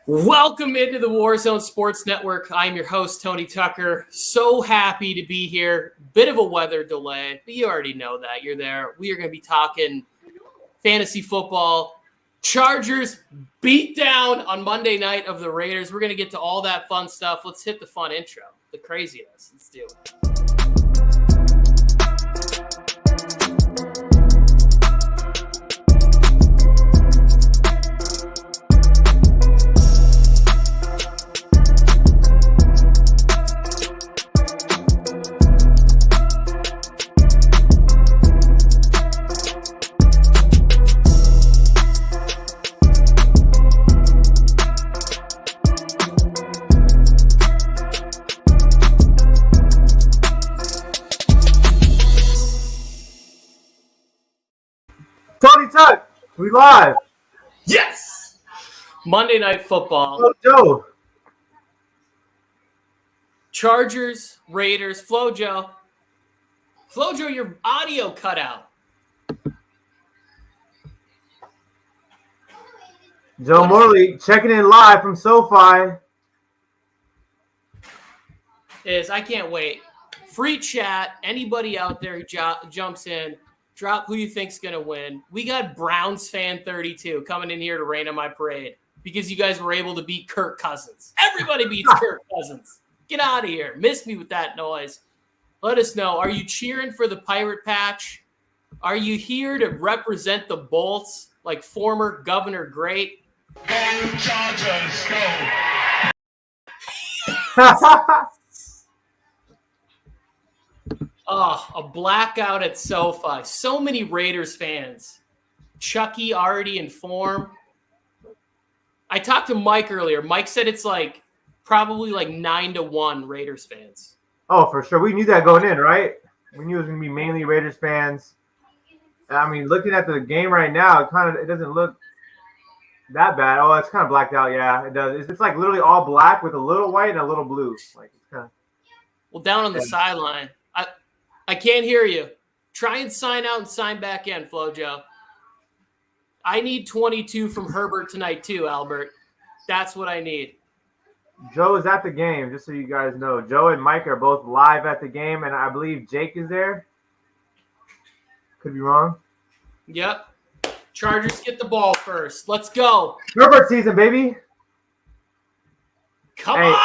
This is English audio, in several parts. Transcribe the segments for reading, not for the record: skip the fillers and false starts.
Welcome into the Warzone Sports Network. I'm your host, Tony Tucker. So happy to be here. Bit of a weather delay, but you already know that. You're there. We are going to be talking fantasy football. Chargers beat down on Monday night of the Raiders. We're going to get to all that fun stuff. Let's hit the fun intro, the craziness. Let's do it. Tony Tuck, we live. Yes! Monday Night Football. Hello, Joe. Chargers, Raiders, Flojo. Flojo, your audio cut out. Joe Morley checking in live from SoFi. I can't wait. Free chat. Anybody out there who jumps in, drop who you think's going to win. We got Browns fan 32 coming in here to rain on my parade because you guys were able to beat Kirk Cousins. Everybody beats Kirk Cousins. Get out of here. Miss me with that noise. Let us know. Are you cheering for the Pirate Patch? Are you here to represent the Bolts like former Governor Great? Go Chargers, go! Oh, a blackout at SoFi. So many Raiders fans. Chucky already in form. I talked to Mike earlier. Mike said it's probably 9-1 Raiders fans. Oh, for sure. We knew that going in, right? We knew it was going to be mainly Raiders fans. I mean, looking at the game right now, it doesn't look that bad. Oh, it's kind of blacked out. Yeah, it does. It's like literally all black with a little white and a little blue. It's kind of. Well, down on the sideline. I can't hear you. Try and sign out and sign back in, Flojo. I need 22 from Herbert tonight too, Albert. That's what I need. Joe is at the game, just so you guys know. Joe and Mike are both live at the game, and I believe Jake is there. Could be wrong. Yep. Chargers get the ball first. Let's go. Herbert season, baby. Come on.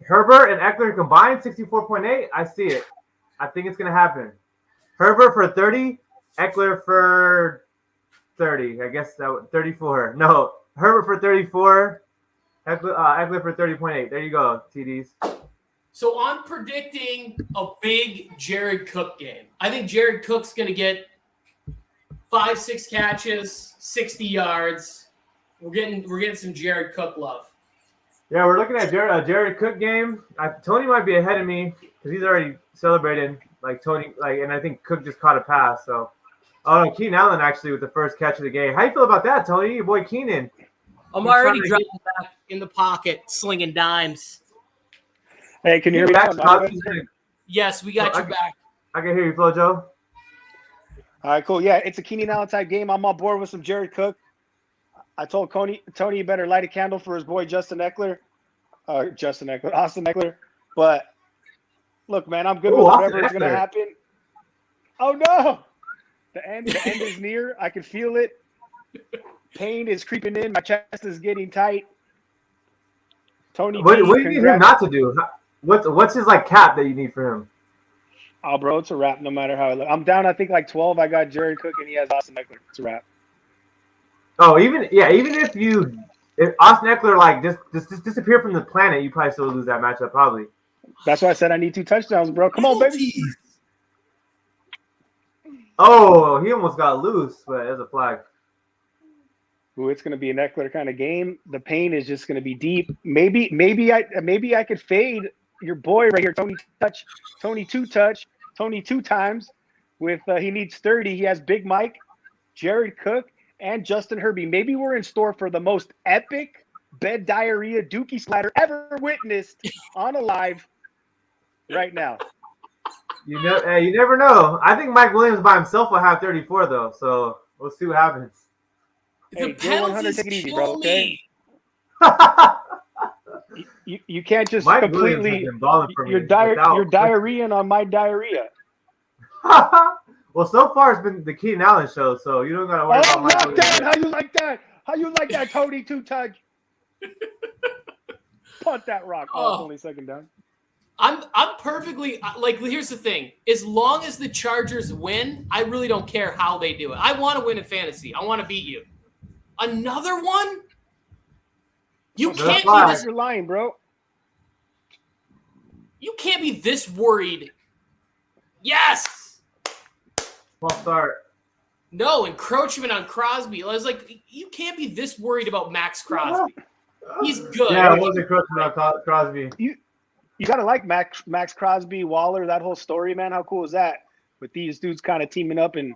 Herbert and Eckler combined 64.8. I see it. I think it's going to happen. Herbert for 30, Eckler for 30. I guess that would 34. No, Herbert for 34, Eckler for 30.8. There you go, TDs. So I'm predicting a big Jared Cook game. I think Jared Cook's going to get 5-6 catches, 60 yards. We're getting some Jared Cook love. Yeah, we're looking at Jared Cook game. Tony might be ahead of me because he's already celebrating and I think Cook just caught a pass. So, no, Keenan Allen actually with the first catch of the game. How you feel about that, Tony? Your boy Keenan. I'm already dropping back in the pocket, slinging dimes. Hey, can you hear me? Yes, we got your back. I can hear you, Flojo. All right, cool. Yeah, it's a Keenan Allen type game. I'm on board with some Jared Cook. I told Tony you better light a candle for his boy Austin Eckler. But look, man, I'm good with whatever is going to happen. Oh no, the end is near. I can feel it. Pain is creeping in. My chest is getting tight. Tony, what do you need him not to do? What's his cap that you need for him? Oh, bro, it's a wrap. No matter how I look, I'm down. I think 12. I got Jared Cook and he has Austin Eckler. It's a wrap. Oh, even if Austin Eckler just disappear from the planet, you probably still lose that matchup. Probably. That's why I said I need 2 touchdowns, bro. Come on, baby. Oh, he almost got loose, but there's a flag. Ooh, it's going to be an Eckler kind of game. The pain is just going to be deep. Maybe I could fade your boy right here, Tony 2 times. With he needs 30. He has Big Mike, Jared Cook, and Justin Herbie. Maybe we're in store for the most epic bed diarrhea dookie splatter ever witnessed on a live right now. You never know. I think Mike Williams by himself will have 34 though, so we'll see what happens. The penalties kill me. You can't just Mike Williams has completely been balling for me. you're diarrheaing on my diarrhea. Well, so far it's been the Keenan Allen show, so you don't gotta worry about Mike Lockdown! Williams. How you like that? How you like that, Tony? Two-touch. Punt that rock. Oh, it's only second down. I'm perfectly like. Here's the thing: as long as the Chargers win, I really don't care how they do it. I want to win in fantasy. I want to beat you. Another one? You can't be this. You're lying, bro. You can't be this worried. Yes. False start. No encroachment on Crosby. I was like, you can't be this worried about Max Crosby. He's good. Yeah, it was encroachment on Crosby. You gotta like Max Crosby, Waller, that whole story, man. How cool is that? With these dudes kind of teaming up and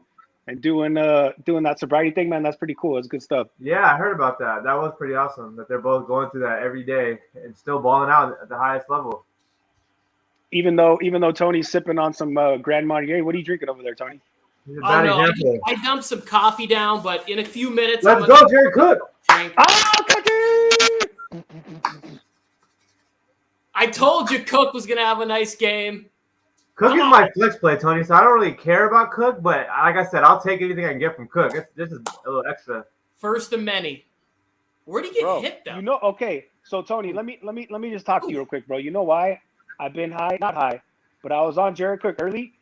doing that sobriety thing, man. That's pretty cool. It's good stuff. Yeah, I heard about that. That was pretty awesome that they're both going through that every day and still balling out at the highest level. Even though Tony's sipping on some Grand Marnier. What are you drinking over there, Tony? He's a bad example. I dumped some coffee down, but in a few minutes, Let's go, Jared Cook. Drink. Oh, Cookie! I told you Cook was gonna have a nice game. Cook is my flex play, Tony, so I don't really care about Cook, but like I said, I'll take anything I can get from Cook. This is a little extra. First of many. Where'd he get hit though? Okay. So Tony, let me just talk to you real quick, bro. You know why I've been not high, but I was on Jared Cook early.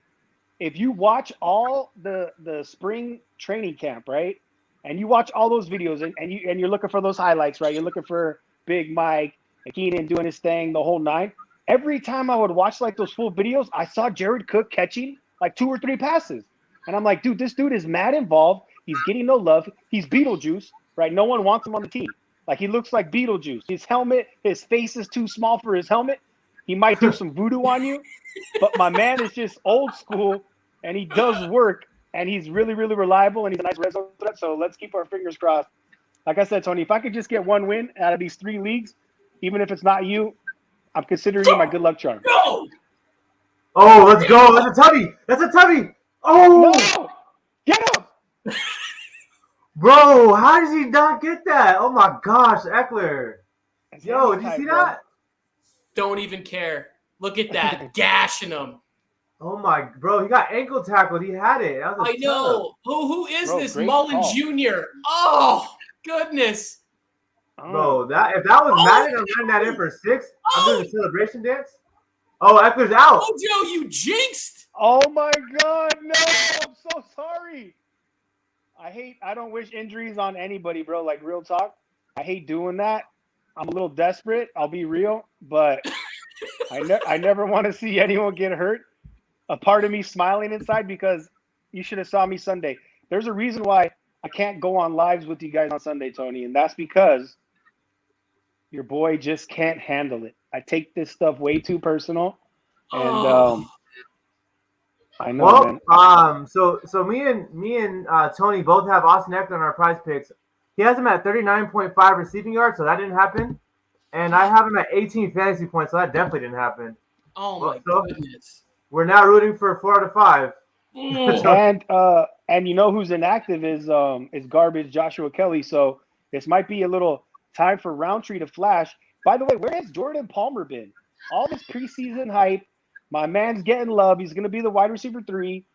If you watch all the spring training camp, right, and you watch all those videos and you're looking for those highlights, right? You're looking for Big Mike and Keenan doing his thing, the whole nine. Every time I would watch like those full videos, I saw Jared Cook catching like 2 or 3 passes. And I'm like, dude, this dude is mad involved. He's getting no love. He's Beetlejuice, right? No one wants him on the team. Like, he looks like Beetlejuice. His helmet, his face is too small for his helmet. He might do some voodoo on you. But my man is just old school, and he does work, and he's really, really reliable, and he's a nice red zone threat. So let's keep our fingers crossed. Like I said, Tony, if I could just get one win out of these 3 leagues, even if it's not you, I'm considering you my good luck charm. Go! Oh, let's go. That's a tubby. That's a tubby. Oh! No! Get him! Bro, how does he not get that? Oh, my gosh, Eckler. Yo, did you see that? Don't even care. Look at that. Gashing him. Oh, my. Bro, he got ankle tackled. He had it. I know. Who is this? great Mullen call. Jr. Oh, goodness. Bro, if that was Madden, I'm running that in for 6. I'm doing the celebration dance. Oh, Eckler's out. Oh, Joe, you jinxed. Oh, my God. No, I'm so sorry. I don't wish injuries on anybody, bro. Like, real talk. I hate doing that. I'm a little desperate. I'll be real. But I never want to see anyone get hurt. A part of me smiling inside because you should have saw me Sunday. There's a reason why I can't go on lives with you guys on Sunday, Tony, and that's because your boy just can't handle it. I take this stuff way too personal, and I know. Well, so me and Tony both have Austin Eckler on our prize picks. He has him at 39.5 receiving yards, so that didn't happen, and I have him at 18 fantasy points, so that definitely didn't happen. Oh my goodness! We're now rooting for 4 out of 5. And you know who's inactive is garbage Joshua Kelly. So this might be a little time for Roundtree to flash. By the way, where has Jordan Palmer been? All this preseason hype. My man's getting love. He's going to be the wide receiver 3.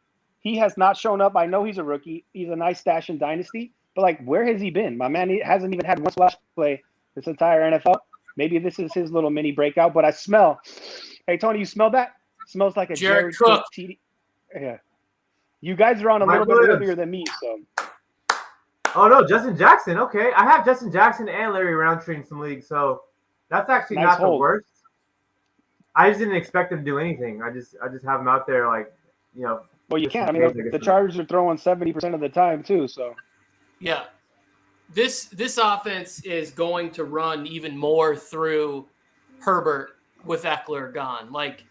He has not shown up. I know he's a rookie. He's a nice stash in Dynasty. But, like, where has he been? My man hasn't even had one splash play this entire NFL. Maybe this is his little mini breakout. But I smell. Hey, Tony, you smell that? Smells like a Jared Cook TD. Yeah. You guys are on a little bit earlier than me, so. Oh, no, Justin Jackson. Okay. I have Justin Jackson and Larry Roundtree in some leagues, so that's actually not the worst. I just didn't expect him to do anything. I just have him out there, like, you know. Well, you can't. I mean, the Chargers are throwing 70% of the time, too, so. Yeah. This offense is going to run even more through Herbert with Eckler gone. Like,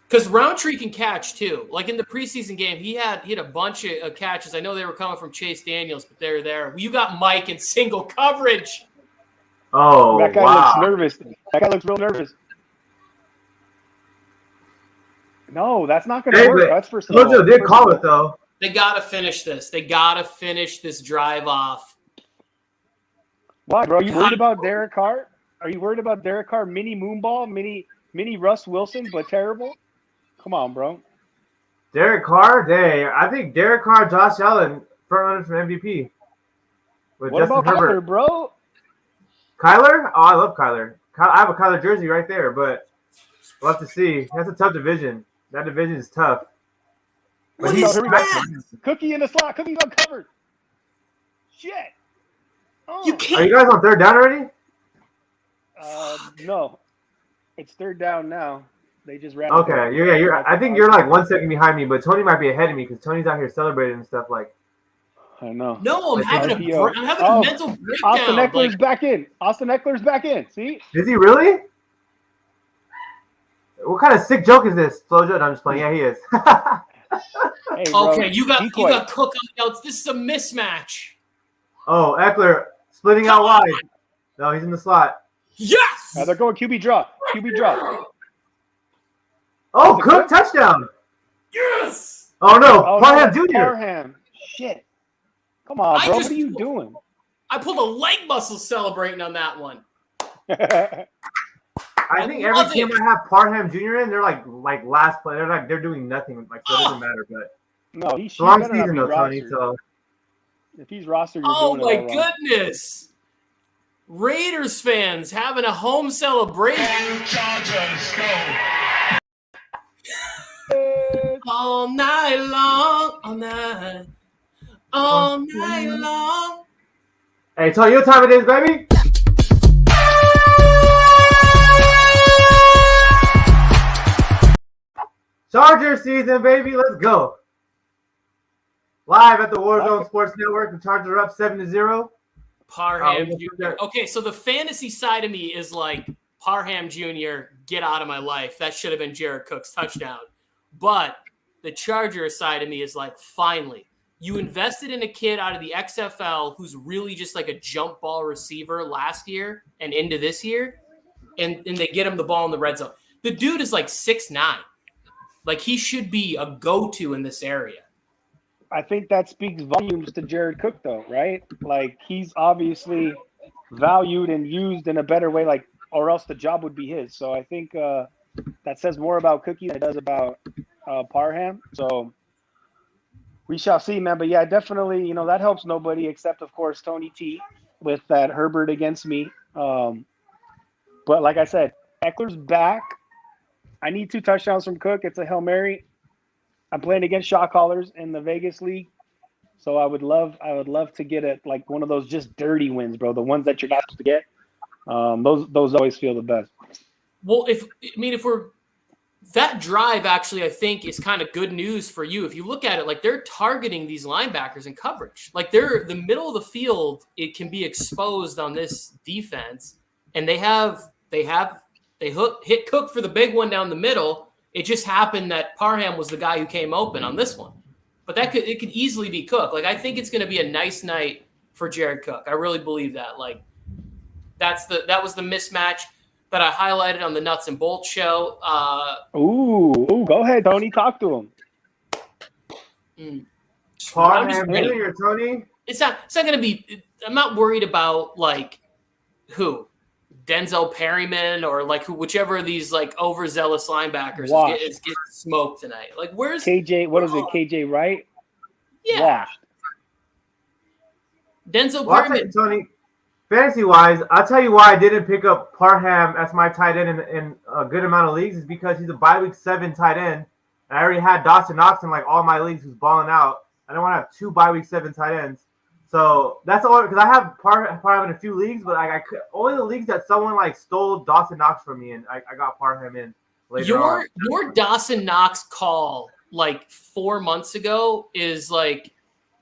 because Roundtree can catch too. Like in the preseason game, he had a bunch of catches. I know they were coming from Chase Daniels, but they're there. You got Mike in single coverage. Oh, that guy looks nervous. That guy looks real nervous. No, that's not going to work. That's for Lojo did call it though. They got to finish this. They got to finish this drive off. Why, bro? You worried about Derek Carr? Are you worried about Derek Carr mini moonball, mini Russ Wilson, but terrible? Come on, bro. Derek Carr, I think Derek Carr, Josh Allen, front runners for MVP. With What Justin about Herbert. Kyler, bro? Kyler? Oh, I love Kyler. I have a Kyler jersey right there, but we'll have to see. That's a tough division. That division is tough. What But is here we that? Cookie in the slot. Cookie's uncovered. Shit. Oh. You Are can't. you guys on third down already? No. It's third down now. They just ran. Okay, I think you're like 1 second behind me, but Tony might be ahead of me because Tony's out here celebrating and stuff. Like, I know. No, I'm having a mental breakdown. Austin Eckler's back in. Austin Eckler's back in. See? is he really? What kind of sick joke is this, Flojo? No, I'm just playing. Yeah, he is. Hey, bro, Okay, you got Cook on the outs. This is a mismatch. Oh, Eckler splitting out wide. No, he's in the slot. Yes. they're going QB draw. QB draw. Oh, Cook touchdown. Yes. Oh no, Oh, Parham no, Jr. Parham. Shit. Come on, bro. What are you doing? I pulled a leg muscle celebrating on that one. I think every team I have Parham Jr. in, they're like last play. They're doing nothing. Like, so it doesn't matter. But No, it's a long season though, Tony. rostered. So If he's rostered, you're Oh doing it my all wrong. goodness. Raiders fans having a home celebration. Chargers go. All night long, all night long. hey, Tony, you know what time it is, baby? Charger season, baby. Let's go. Live at the Warzone Sports Network. The Chargers are up 7-0. Parham Jr. Okay, so the fantasy side of me is like, Parham Jr., get out of my life. That should have been Jared Cook's touchdown. But the Charger side of me is like, finally, you invested in a kid out of the XFL who's really just like a jump ball receiver last year and into this year, and they get him the ball in the red zone. The dude is like 6'9". Like, he should be a go-to in this area. I think that speaks volumes to Jared Cook, though, right? Like, he's obviously valued and used in a better way, like, or else the job would be his. So I think that says more about Cookie than it does about Parham. So we shall see, man. But yeah, definitely, that helps nobody except, of course, Tony T with that Herbert against me. But like I said, Eckler's back. I need 2 touchdowns from Cook. It's a Hail Mary. I'm playing against shot callers in the Vegas league. So I would love to get like one of those just dirty wins, bro. The ones that you're not supposed to get. Those always feel the best. Well, if we're that drive, actually, I think is kind of good news for you. If you look at it, like, they're targeting these linebackers in coverage. Like, they're the middle of the field. It can be exposed on this defense, and they hit Cook for the big one down the middle. It just happened that Parham was the guy who came open on this one, but it could easily be Cook. Like, I think it's going to be a nice night for Jared Cook. I really believe that. Like, that was the mismatch that I highlighted on the Nuts and Bolts show. Go ahead, Tony. Talk to him. Parham Jr., Tony. It's not going to be. I'm not worried about like who. Denzel Perryman or like whichever of these like overzealous linebackers is getting smoked tonight. Like, where's KJ? What is it? KJ Wright? Yeah. Washed. Denzel Well, Perryman. Tony, fantasy-wise, I'll tell you why I didn't pick up Parham as my tight end in a good amount of leagues is because he's a bye-week 7 tight end. And I already had Dawson Knox in like all my leagues who's balling out. I don't want to have 2 bye-week 7 tight ends. So that's all because I have Parham in a few leagues, but I could, only the leagues that someone like stole Dawson Knox from me, and I got Parham in later on. Your Dawson Knox call like 4 months ago is like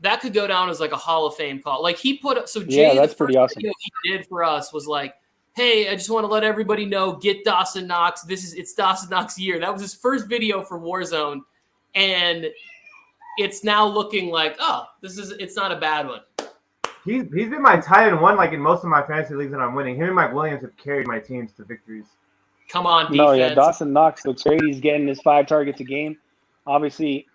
that could go down as like a Hall of Fame call. Like, he put up Jay, that's pretty awesome. Video he did for us was like, hey, I just want to let everybody know, get Dawson Knox. It's Dawson Knox year. That was his first video for Warzone, and it's now looking like, it's not a bad one. He's been my tight end 1 like in most of my fantasy leagues that I'm winning. Him and Mike Williams have carried my teams to victories. Come on, defense. No, yeah, Dawson Knox looks great. He's getting his 5 targets a game. Obviously,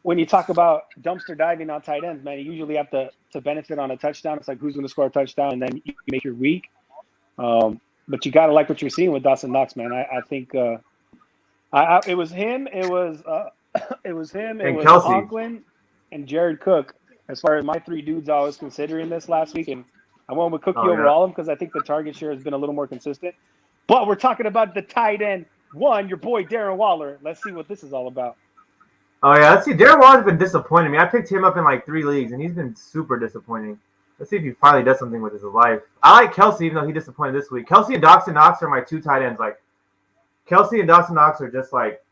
when you talk about dumpster diving on tight ends, man, you usually have to benefit on a touchdown. It's like, who's going to score a touchdown, and then you make your week. But you gotta like what you're seeing with Dawson Knox, man. I think it was him. It was him. It And was Kelsey. Conklin and Jared Cook. As far as my 3 dudes, I was considering this last week, and I went with Cookie over all of them because I think the target share has been a little more consistent. But we're talking about the tight end one, your boy Darren Waller. Let's see what this is all about. Oh yeah, let's see. Darren Waller's been disappointing me. I picked him up in like 3 leagues, and he's been super disappointing. Let's see if he finally does something with his life. I like Kelsey, even though he disappointed this week. Kelsey and Dawson Knox are my 2 tight ends. Like Kelsey and Dawson Knox are just like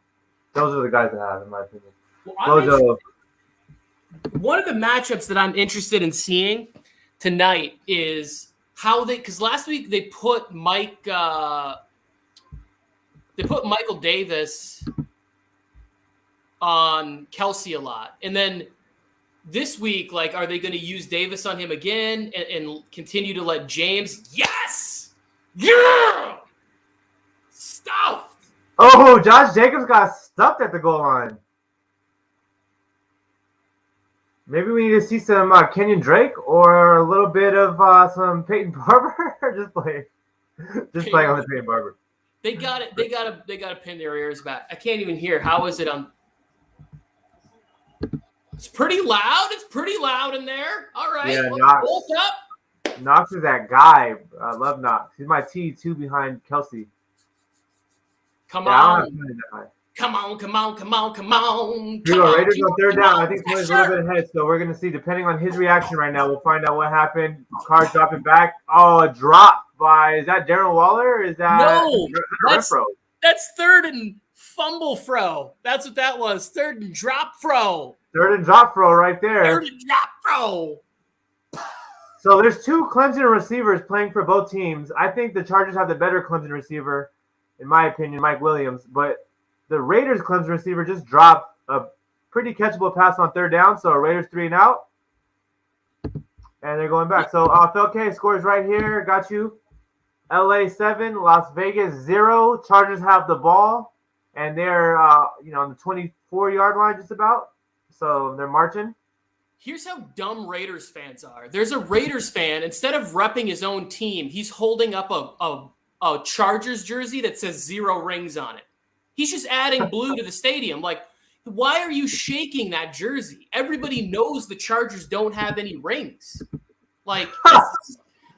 those are the guys to have, in my opinion. Well, one of the matchups that I'm interested in seeing tonight is how because last week they put Michael Davis on Kelsey a lot, and then this week, like, are they going to use Davis on him again and continue to let James? Yes, yeah, stuffed. Oh, Josh Jacobs got stuffed at the goal line. Maybe we need to see some Kenyon Drake or a little bit of some Peyton Barber. Just playing on the Peyton Barber. They got it. They got to pin their ears back. I can't even hear. How is it on? It's pretty loud. It's pretty loud in there. All right. Yeah, Hold up. Knox is that guy. I love Knox. He's my T2 behind Kelsey. Come Yeah, I on. don't have to that high. Come on. Here we go. Raiders on 3rd down. I think Tony's a little bit ahead, so we're going to see. Depending on his reaction right now, we'll find out what happened. Carr dropping back. Oh, a drop by, is that Darren Waller? Or is that No, Renfro? that's 3rd and fumble throw. That's what that was. 3rd and drop throw. 3rd and drop throw right there. 3rd and drop throw. So there's 2 Clemson receivers playing for both teams. I think the Chargers have the better Clemson receiver, in my opinion, Mike Williams. But the Raiders Clemson receiver just dropped a pretty catchable pass on 3rd down. So Raiders 3 and out. And they're going back. So Felke scores right here. Got you. LA 7, Las Vegas 0. Chargers have the ball. And they're on the 24-yard line just about. So they're marching. Here's how dumb Raiders fans are. There's a Raiders fan, instead of repping his own team, he's holding up a Chargers jersey that says 0 rings on it. He's just adding blue to the stadium. Like, why are you shaking that jersey? Everybody knows the Chargers don't have any rings. Like,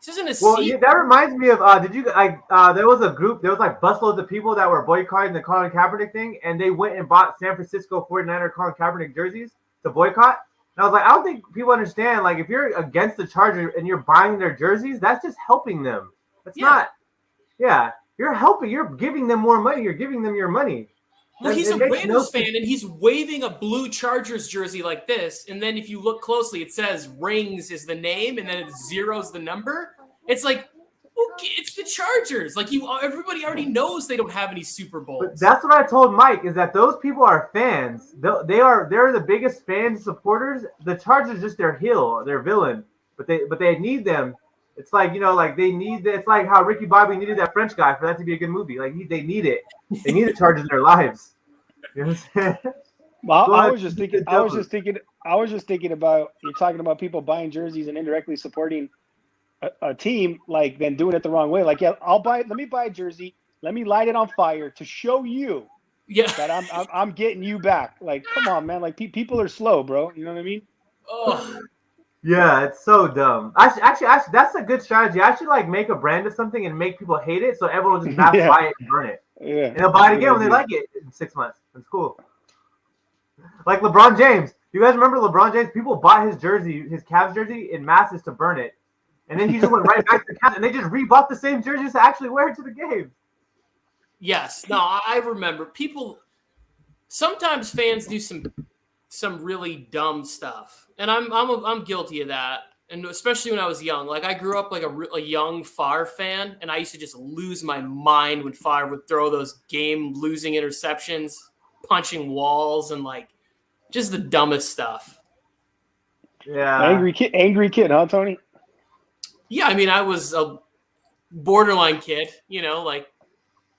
this isn't a Well, yeah, that reminds me of there was a group, there was like busloads of people that were boycotting the Colin Kaepernick thing, and they went and bought San Francisco 49er Colin Kaepernick jerseys to boycott. And I was like, I don't think people understand, like, if you're against the Chargers and you're buying their jerseys, that's just helping them. That's not, you're helping, you're giving them more money, you're giving them your money. Well, he's a Raiders fan, and he's waving a blue Chargers jersey like this, and then if you look closely, it says rings is the name, and then it's 0's the number. It's like, okay, it's the Chargers. Like, everybody already knows they don't have any Super Bowls. But that's what I told Mike, is that those people are fans. They're the biggest fans and supporters. The Chargers just their heel, their villain. But they need them. It's like, they need. It's like how Ricky Bobby needed that French guy for that to be a good movie. Like they need it. They need the Chargers in their lives. You understand? Well, I was just thinking about, you're talking about people buying jerseys and indirectly supporting a team, like, then doing it the wrong way. Like, yeah, let me buy a jersey, let me light it on fire to show you that I'm getting you back. Like, come on, man. Like, people are slow, bro. You know what I mean? Oh. Yeah, it's so dumb. Actually, that's a good strategy. I should like make a brand of something and make people hate it, so everyone will just mass buy it and burn it. Yeah, and they'll buy it again when they like it in 6 months. It's cool. Like LeBron James. You guys remember LeBron James? People bought his jersey, his Cavs jersey, in masses to burn it, and then he just went right back to the Cavs, and they just rebought the same jerseys to actually wear it to the game. Yes, no, I remember people. Sometimes fans do some really dumb stuff, and I'm guilty of that. And especially when I was young, like I grew up like a young Favre fan, and I used to just lose my mind when Favre would throw those game-losing interceptions, punching walls, and like just the dumbest stuff. Yeah, angry kid, huh, Tony? Yeah, I mean, I was a borderline kid, like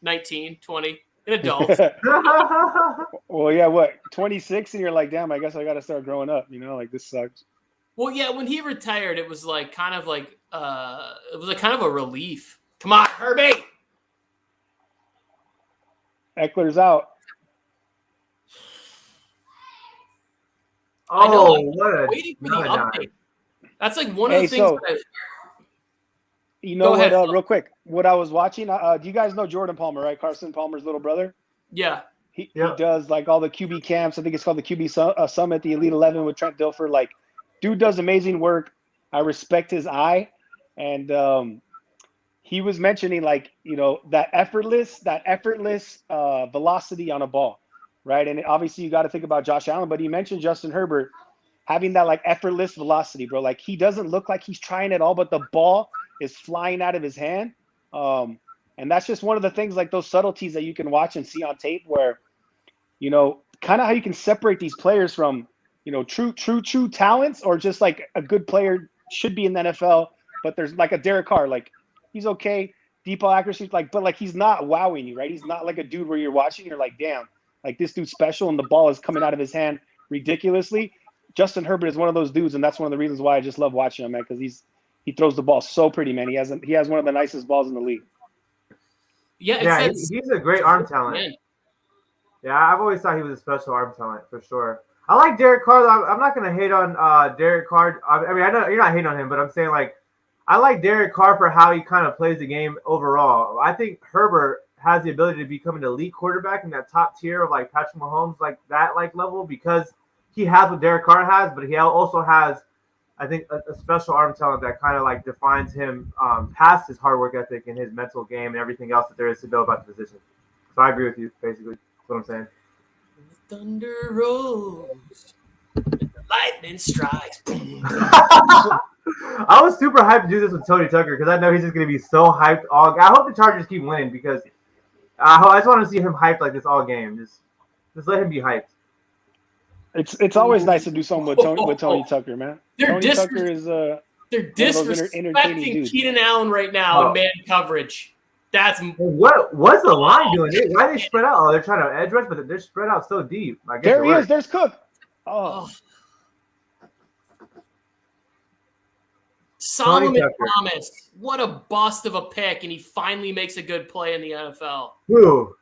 19, 20, an adult. Well, yeah, what, 26, and you're like, damn, I guess I got to start growing up. Like, this sucks. Well, yeah, when he retired, it was like kind of like a relief. Come on, Herbie. Eckler's out. I know. Oh, what a Waiting for the another update. dime. That's like one of the things. You know Go ahead, what? Phil. Real quick, what I was watching. Do you guys know Jordan Palmer, right? Carson Palmer's little brother. Yeah. He Yep. does like all the QB camps. I think it's called the QB Summit, the Elite 11 with Trent Dilfer. Like, dude does amazing work. I respect his eye, and he was mentioning like that effortless velocity on a ball, right? And obviously you got to think about Josh Allen, but he mentioned Justin Herbert having that like effortless velocity, bro. Like he doesn't look like he's trying at all, but the ball is flying out of his hand. And that's just one of the things, like those subtleties that you can watch and see on tape where, kind of how you can separate these players from, true talents, or just like a good player should be in the NFL, but there's like a Derek Carr, like he's okay, deep ball accuracy, but like he's not wowing you, right? He's not like a dude where you're watching, you're like, damn, like this dude's special and the ball is coming out of his hand ridiculously. Justin Herbert is one of those dudes, and that's one of the reasons why I just love watching him, man, because he throws the ball so pretty, man. He has one of the nicest balls in the league. Yeah, He's a great arm talent. Yeah, I've always thought he was a special arm talent for sure. I like Derek Carr. I'm not gonna hate on Derek Carr. I mean, I know you're not hating on him, but I'm saying like I like Derek Carr for how he kind of plays the game overall. I think Herbert has the ability to become an elite quarterback in that top tier of like Patrick Mahomes, like that like level, because he has what Derek Carr has, but he also has, I think, a special arm talent that kind of like defines him past his hard work ethic and his mental game and everything else that there is to know about the position. So I agree with you, basically. That's what I'm saying. Thunder rolls, the lightning strikes. I was super hyped to do this with Tony Tucker because I know he's just going to be so hyped all. I hope the Chargers keep winning because I just want to see him hyped like this all game. Just let him be hyped. It's always nice to do something with Tony Tucker, man. Tony Tucker is they're disrespecting Keenan Allen right now in man coverage. That's what's the line doing? Why are they spread out? Oh, they're trying to edge rush, but they're spread out so deep. I guess there he is. There's Cook. Oh. Solomon Thomas, what a bust of a pick, and he finally makes a good play in the NFL. Who?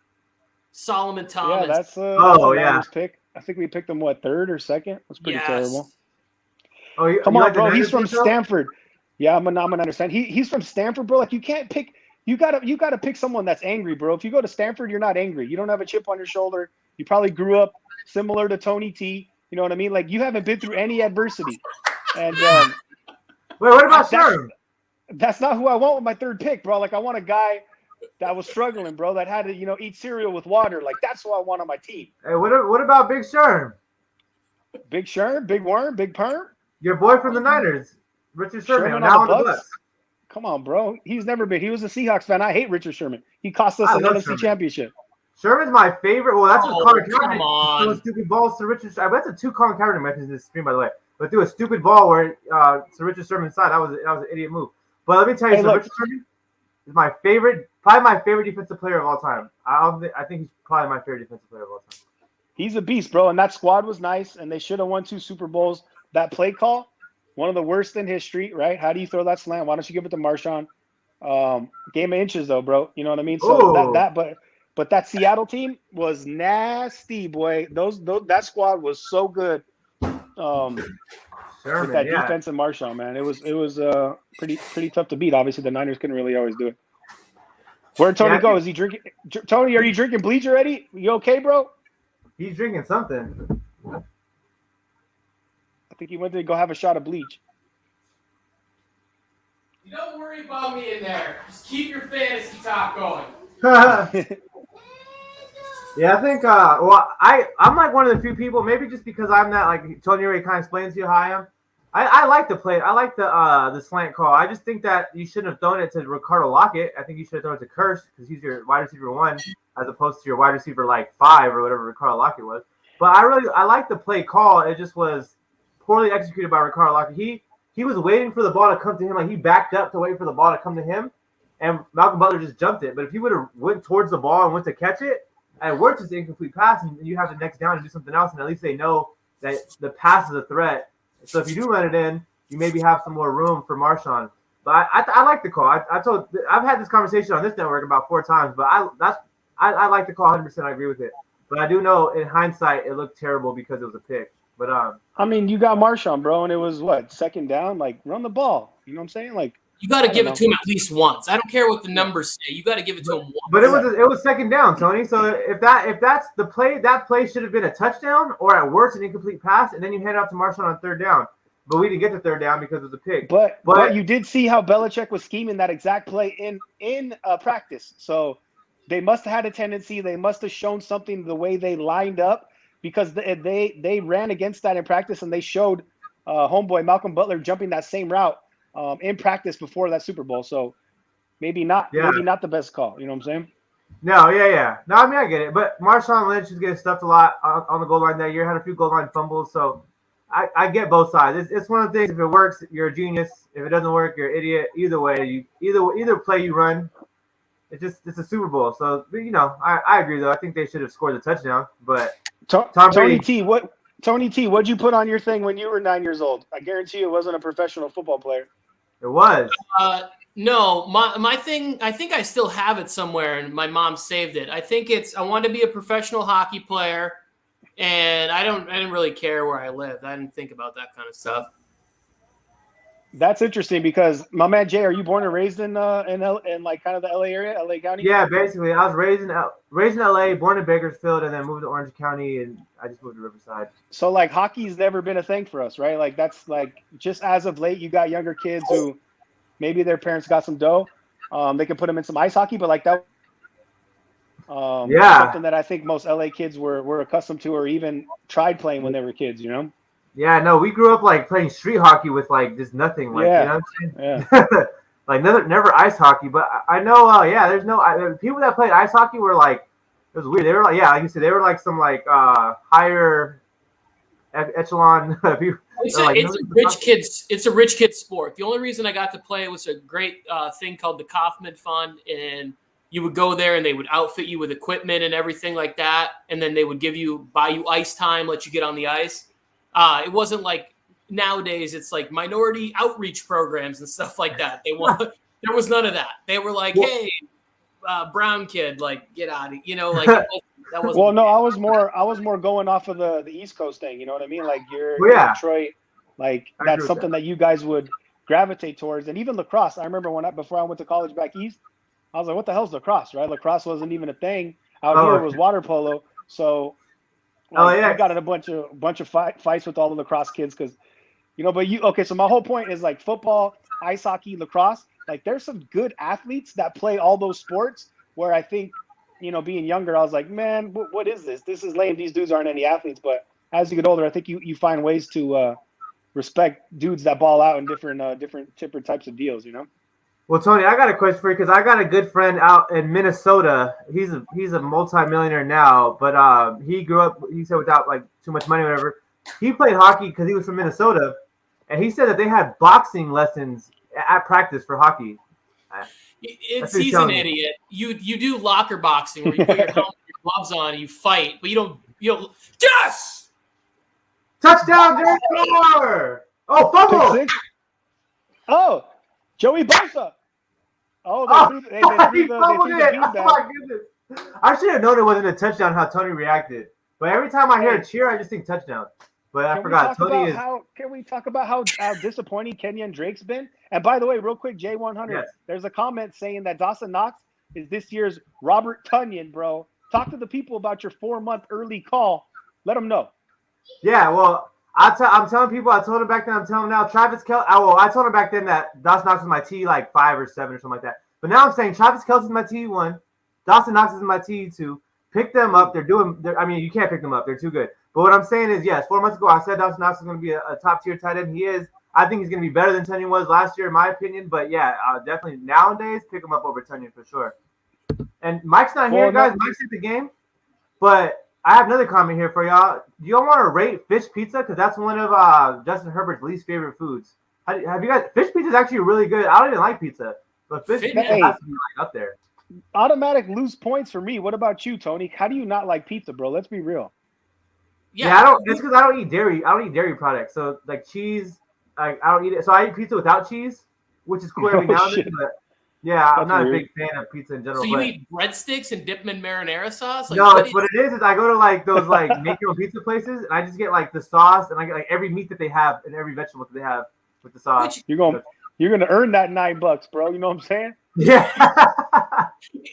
Solomon Thomas. Yeah, that's a pick. I think we picked him third or second. That's pretty terrible. Oh, come on, bro. He's from Stanford. Yeah, I'm gonna understand. He's from Stanford, bro. Like you can't pick. You gotta pick someone that's angry, bro. If you go to Stanford, you're not angry. You don't have a chip on your shoulder. You probably grew up similar to Tony T. You know what I mean? Like you haven't been through any adversity. And wait, what about Sherm? That's not who I want with my third pick, bro. Like I want a guy that was struggling, bro, that had to, eat cereal with water. Like that's who I want on my team. Hey, what about Big Sherm? Big Sherm, Big Worm, Big Perm? Your boy from the Niners, Richard Sherman. Now on the Bucks. Come on, bro. He's never been. He was a Seahawks fan. I hate Richard Sherman. He cost us an NFC championship. Sherman's my favorite. Well, that's what Colin Kaepernick. Come on. Those stupid balls to Richard. That's a two Colin Kaepernick mentions in this stream, by the way. But threw a stupid ball where to Richard Sherman's side. That was an idiot move. But let me tell you, Richard Sherman is my favorite, probably my favorite defensive player of all time. I think he's probably my favorite defensive player of all time. He's a beast, bro. And that squad was nice, and they should have won 2 Super Bowls. That play call, one of the worst in history, right? How do you throw that slant? Why don't you give it to Marshawn? Game of inches, though, bro. You know what I mean? So but that Seattle team was nasty, boy. That squad was so good. Sherman, with that defense and Marshawn, man, it was pretty tough to beat. Obviously, the Niners couldn't really always do it. Where'd Tony go? Is he drinking? Tony, are you drinking bleach already? You okay, bro? He's drinking something. I think he went to go have a shot of bleach. You don't worry about me in there. Just keep your fantasy talk going. Yeah, I think. I'm like one of the few people. Maybe just because I'm that, like Tony already kind of explains to you how I am. I like the play. I like the slant call. I just think that you shouldn't have thrown it to Ricardo Lockett. I think you should have thrown it to Curse because he's your wide receiver 1 as opposed to your wide receiver like 5 or whatever Ricardo Lockett was. But I like the play call. It just was poorly executed by Ricardo Lockett. He was waiting for the ball to come to him. Like he backed up to wait for the ball to come to him, and Malcolm Butler just jumped it. But if he would have went towards the ball and went to catch it, and it worked as an incomplete pass, and you have the next down and do something else, and at least they know that the pass is a threat. So if you do run it in, you maybe have some more room for Marshawn. But I like the call. I've had this conversation on this network about 4 times, but I like the call 100%. I agree with it. But I do know in hindsight it looked terrible because it was a pick. But I mean, you got Marshawn, bro, and it was what, second down? Like, run the ball. You know what I'm saying? Like, You got to give it to him at least once. I don't care what the numbers say. You got to give it to him once. But it was second down, Tony. So if that's the play, that play should have been a touchdown or at worst an incomplete pass, and then you hand it off to Marshawn on third down. But we didn't get to third down because it was a pick. But you did see how Belichick was scheming that exact play in practice. So they must have had a tendency. They must have shown something the way they lined up, because they ran against that in practice, and they showed homeboy Malcolm Butler jumping that same route in practice before that Super Bowl. So maybe not the best call. You know what I'm saying? No, yeah. No, I mean, I get it. But Marshawn Lynch is getting stuffed a lot on the goal line that year. Had a few goal line fumbles. So I get both sides. It's one of the things. If it works, you're a genius. If it doesn't work, you're an idiot. Either way, either play you run, it's a Super Bowl. So I agree though. I think they should have scored the touchdown. But Tony T, what'd you put on your thing when you were 9 years old? I guarantee you it wasn't a professional football player. It was. No, my thing, I think I still have it somewhere, and my mom saved it. I think I want to be a professional hockey player, and I didn't really care where I lived. I didn't think about that kind of stuff. That's interesting because my man Jay, are you born and raised in like kind of the LA area, LA County? Yeah, basically, I was raised in LA, born in Bakersfield, and then moved to Orange County, and I just moved to Riverside. So like hockey's never been a thing for us, right? Like that's like just as of late, you got younger kids who maybe their parents got some dough, they can put them in some ice hockey, but like that, something that I think most LA kids were accustomed to or even tried playing when they were kids, you know? Yeah, no, we grew up like playing street hockey with like just nothing, like you know what I'm saying? Yeah. Like never ice hockey, but I know, there's no people that played ice hockey were like, it was weird. They were like, like you said, they were like some like higher echelon people. It's a rich kid sport. The only reason I got to play was a great thing called the Kaufman Fund, and you would go there and they would outfit you with equipment and everything like that, and then they would buy you ice time, let you get on the ice. It wasn't like nowadays. It's like minority outreach programs and stuff like that. There was none of that. They were like, hey, brown kid, like get out of like that wasn't. Well, no, I was more going off of the East Coast thing. You know what I mean? Like you're in Detroit, like that's something that you guys would gravitate towards. And even lacrosse. I remember before I went to college back east, I was like, what the hell's lacrosse, right? Lacrosse wasn't even a thing. Out here it was water polo. So we got in a bunch of fights with all the lacrosse kids because, so my whole point is like football, ice hockey, lacrosse, like there's some good athletes that play all those sports where I think, being younger, I was like, man, what is this? This is lame. These dudes aren't any athletes. But as you get older, I think you find ways to respect dudes that ball out in different types of deals, Well, Tony, I got a question for you because I got a good friend out in Minnesota. He's a multimillionaire now, but he grew up, he said, without like too much money or whatever. He played hockey because he was from Minnesota, and he said that they had boxing lessons at practice for hockey. He's an idiot. You do locker boxing where you put your helmet, your gloves on, and you fight, but you don't. Yes! Touchdown, Derek Carr! Oh, fumble! Oh, Joey Bosa. They threw the beanbag. Oh my goodness! I should have known it wasn't a touchdown. How Tony reacted, but every time I hear a cheer, I just think touchdown. But I forgot. Tony is. Can we talk about how disappointing Kenyon Drake's been? And by the way, real quick, J100, There's a comment saying that Dawson Knox is this year's Robert Tonyan, bro. Talk to the people about your 4-month early call. Let them know. Yeah, well, I'm telling people. I told him back then. I'm telling him now. Travis Kelce. I told him back then that Dawson Knox is my T like 5 or 7 or something like that. But now I'm saying Travis Kelce is my T1. Dawson Knox is my T2. Pick them up. I mean, you can't pick them up. They're too good. But what I'm saying is, yes, 4 months ago, I said Dawson Knox is going to be a top-tier tight end. He is. I think he's going to be better than Tonyan was last year, in my opinion. But, yeah, definitely nowadays, pick him up over Tonyan for sure. And Mike's not here, guys. Mike's at the game. But I have another comment here for y'all. Do y'all want to rate fish pizza? Because that's one of Justin Herbert's least favorite foods. Have you guys – fish pizza is actually really good. I don't even like pizza. But fish pizza has to be like up there. Automatic lose points for me. What about you, Tony? How do you not like pizza, bro? Let's be real. Yeah, I don't. It's because I don't eat dairy. I don't eat dairy products. So like cheese, I don't eat it. So I eat pizza without cheese, which is cool every now and shit. then. But yeah, I'm That's not weird. a big fan of pizza in general. So you but eat breadsticks and dip them in marinara sauce? Like, no, what it is I go to like those like make your own pizza places, and I just get like the sauce, and I get like every meat that they have and every vegetable that they have with the sauce. You're gonna earn that $9, bro. You know what I'm saying? Yeah.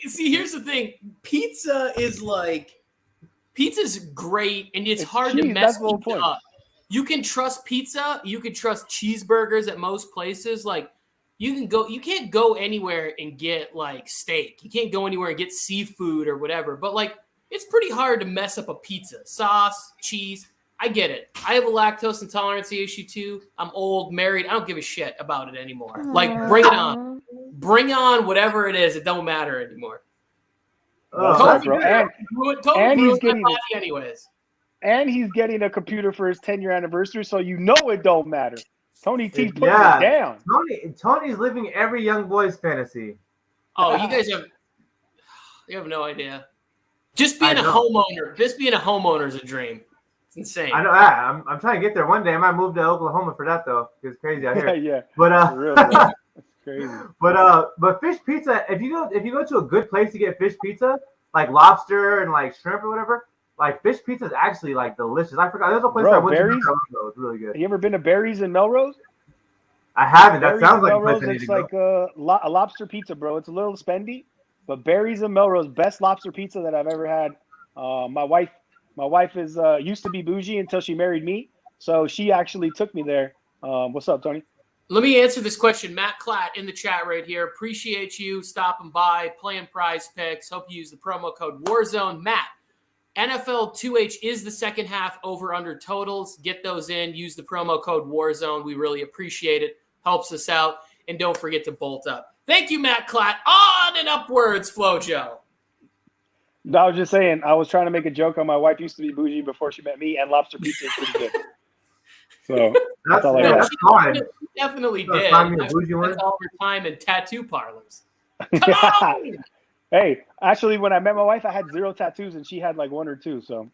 See, here's the thing. Pizza's great, and it's hard to cheese, mess that's the whole pizza point. up. You can trust pizza. You can trust cheeseburgers at most places. Like, you can't go anywhere and get like steak. You can't go anywhere and get seafood or whatever. But like, it's pretty hard to mess up a pizza. Sauce, cheese. I get it. I have a lactose intolerance issue too. I'm old, married. I don't give a shit about it anymore. Like, bring it on. Bring on whatever it is. It don't matter anymore. Oh, bro. And he's getting body anyways. And he's getting a computer for his 10-year anniversary, so you know it don't matter. Tony T's putting it down. Tony's living every young boy's fantasy. Oh, you guys have no idea. Just being a homeowner is a dream. It's insane. I know. I'm trying to get there one day. I might move to Oklahoma for that though. It's crazy out here. Yeah. But For real, bro. That's crazy. But fish pizza. If you go to a good place to get fish pizza, like lobster and like shrimp or whatever, like fish pizza is actually like delicious. I forgot. There's a place I went to. It's really good. You ever been to Barry's in Melrose? I haven't. That Barry's sounds like Melrose, a place I need it's to like go. a lobster pizza, bro. It's a little spendy, but Barry's in Melrose, best lobster pizza that I've ever had. My wife is used to be bougie until she married me, so she actually took me there. What's up, Tony? Let me answer this question. Matt Klatt in the chat right here. Appreciate you stopping by, playing Prize Picks. Hope you use the promo code Warzone. Matt, NFL 2H is the second half over-under totals. Get those in. Use the promo code Warzone. We really appreciate it. Helps us out. And don't forget to bolt up. Thank you, Matt Klatt. On and upwards, Flojo. No, I was just saying, I was trying to make a joke on my wife used to be bougie before she met me, and lobster pizza is pretty good. So that's all I got. That's fine. She definitely did. All her time in tattoo parlors. Come on! Hey, actually, when I met my wife, I had 0 tattoos, and she had like 1 or 2. So,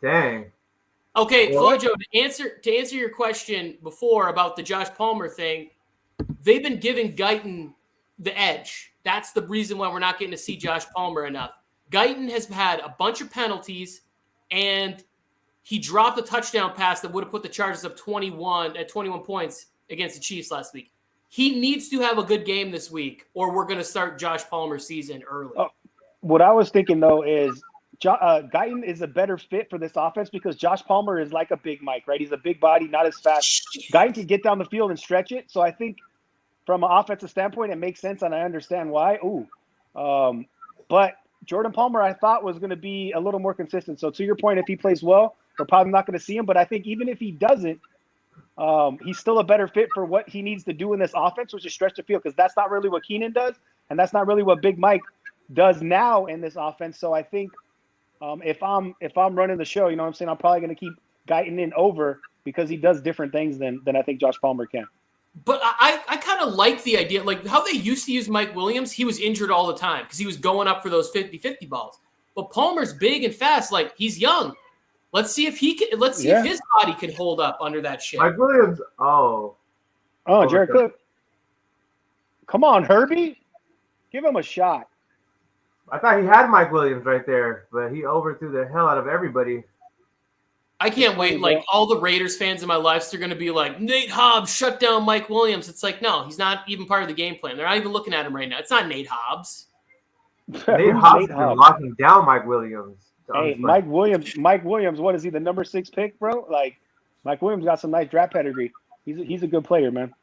dang. Okay, Flojo, to answer your question before about the Josh Palmer thing, they've been giving Guyton the edge. That's the reason why we're not getting to see Josh Palmer enough. Guyton has had a bunch of penalties, and he dropped a touchdown pass that would have put the Chargers up 21 points against the Chiefs last week. He needs to have a good game this week, or we're going to start Josh Palmer's season early. What I was thinking, though, is Guyton is a better fit for this offense because Josh Palmer is like a Big Mike, right? He's a big body, not as fast. Guyton can get down the field and stretch it. So I think from an offensive standpoint, it makes sense, and I understand why. But Jordan Palmer, I thought, was going to be a little more consistent. So to your point, if he plays well, we're probably not going to see him. But I think even if he doesn't, he's still a better fit for what he needs to do in this offense, which is stretch the field, because that's not really what Keenan does, and that's not really what Big Mike does now in this offense. So I think if I'm running the show, you know what I'm saying, I'm probably going to keep Guyton in over because he does different things than I think Josh Palmer can. But I kind of like the idea, like how they used to use Mike Williams. He was injured all the time because he was going up for those 50-50 balls. But Palmer's big and fast. Like, he's young. Let's see if he can. Let's see if his body can hold up under that shit. Mike Williams. Jared Cook. Come on, Herbie. Give him a shot. I thought he had Mike Williams right there, but he overthrew the hell out of everybody. I can't wait. Like, all the Raiders fans in my life are going to be like, Nate Hobbs shut down Mike Williams. It's like, no, he's not even part of the game plan. They're not even looking at him right now. It's not Nate Hobbs. Nate Hobbs is locking down Mike Williams. Hey, Mike Williams, what is he, the number 6 pick, bro? Like, Mike Williams got some nice draft pedigree. He's a good player, man.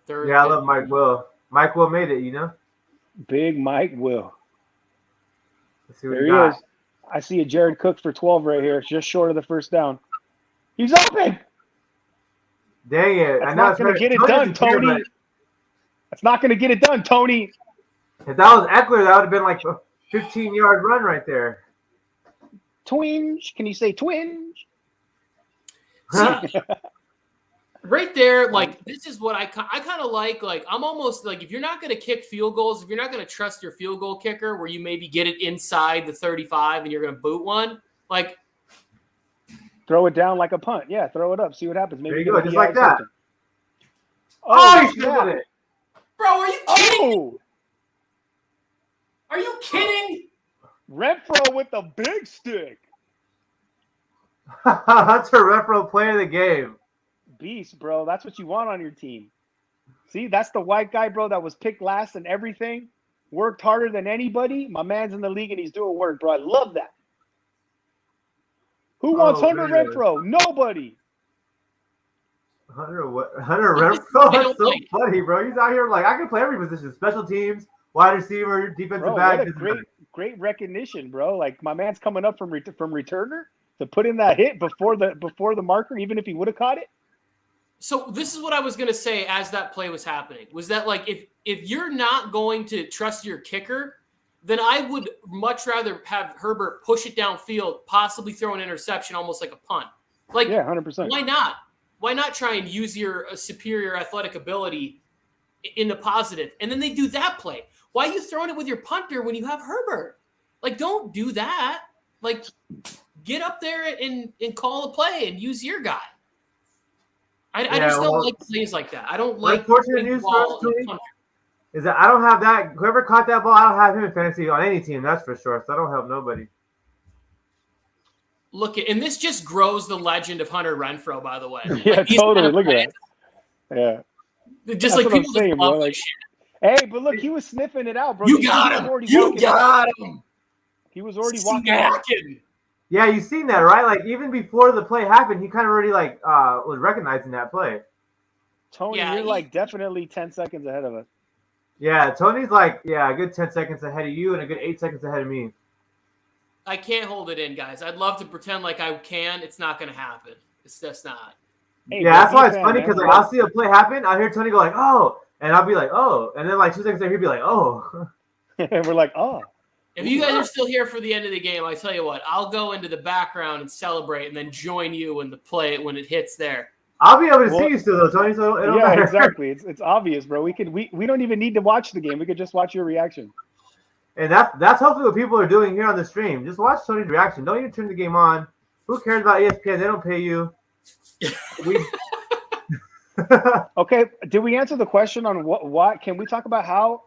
I love Mike Will. Mike Will made it, you know? Big Mike Will. There he is. I see a Jared Cook for 12 right here. It's just short of the first down. He's open. Dang it. That's not going to get it done, Tony. That's not going to get it done, Tony. If that was Eckler, that would have been like a 15-yard run right there. Twinge. Can you say twinge? Right there, like, this is what I kind of like. Like, I'm almost like, if you're not going to kick field goals, if you're not going to trust your field goal kicker where you maybe get it inside the 35 and you're going to boot one, like, throw it down like a punt. Yeah, throw it up. See what happens. Maybe there you go, just like that. Oh, he should have done it. Bro, are you kidding? Oh, Are you kidding? Renfro with the big stick. Hunter Renfro player of the game. Beast, bro. That's what you want on your team. See, that's the white guy, bro, that was picked last and everything. Worked harder than anybody. My man's in the league and he's doing work, bro. I love that. Who wants Hunter Renfro? Nobody. Hunter Renfro, that's so funny, bro. He's out here like, I can play every position. Special teams, wide receiver, defensive back. What a great recognition, bro. Like, my man's coming up from returner to put in that hit before the marker, even if he would have caught it. So this is what I was going to say as that play was happening, was that, like, if you're not going to trust your kicker, then I would much rather have Herbert push it downfield, possibly throw an interception, almost like a punt. Like, yeah, 100%. Why not? Why not try and use your superior athletic ability in the positive? And then they do that play. Why are you throwing it with your punter when you have Herbert? Like, don't do that. Like, get up there and call a play and use your guy. I just don't like plays like that. I don't like. Unfortunate news for us, too, is that I don't have that. Whoever caught that ball, I don't have him in fantasy on any team. That's for sure. So I don't help nobody. And this just grows the legend of Hunter Renfro, by the way. Yeah, like, totally. Look at that. Yeah. Just like people just love like, shit. Hey, but look, he was sniffing it out, bro. You got him. You got him. He was already walking. Yeah, you seen that, right? Like, even before the play happened, he kind of already was recognizing that play. Tony, you're like definitely 10 seconds ahead of us. Yeah, Tony's like, a good 10 seconds ahead of you and a good 8 seconds ahead of me. I can't hold it in, guys. I'd love to pretend like I can. It's not going to happen. It's just not. Hey, yeah, that's why it's funny, because like, I'll see a play happen. I'll hear Tony go like, oh, and I'll be like, oh. And then like 2 seconds later, he'll be like, oh. And we're like, oh. If you guys are still here for the end of the game, I tell you what, I'll go into the background and celebrate and then join you when it hits there. I'll be able to see you still though, Tony. So it don't matter. Exactly. It's obvious, bro. We don't even need to watch the game. We could just watch your reaction. And that's hopefully what people are doing here on the stream. Just watch Tony's reaction. Don't even turn the game on. Who cares about ESPN? They don't pay you. Okay. Did we answer the question on what? Can we talk about how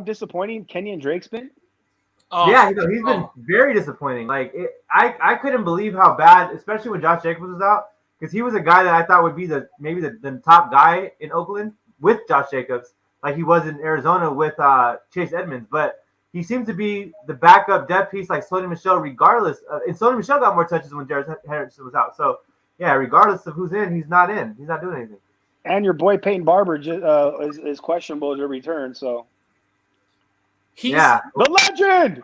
disappointing Kenyon Drake's been? Oh, yeah, he's been very disappointing. Like, I couldn't believe how bad, especially when Josh Jacobs was out, because he was a guy that I thought would be maybe the top guy in Oakland with Josh Jacobs, like he was in Arizona with Chase Edmonds. But he seemed to be the backup depth piece, like Sony Michel, regardless. And Sony Michel got more touches when Jared Henderson was out. So, yeah, regardless of who's in, he's not in. He's not doing anything. And your boy Peyton Barber is questionable to return, so. The legend.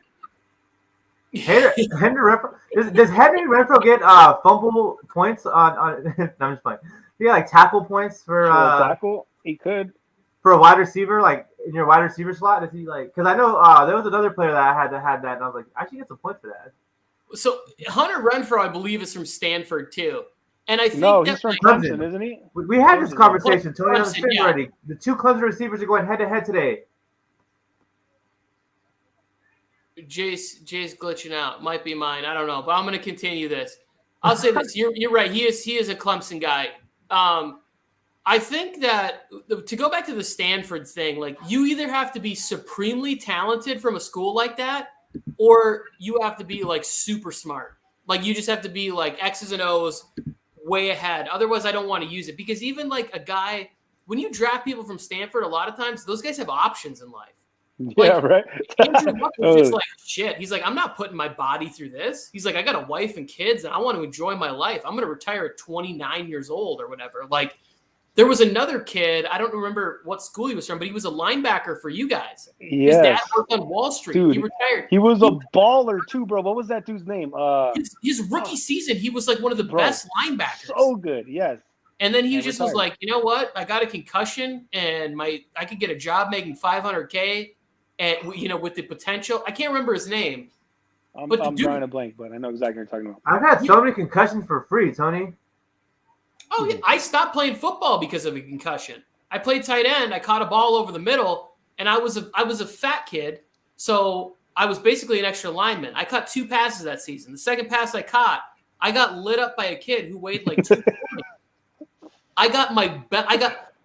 Henry Renfro. Does Henry Renfro get fumble points on? No, I'm just playing. He got like tackle points for tackle. He could for a wide receiver, like in your wide receiver slot. Is he like? Because I know there was another player that I had that, and I was like, I should get some points for that. So Hunter Renfro, I believe, is from Stanford too. And I think he's from Clemson, isn't he? We had this conversation, Tony, on the stream yeah. already. The two Clemson receivers are going head to head today. Jay's glitching out. Might be mine. I don't know, but I'm going to continue this. I'll say this. You're right. He is a Clemson guy. I think that to go back to the Stanford thing, like you either have to be supremely talented from a school like that, or you have to be like super smart. Like you just have to be like X's and O's way ahead. Otherwise, I don't want to use it because even like a guy, when you draft people from Stanford, a lot of times those guys have options in life. Yeah, right. Andrew Luck was just like, shit. He's like, I'm not putting my body through this. He's like, I got a wife and kids, and I want to enjoy my life. I'm going to retire at 29 years old or whatever. Like, there was another kid. I don't remember what school he was from, but he was a linebacker for you guys. Yes. His dad worked on Wall Street. Dude, he retired. He was a baller too, bro. What was that dude's name? His rookie season, he was like one of the best linebackers. So good, yes. And then he just was like, you know what? I got a concussion, and I could get a job making $500K. And with the potential, I can't remember his name. I'm drawing a blank, but I know exactly what you're talking about. I've had so many concussions for free, Tony. Oh yeah, I stopped playing football because of a concussion. I played tight end. I caught a ball over the middle, and I was a fat kid, so I was basically an extra lineman. I caught 2 passes that season. The second pass I caught, I got lit up by a kid who weighed like 240.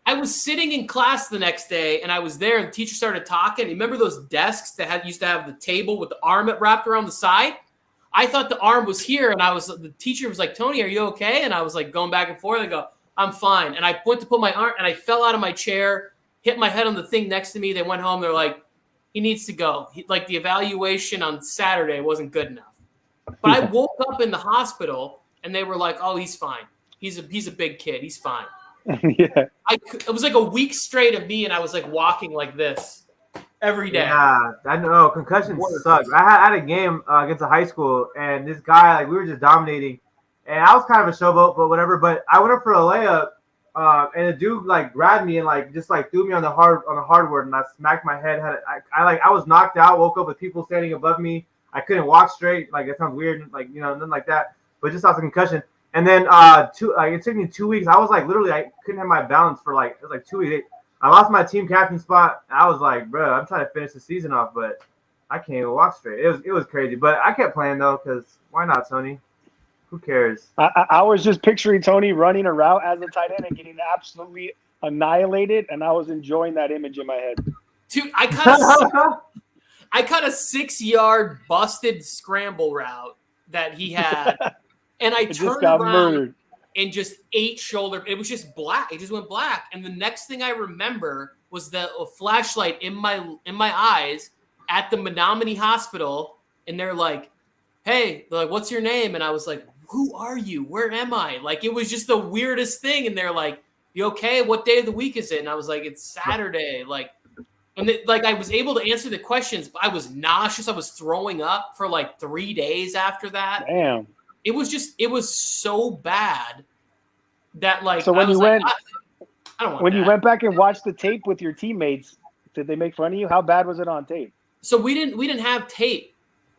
I was sitting in class the next day, and I was there, and the teacher started talking. Remember those desks that used to have the table with the arm wrapped around the side? I thought the arm was here, and the teacher was like, Tony, are you okay? And I was like going back and forth. I go, I'm fine. And I went to put my arm, and I fell out of my chair, hit my head on the thing next to me. They went home. They're like, he needs to go. The evaluation on Saturday wasn't good enough. But I woke up in the hospital, and they were like, oh, he's fine. He's a big kid. He's fine. Yeah. It was like a week straight of me, and I was like walking like this every day. Yeah, I know. Concussions suck. I had a game against a high school, and this guy, like, we were just dominating, and I was kind of a showboat, but whatever. But I went up for a layup, and the dude like grabbed me and like just like threw me on the hardwood, and I smacked my head. I was knocked out. Woke up with people standing above me. I couldn't walk straight. Like, that sounds weird, like, nothing like that. But just off the concussion. And then it took me 2 weeks. I was like literally I couldn't have my balance for like 2 weeks. I lost my team captain spot. I was like, bro, I'm trying to finish the season off, but I can't even walk straight. It was crazy. But I kept playing though, because why not, Tony? Who cares? I was just picturing Tony running a route as a tight end and getting absolutely annihilated, and I was enjoying that image in my head. Dude, I cut a 6-yard busted scramble route that he had, and I turned around murdered. And just ate shoulder. It was just black. It just went black. And the next thing I remember was a flashlight in my eyes at the Menominee Hospital, and they're like, "Hey," they're like, "What's your name?" And I was like, "Who are you? Where am I?" Like, it was just the weirdest thing. And they're like, "You okay? What day of the week is it?" And I was like, "It's Saturday." Like, and I was able to answer the questions, but I was nauseous. I was throwing up for like 3 days after that. Damn. It was so bad that like. So when I you like, went, I don't want when that. you went back and watched the tape with your teammates, did they make fun of you? How bad was it on tape? So we didn't have tape.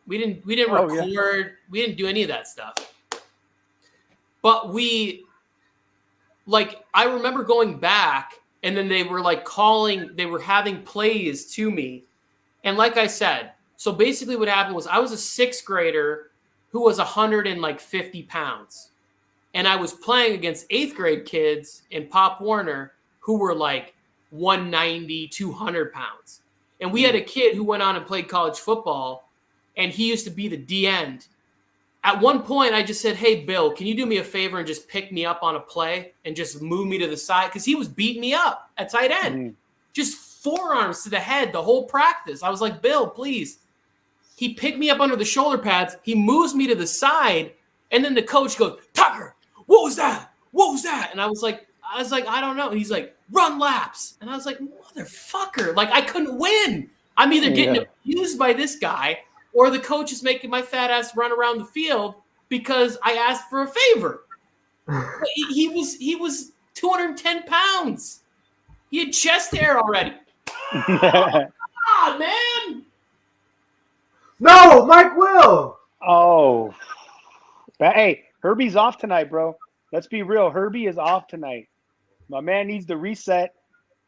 We didn't record. Yeah. We didn't do any of that stuff. But I remember going back, and then they were like they were having plays to me. And like I said, so basically what happened was I was a 6th grader who was 150 pounds. And I was playing against 8th grade kids in Pop Warner who were like 190, 200 pounds. And we had a kid who went on and played college football, and he used to be the D end. At one point, I just said, "Hey, Bill, can you do me a favor and just pick me up on a play and just move me to the side?" Because he was beating me up at tight end. Just forearms to the head the whole practice. I was like, "Bill, please." He picked me up under the shoulder pads. He moves me to the side, and then the coach goes, "Tucker, what was that? What was that?" And I was like, "I don't know." And he's like, "Run laps." And I was like, "Motherfucker!" Like, I couldn't win. I'm either getting abused by this guy, or the coach is making my fat ass run around the field because I asked for a favor. He was 210 pounds. He had chest hair already. Ah, man. No, Mike Will. Oh. Hey, Herbie's off tonight, bro. Let's be real. Herbie is off tonight. My man needs to reset.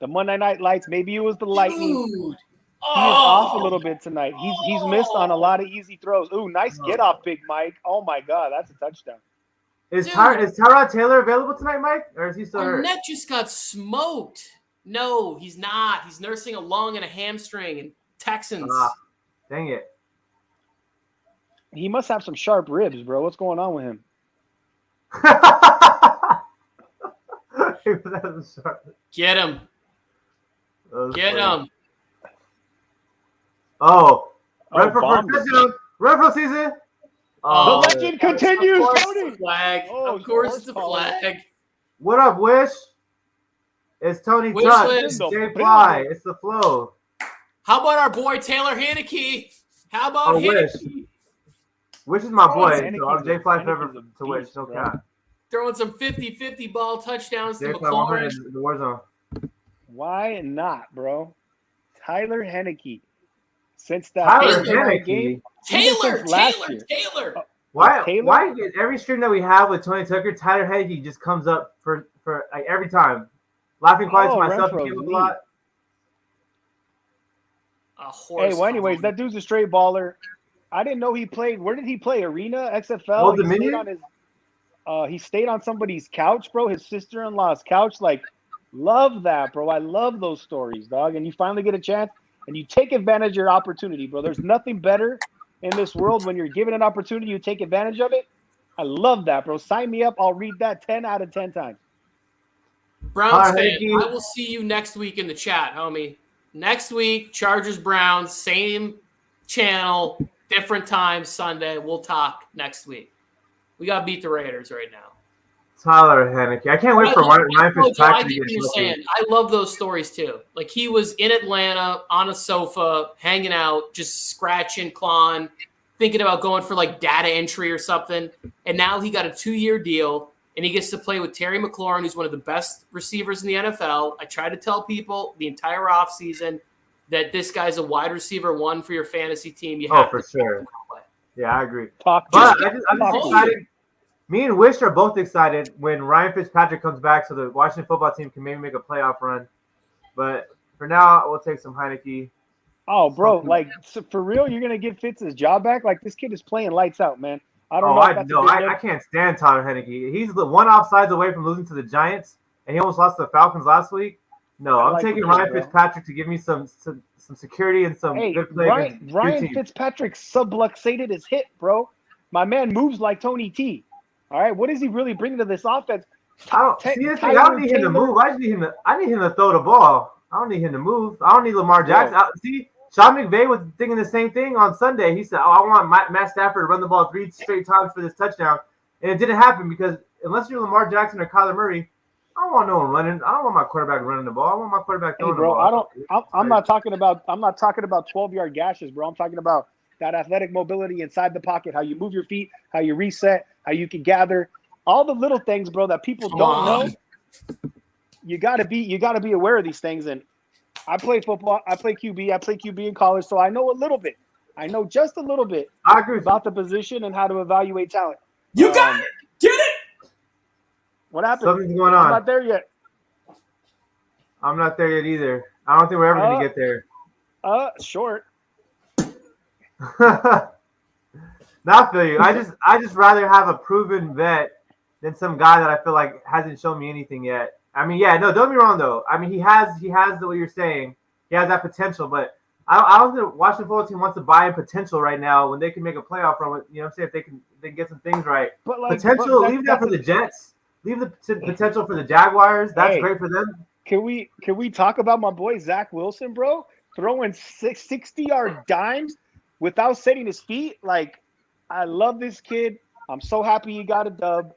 The Monday Night Lights. Maybe it was the lightning. Dude. He is off a little bit tonight. He's missed on a lot of easy throws. Ooh, nice get off, Big Mike. Oh my God, that's a touchdown. Is Tyrod Taylor available tonight, Mike? Or is he still hurt? Net just got smoked. No, he's not. He's nursing a lung and a hamstring in Texans. Dang it. He must have some sharp ribs, bro. What's going on with him? Get him. Get him. Oh. Run for season. The legend continues, Tony. Flag. Of course it's a flag. What up, Wish? It's Tony Tuck. It's Jay Fly. It's the flow. How about our boy Taylor Haneke? How about Haneke? Wish is my boy. So I'm Jay Fly forever to Wish. No cap. Throwing some 50-50 ball touchdowns Jay to Fly McLaurin. in the war zone. Why not, bro? Tyler Haneke. Since that Tyler Haneke. Taylor. Why every stream that we have with Tony Tucker, Tyler Haneke just comes up for like every time. Laughing quiet to myself a lot. Hey, well, anyways, that dude's a straight baller. I didn't know he played. Where did he play? Arena, XFL? Old Dominion? He stayed on somebody's couch, bro. His sister-in-law's couch. Like, love that, bro. I love those stories, dog. And you finally get a chance, and you take advantage of your opportunity, bro. There's nothing better in this world when you're given an opportunity, you take advantage of it. I love that, bro. Sign me up. I'll read that 10 out of 10 times. Browns fan, I will see you next week in the chat, homie. Next week, Chargers Browns, same channel, different time, Sunday. We'll talk next week. We got to beat the Raiders right now. Tyler Heineke. I can't wait for Ryan Fitzpatrick to get healthy. I love those stories too. Like, he was in Atlanta on a sofa, hanging out, just scratching, clawing, thinking about going for like data entry or something. And now he got a 2-year deal, and he gets to play with Terry McLaurin, who's one of the best receivers in the NFL. I try to tell people the entire offseason that this guy's a wide receiver 1 for your fantasy team. You have for sure. Yeah, I agree. I'm just excited. Me and Wish are both excited when Ryan Fitzpatrick comes back so the Washington football team can maybe make a playoff run. But for now, we'll take some Heineke. Oh, bro, like, so for real, you're going to give Fitz his job back? Like, this kid is playing lights out, man. I don't know. I can't stand Tyler Heineke. He's the one offsides away from losing to the Giants, and he almost lost to the Falcons last week. No, I'm taking Ryan Fitzpatrick to give me some security and some good play. Ryan Fitzpatrick subluxated his hip, bro. My man moves like Tony T. All right, what is he really bringing to this offense? I don't need him to move. I need him to throw the ball. I don't need him to move. I don't need Lamar Jackson. Sean McVay was thinking the same thing on Sunday. He said, I want Matt Stafford to run the ball 3 straight times for this touchdown. And it didn't happen because unless you're Lamar Jackson or Kyler Murray, I don't want no one running. I don't want my quarterback running the ball. I want my quarterback throwing the ball. I'm not talking about 12-yard gashes, bro. I'm talking about that athletic mobility inside the pocket, how you move your feet, how you reset, how you can gather, all the little things, bro, that people don't know. You gotta be aware of these things. And I play football, I play QB in college, so I know a little bit. I know just a little bit about the position and how to evaluate talent. You got it. Get it. What happened? Something's going on. I'm not there yet. I'm not there yet either. I don't think we're ever gonna get there. Short. Not for you. I just rather have a proven vet than some guy that I feel like hasn't shown me anything yet. I mean, yeah, no, don't be wrong though. I mean, he has what you're saying. He has that potential, but I don't think the Washington football team wants to buy in potential right now when they can make a playoff run. You know what I'm saying? If they can get some things right. But leave that for the Jets. Leave the potential for the Jaguars. That's great for them. Can we talk about my boy Zach Wilson, bro? Throwing 60-yard dimes without setting his feet. Like, I love this kid. I'm so happy he got a dub.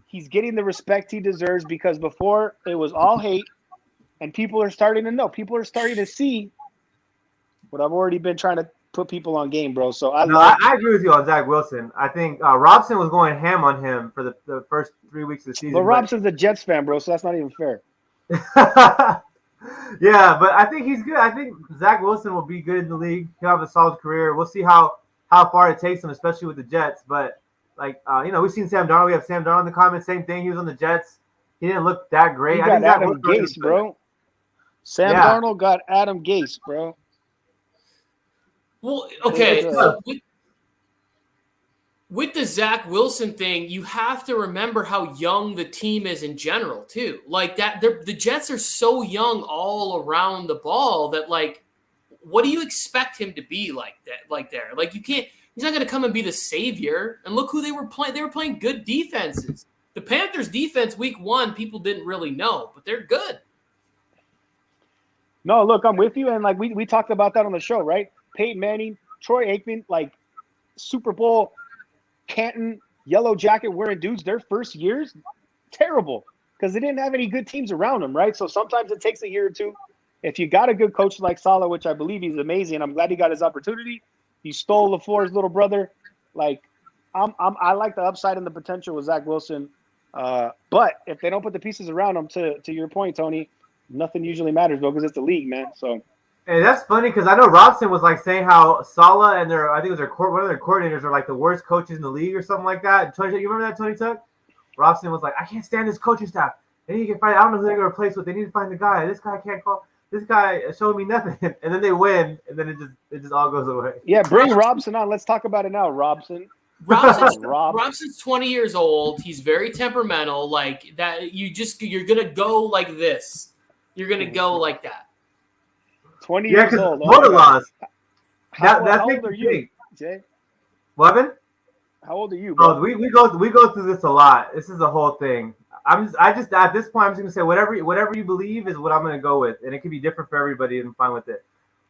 He's getting the respect he deserves because before it was all hate, and people are starting to know. People are starting to see what I've already been trying to put people on game, bro. So I agree with you on Zach Wilson. I think Robson was going ham on him for the first 3 weeks of the season. But Robson's a Jets fan, bro, so that's not even fair. Yeah, but I think he's good. I think Zach Wilson will be good in the league. He'll have a solid career. We'll see how far it takes him, especially with the Jets. But, we've seen Sam Darnold. We have Sam Darnold in the comments. Same thing. He was on the Jets. He didn't look that great. He got Adam Gase, bro. Sam Darnold got Adam Gase, bro. Well, okay. With the Zach Wilson thing, you have to remember how young the team is in general, too. Like that, the Jets are so young all around the ball that, like, what do you expect him to be like that? Like there, like you can't. He's not going to come and be the savior. And look who they were playing. They were playing good defenses. The Panthers' defense, week 1, people didn't really know, but they're good. No, look, I'm with you, and like we talked about that on the show, right? Peyton Manning, Troy Aikman, like Super Bowl. Canton, yellow jacket wearing dudes, their first years, terrible because they didn't have any good teams around them, right? So sometimes it takes a year or two. If you got a good coach like Saleh, which I believe he's amazing, I'm glad he got his opportunity. He stole LaFleur's little brother. Like, I like the upside and the potential with Zach Wilson. But if they don't put the pieces around him, to your point, Tony, nothing usually matters, bro, because it's the league, man. So. Hey, that's funny because I know Robson was like saying how Saleh and I think it was one of their coordinators are like the worst coaches in the league or something like that. Tony, you remember that, Tony Tuck? Robson was like, I can't stand this coaching staff. They need to find. I don't know who they're gonna replace with. They need to find the guy. This guy can't call. This guy showed me nothing, and then they win, and then it just all goes away. Yeah, bring Robson on. Let's talk about it now, Robson. Robson's 20 years old. He's very temperamental. Like that, you're gonna go like this. You're gonna go like that. 20 Yeah, years because old. motor laws. How That old makes are me you, think. Jay? Weapon? How old are you, bro? Oh, we go through this a lot. This is a whole thing. I just at this point I'm just gonna say whatever you believe is what I'm gonna go with, and it can be different for everybody, and I'm fine with it.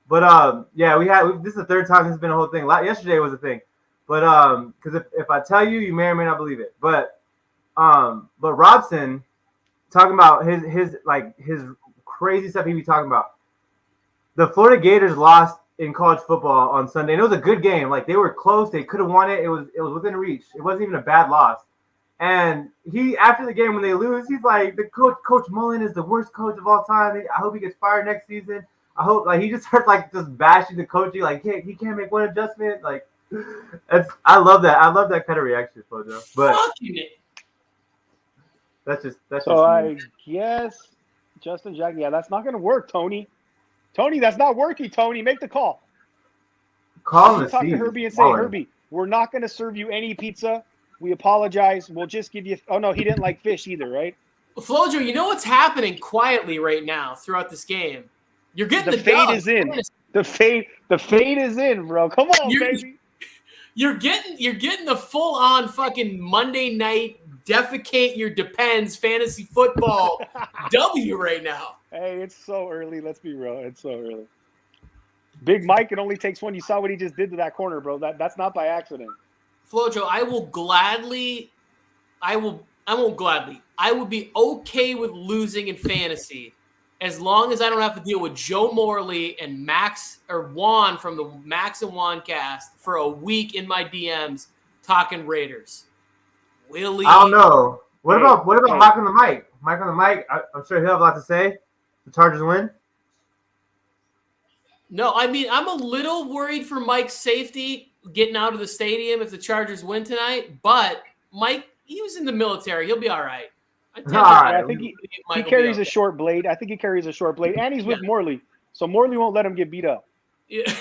But yeah, this is the third time this has been a whole thing. Yesterday was a thing, but because if I tell you, you may or may not believe it. But Robson talking about his crazy stuff he be talking about. The Florida Gators lost in college football on Sunday, and it was a good game. Like they were close, they could have won it. It was within reach. It wasn't even a bad loss. And he, after the game, when they lose, he's like, Coach Mullen is the worst coach of all time. I hope he gets fired next season. I hope, like, he just starts like just bashing the coaching, like he can't make one adjustment. Like, I love that. I love that kind of reaction, Flojo. But that's just so I guess Justin Jack. Yeah, that's not gonna work, Tony. Tony, that's not working. Tony, make the call. Call him. Talk to Herbie and say, Herbie, we're not gonna serve you any pizza. We apologize. We'll just give you. Oh no, he didn't like fish either, right? Flojo, you know what's happening quietly right now throughout this game? You're getting the fade is in. The fade is in, bro. Come on, baby. You're getting the full on fucking Monday night defecate your depends fantasy football W right now. Hey, it's so early. Let's be real. It's so early. Big Mike, it only takes one. You saw what he just did to that corner, bro. That's not by accident. Flojo, I would be okay with losing in fantasy as long as I don't have to deal with Joe Morley and Max or Juan from the Max and Juan cast for a week in my DMs talking Raiders. Willie. I don't know. What about Mike on the mic? Mike on the mic, I'm sure he'll have a lot to say. The Chargers win? No, I mean, I'm a little worried for Mike's safety getting out of the stadium if the Chargers win tonight, but Mike, he was in the military. He'll be all right. I think he carries a short blade. I think he carries a short blade, and he's with Morley, so Morley won't let him get beat up. Yeah.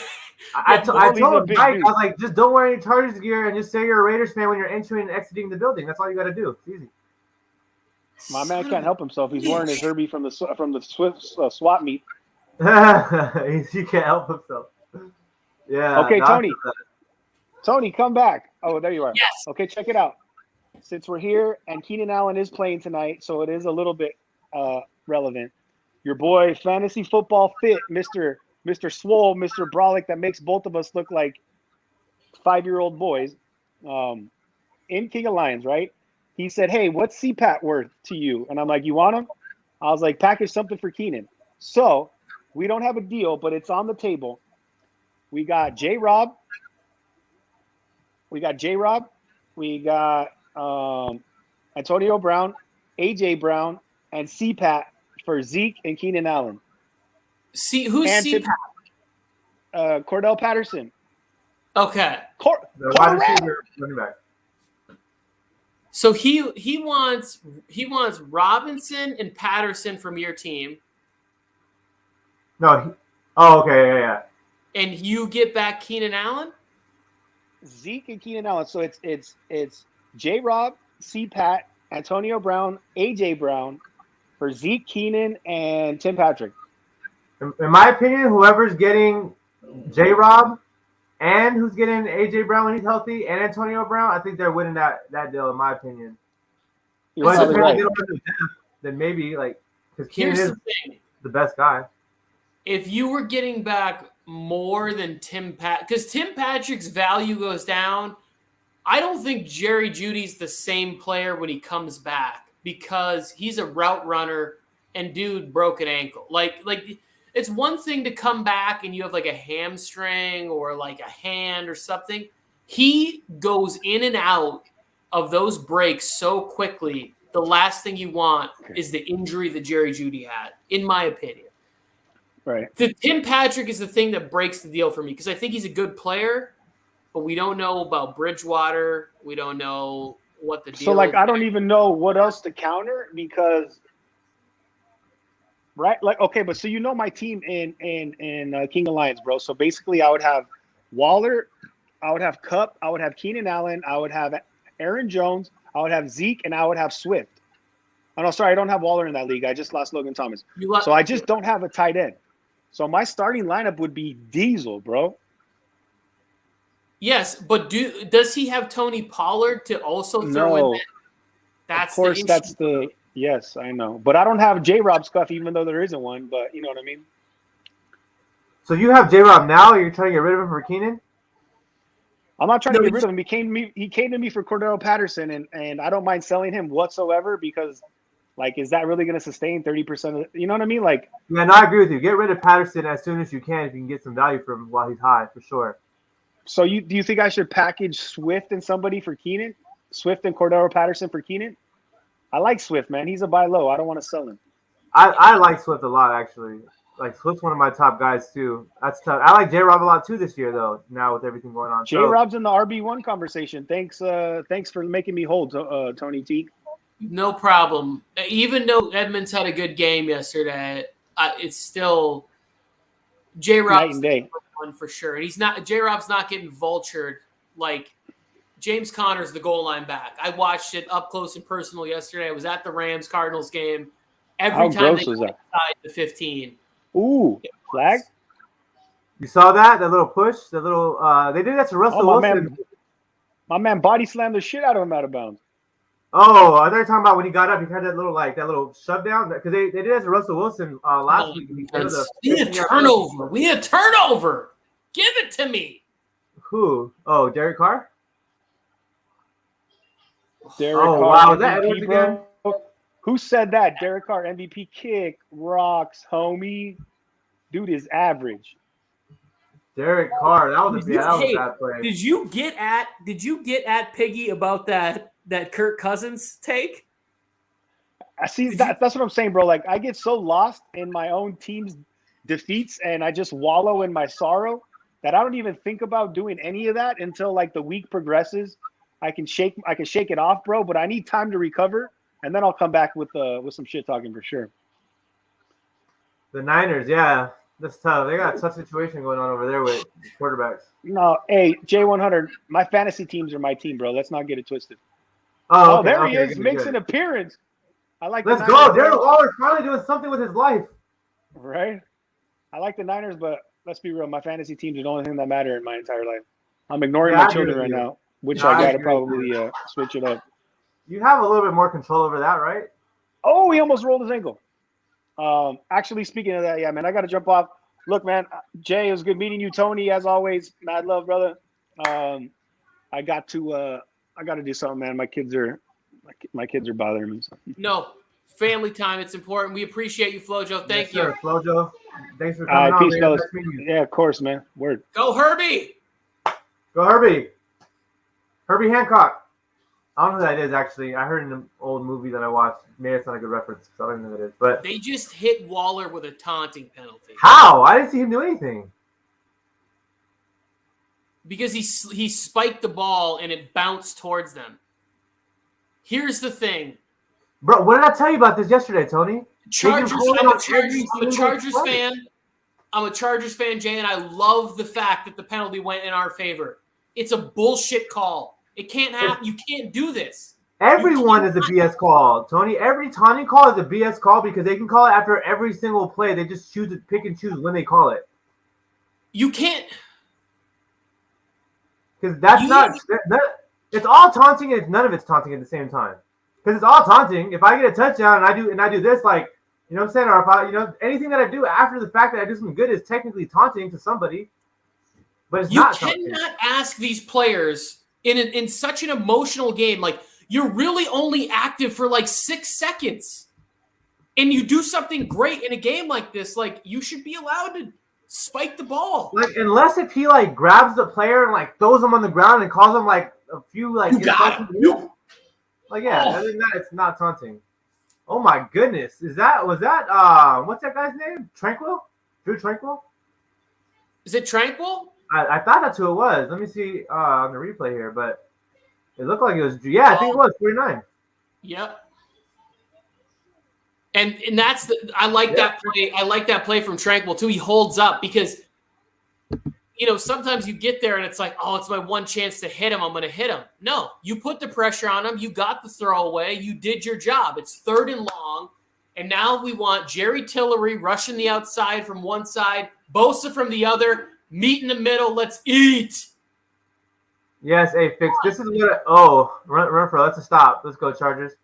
I told Mike, I was like, just don't wear any Chargers gear and just say you're a Raiders fan when you're entering and exiting the building. That's all you got to do. It's easy. My man can't help himself. He's wearing his Herbie from the Swift swap meet. He can't help himself. Yeah. Okay, Tony. Tony, come back. Oh, there you are. Yes. Okay, check it out. Since we're here and Keenan Allen is playing tonight, so it is a little bit relevant. Your boy, fantasy football fit, Mr. Swole, Mr. Brolic, that makes both of us look like 5-year-old boys. In King of Lions, right? He said, "Hey, what's CPAT worth to you?" And I'm like, "You want him?" I was like, "Package something for Keenan." So we don't have a deal, but it's on the table. We got J-Rob. We got Antonio Brown, AJ Brown, and CPAT for Zeke and Keenan Allen. Who's CPAT? Cordell Patterson. Okay. Wide receiver, running back. So he wants Robinson and Patterson from your team. No. Okay, yeah. And you get back Keenan Allen? Zeke and Keenan Allen. So it's J-Rob, C-Pat, Antonio Brown, AJ Brown for Zeke, Keenan, and Tim Patrick. In my opinion, whoever's getting J-Rob and who's getting AJ Brown when he's healthy and Antonio Brown, I think they're winning that deal, in my opinion. But if they don't do that, then maybe because Keenan is the best guy. If you were getting back more than because Tim Patrick's value goes down, I don't think Jerry Jeudy's the same player when he comes back because he's a route runner and dude broke an ankle. Like it's one thing to come back and you have like a hamstring or like a hand or something. He goes in and out of those breaks so quickly. The last thing you want is the injury that Jerry Jeudy had, in my opinion. Right. The Tim Patrick is the thing that breaks the deal for me because I think he's a good player, but we don't know about Bridgewater. We don't know what the deal is. I don't even know what else to counter because okay, but so my team in King of Lions, bro. So basically I would have Waller, Kupp, I would have Keenan Allen, I would have Aaron Jones, I would have Zeke, and I would have Swift. Oh no, sorry, I don't have Waller in that league. I just lost Logan Thomas. So I just don't have a tight end. So my starting lineup would be Diesel, bro. Yes, but does he have Tony Pollard to also throw in that? That's of course, that's the yes, I know. But I don't have J-Rob Scuff, even though there isn't one, but you know what I mean? So you have J-Rob now, or you're trying to get rid of him for Keenan? I'm not trying to get rid of him. He came to me for Cordero Patterson, and I don't mind selling him whatsoever because, like, is that really going to sustain 30% of – you know what I mean? Like, yeah, no, I agree with you. Get rid of Patterson as soon as you can if you can get some value from him while he's high, for sure. So do you think I should package Swift and somebody for Keenan? Swift and Cordero Patterson for Keenan? I like Swift, man. He's a buy low. I don't want to sell him. I like Swift a lot, actually. Like, Swift's one of my top guys, too. That's tough. I like J-Rob a lot, too, this year, though, now with everything going on. J-Rob's in the RB1 conversation. Thanks for making me hold, Tony T. No problem. Even though Edmonds had a good game yesterday, it's still J-Rob's one for sure. And J-Rob's not getting vultured like James Conner's the goal line back. I watched it up close and personal yesterday. I was at the Rams-Cardinals game. Every time they get inside the 15. Ooh, flag? You saw that little push? That little they did that to Russell Wilson. My man body slammed the shit out of him out of bounds. Oh, I thought you were talking about when he got up, he had that little shove down because they did that to Russell Wilson last week. We had a turnover. Give it to me. Who? Oh, Derek Carr? Wow, is that Edwards again? Who said that? Derek Carr, MVP kick, rocks, homie. Dude is average. Derek Carr, that was a bad play. Did you get at Piggy about that Kirk Cousins take? I see that's what I'm saying, bro. Like I get so lost in my own team's defeats and I just wallow in my sorrow that I don't even think about doing any of that until like the week progresses. I can shake it off, bro, but I need time to recover. And then I'll come back with some shit talking for sure. The Niners, yeah, that's tough. They got a tough situation going on over there with quarterbacks. No, hey, J100, my fantasy teams are my team, bro. Let's not get it twisted. Oh, there he is, makes an appearance. I like. Let's go, Darryl Waller's finally doing something with his life. Right. I like the Niners, but let's be real. My fantasy teams are the only thing that matter in my entire life. I'm ignoring my children right now, which I gotta probably switch it up. You have a little bit more control over that, right? Oh, he almost rolled his ankle. Actually, speaking of that, yeah, man, I got to jump off. Look, man, Jay, it was good meeting you. Tony, as always, mad love, brother. I got to do something, man. My kids are bothering me. So. No, family time. It's important. We appreciate you, Flojo. Thank you. Sir. Flojo, thanks for coming on. Peace, fellas. Yeah, of course, man. Word. Go, Herbie. Go, Herbie. Herbie Hancock. I don't know who that is, actually. I heard in an old movie that I watched. Maybe it's not a good reference. So I don't know who that is. But they just hit Waller with a taunting penalty. How? I didn't see him do anything. Because he spiked the ball and it bounced towards them. Here's the thing. Bro, what did I tell you about this yesterday, Tony? I'm a Chargers fan. I'm a Chargers fan, Jay, and I love the fact that the penalty went in our favor. It's a bullshit call. It can't happen. You can't do this. Everyone is a BS call, Tony. Every taunting call is a BS call because they can call it after every single play. They just pick and choose when they call it. You can't. Because it's all taunting and none of it's taunting at the same time. Because it's all taunting. If I get a touchdown and I do this, like, you know what I'm saying? Or if I, anything that I do after the fact that I do something good is technically taunting to somebody. But it's not taunting. You cannot ask these players in such an emotional game, like you're really only active for like 6 seconds and you do something great in a game like this, like you should be allowed to spike the ball. Like, unless if he like grabs the player and like throws him on the ground and calls him like a few like you got him. Like other than that, it's not taunting. Oh my goodness. Was that what's that guy's name? Tranquil? Drew Tranquil? Is it Tranquil? I thought that's who it was. Let me see on the replay here, but it looked like it was. Yeah, I think it was 49. Yep. And that's I like that play. I like that play from Tranquil too. He holds up because sometimes you get there and it's like, oh, it's my one chance to hit him. I'm going to hit him. No, you put the pressure on him. You got the throwaway. You did your job. It's 3rd and long. And now we want Jerry Tillery rushing the outside from one side, Bosa from the other, meet in the middle. Let's eat. Yes, hey, Fix. This is what. Run for. Let's stop. Let's go, Chargers.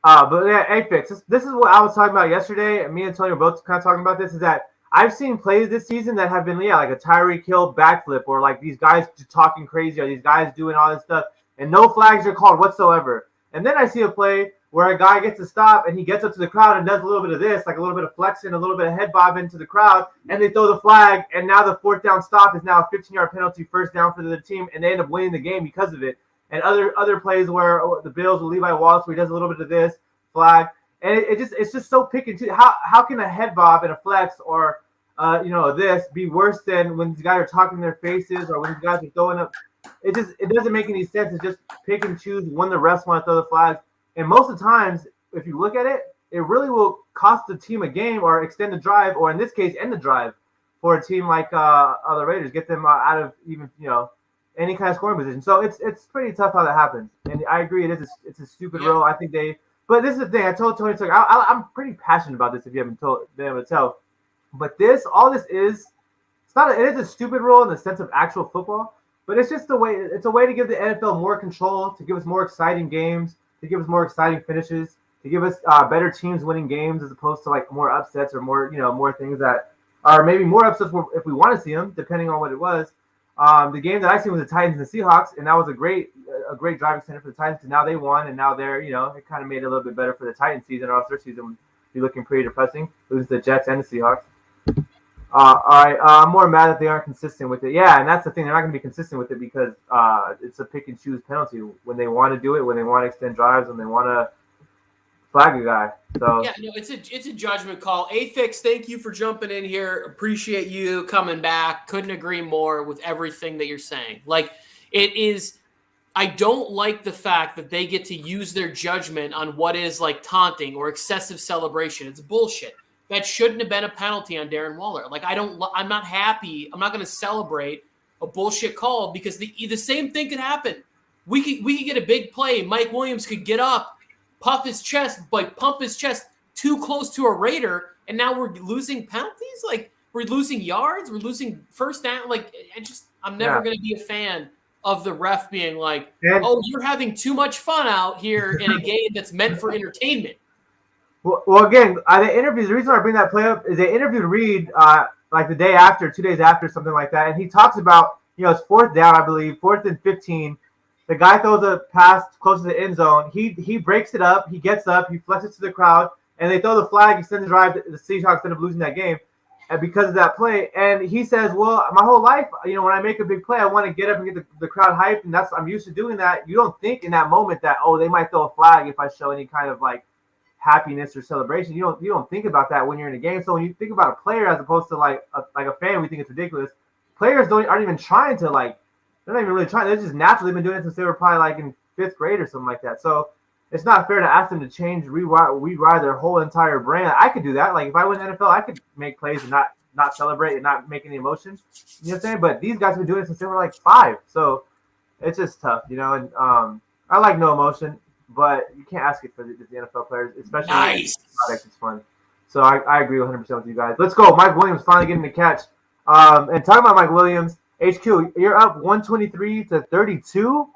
But yeah, hey, Fix. This is what I was talking about yesterday. And me and Tony were both kind of talking about this. Is that I've seen plays this season that have been like a Tyreek Hill backflip, or like these guys talking crazy, or these guys doing all this stuff, and no flags are called whatsoever. And then I see a play where a guy gets a stop and he gets up to the crowd and does a little bit of this, like a little bit of flexing, a little bit of head bobbing to the crowd, and they throw the flag, and now the 4th down stop is now a 15-yard penalty, 1st down for the team, and they end up winning the game because of it. And other plays where the Bills with Levi Wallace, where he does a little bit of this flag, and it's just so pick and choose. How can a head bob and a flex or this be worse than when these guys are talking their faces, or when these guys are throwing up? It doesn't make any sense. It's just pick and choose when the refs want to throw the flags. And most of the times, if you look at it, it really will cost the team a game or extend the drive, or in this case, end the drive for a team like the Raiders, get them out of even any kind of scoring position. So it's pretty tough how that happens. And I agree, it's a stupid rule. I think but this is the thing. I told Tony, I'm pretty been about this. If you haven't been able to tell, but all this is, it is a stupid rule in the sense of actual football, but it's just a way to give the NFL more control, to give us more exciting games, to give us more exciting finishes, to give us better teams winning games as opposed to like more upsets or more things that are maybe more upsets if we want to see them, depending on what it was. The game that I seen was the Titans and the Seahawks, and that was a great driving center for the Titans. And now they won, and now they're it kind of made it a little bit better for the Titans season, or else their season would be looking pretty depressing. Lose the Jets and the Seahawks. All right, I'm more mad that they aren't consistent with it. Yeah, and that's the thing. They're not going to be consistent with it because it's a pick and choose penalty when they want to do it, when they want to extend drives, when they want to flag a guy. So yeah, no, it's a judgment call. Afix, thank you for jumping in here. Appreciate you coming back. Couldn't agree more with everything that you're saying. Like, it is. I don't like the fact that they get to use their judgment on what is like taunting or excessive celebration. It's bullshit. That shouldn't have been a penalty on Darren Waller. Like, I'm not happy. I'm not going to celebrate a bullshit call because the same thing could happen. We could get a big play. Mike Williams could get up, pump his chest too close to a Raider, and now we're losing penalties. Like, we're losing yards. We're losing first down. Like, I'm never going to be a fan of the ref being like, oh, you're having too much fun out here in a game that's meant for entertainment. Well, again, the interviews. The reason I bring that play up is they interviewed Reed like the day after, 2 days after, something like that, and he talks about it's 4th down, I believe, 4th and 15. The guy throws a pass close to the end zone. He breaks it up. He gets up. He flexes to the crowd, and they throw the flag, extend the drive. The Seahawks end up losing that game, and because of that play. And he says, "Well, my whole life, when I make a big play, I want to get up and get the crowd hyped, and I'm used to doing that. You don't think in that moment that they might throw a flag if I show any kind of like happiness or celebration. You don't think about that when you're in a game. So when you think about a player as opposed to like a fan, we think it's ridiculous. Players aren't even trying to like. They're not even really trying. They're just naturally been doing it since they were probably like in 5th grade or something like that. So it's not fair to ask them to rewrite their whole entire brand. I could do that. Like if I went to the NFL, I could make plays and not celebrate and not make any emotion. You know what I'm saying? But these guys have been doing it since they were like 5. So it's just tough, And I like no emotion, but you can't ask it for the NFL players, especially nice. Products. It's fun. So I agree 100% with you guys. Let's go. Mike Williams finally getting the catch. And talking about Mike Williams, HQ, you're up 123-32,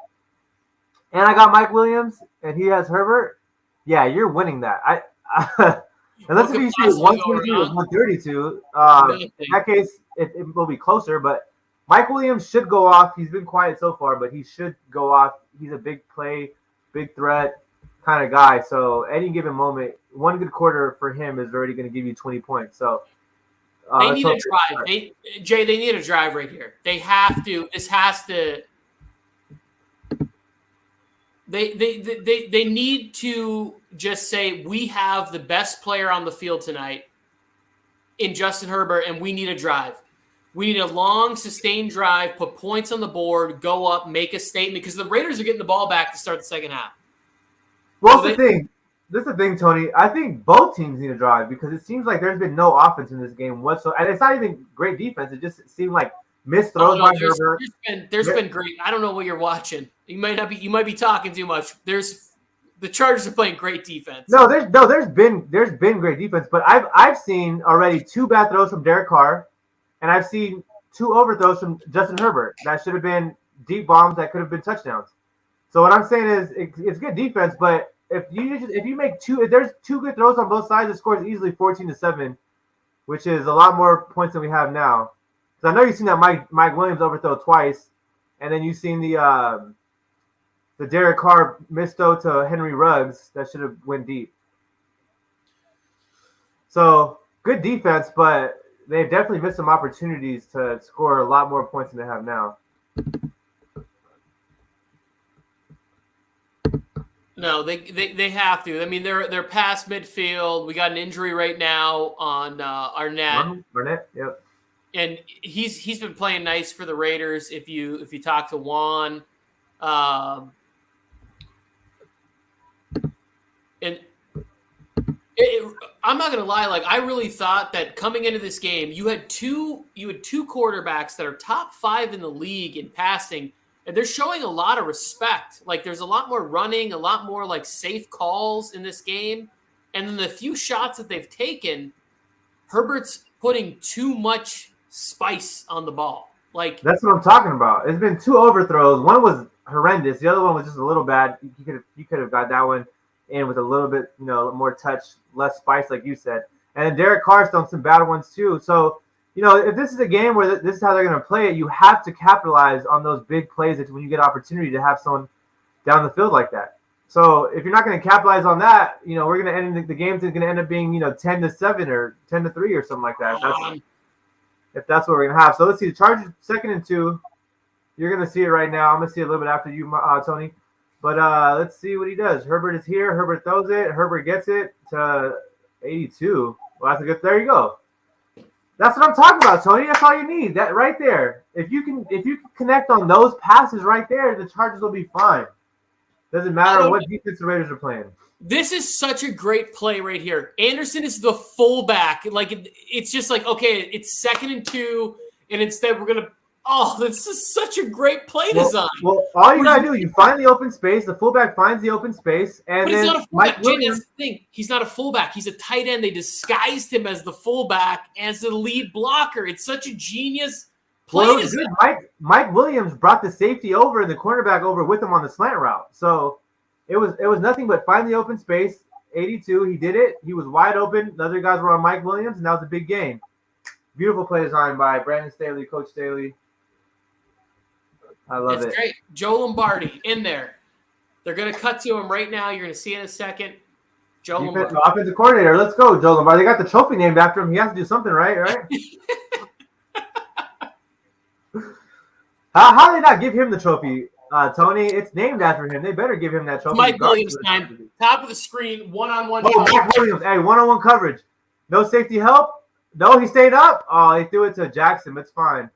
and I got Mike Williams, and he has Herbert. Yeah, you're winning that. Unless if you shoot 122-132, in that case it will be closer. But Mike Williams should go off. He's been quiet so far, but he should go off. He's a big play, big threat kind of guy. So any given moment, one good quarter for him is already going to give you 20 points. So. They need a drive. They need a drive right here. They have to. This has to. They need to just say we have the best player on the field tonight in Justin Herbert, and we need a drive. We need a long, sustained drive, put points on the board, go up, make a statement, because the Raiders are getting the ball back to start the second half. Well, the thing. This is the thing, Tony. I think both teams need a drive because it seems like there's been no offense in this game whatsoever. And it's not even great defense. It just seemed like Missed throws by there's Herbert. there's been great. I don't know what you're watching. You might be talking too much. The Chargers are playing great defense. There's been great defense, but I've seen already 2 bad throws from Derek Carr, and I've seen 2 overthrows from Justin Herbert that should have been deep bombs that could have been touchdowns. So what I'm saying is it's good defense, but if there's 2 good throws on both sides, it scores easily 14-7, which is a lot more points than we have now. So I know you've seen that Mike Williams overthrow twice, and then you've seen the Derek Carr missed throw to Henry Ruggs that should have went deep. So good defense, but they've definitely missed some opportunities to score a lot more points than they have now. No, they have to. I mean, they're past midfield. We got an injury right now on Arnett. Arnett, yep. And he's been playing nice for the Raiders. If you talk to Juan, and I'm not gonna lie, like I really thought that coming into this game, you had two quarterbacks that are top 5 in the league in passing, and they're showing a lot of respect. Like there's a lot more running, a lot more like safe calls in this game, and then the few shots that they've taken, Herbert's putting too much spice on the ball. Like that's what I'm talking about. It's been 2 overthrows. One was horrendous. The other one was just a little bad. You could have got that one in with a little bit, more touch, less spice, like you said. And then Derek Carr's done some bad ones too. So, if this is a game where this is how they're going to play it, you have to capitalize on those big plays when you get opportunity to have someone down the field like that. So if you're not going to capitalize on that, we're going to end the game's going to end up being 10-7 or 10-3 or something like that. If that's what we're going to have. So let's see. The Chargers 2nd and 2. You're going to see it right now. I'm going to see it a little bit after you, Tony. But let's see what he does. Herbert is here. Herbert throws it. Herbert gets it to 82. Well, that's a good. There you go. That's what I'm talking about, Tony. That's all you need. That right there. If you can connect on those passes right there, the Chargers will be fine. Doesn't matter what defense the Raiders are playing. This is such a great play right here. Anderson is the fullback. Like it's just like, okay, it's 2nd and 2, and instead we're gonna. Oh, this is such a great play design. Well, all you gotta do, you find the open space. The fullback finds the open space, and then he's not a fullback. That's the thing. He's not a fullback. He's a tight end. They disguised him as the fullback, as the lead blocker. It's such a genius play design. Mike Williams brought the safety over and the cornerback over with him on the slant route. So it was nothing but find the open space. 82, he did it. He was wide open. The other guys were on Mike Williams, and that was a big gain. Beautiful play design by Brandon Staley, Coach Staley. I love it. It's great. Joe Lombardi in there. They're going to cut to him right now. You're going to see it in a second. Joe Lombardi. Offensive coordinator. Let's go, Joe Lombardi. They got the trophy named after him. He has to do something, right? How did they not give him the trophy, Tony? It's named after him. They better give him that trophy. Mike Williams time. Top of the screen, one-on-one. Oh, Mike Williams. Hey, one-on-one coverage. No safety help? No, he stayed up? Oh, they threw it to Jackson. It's fine.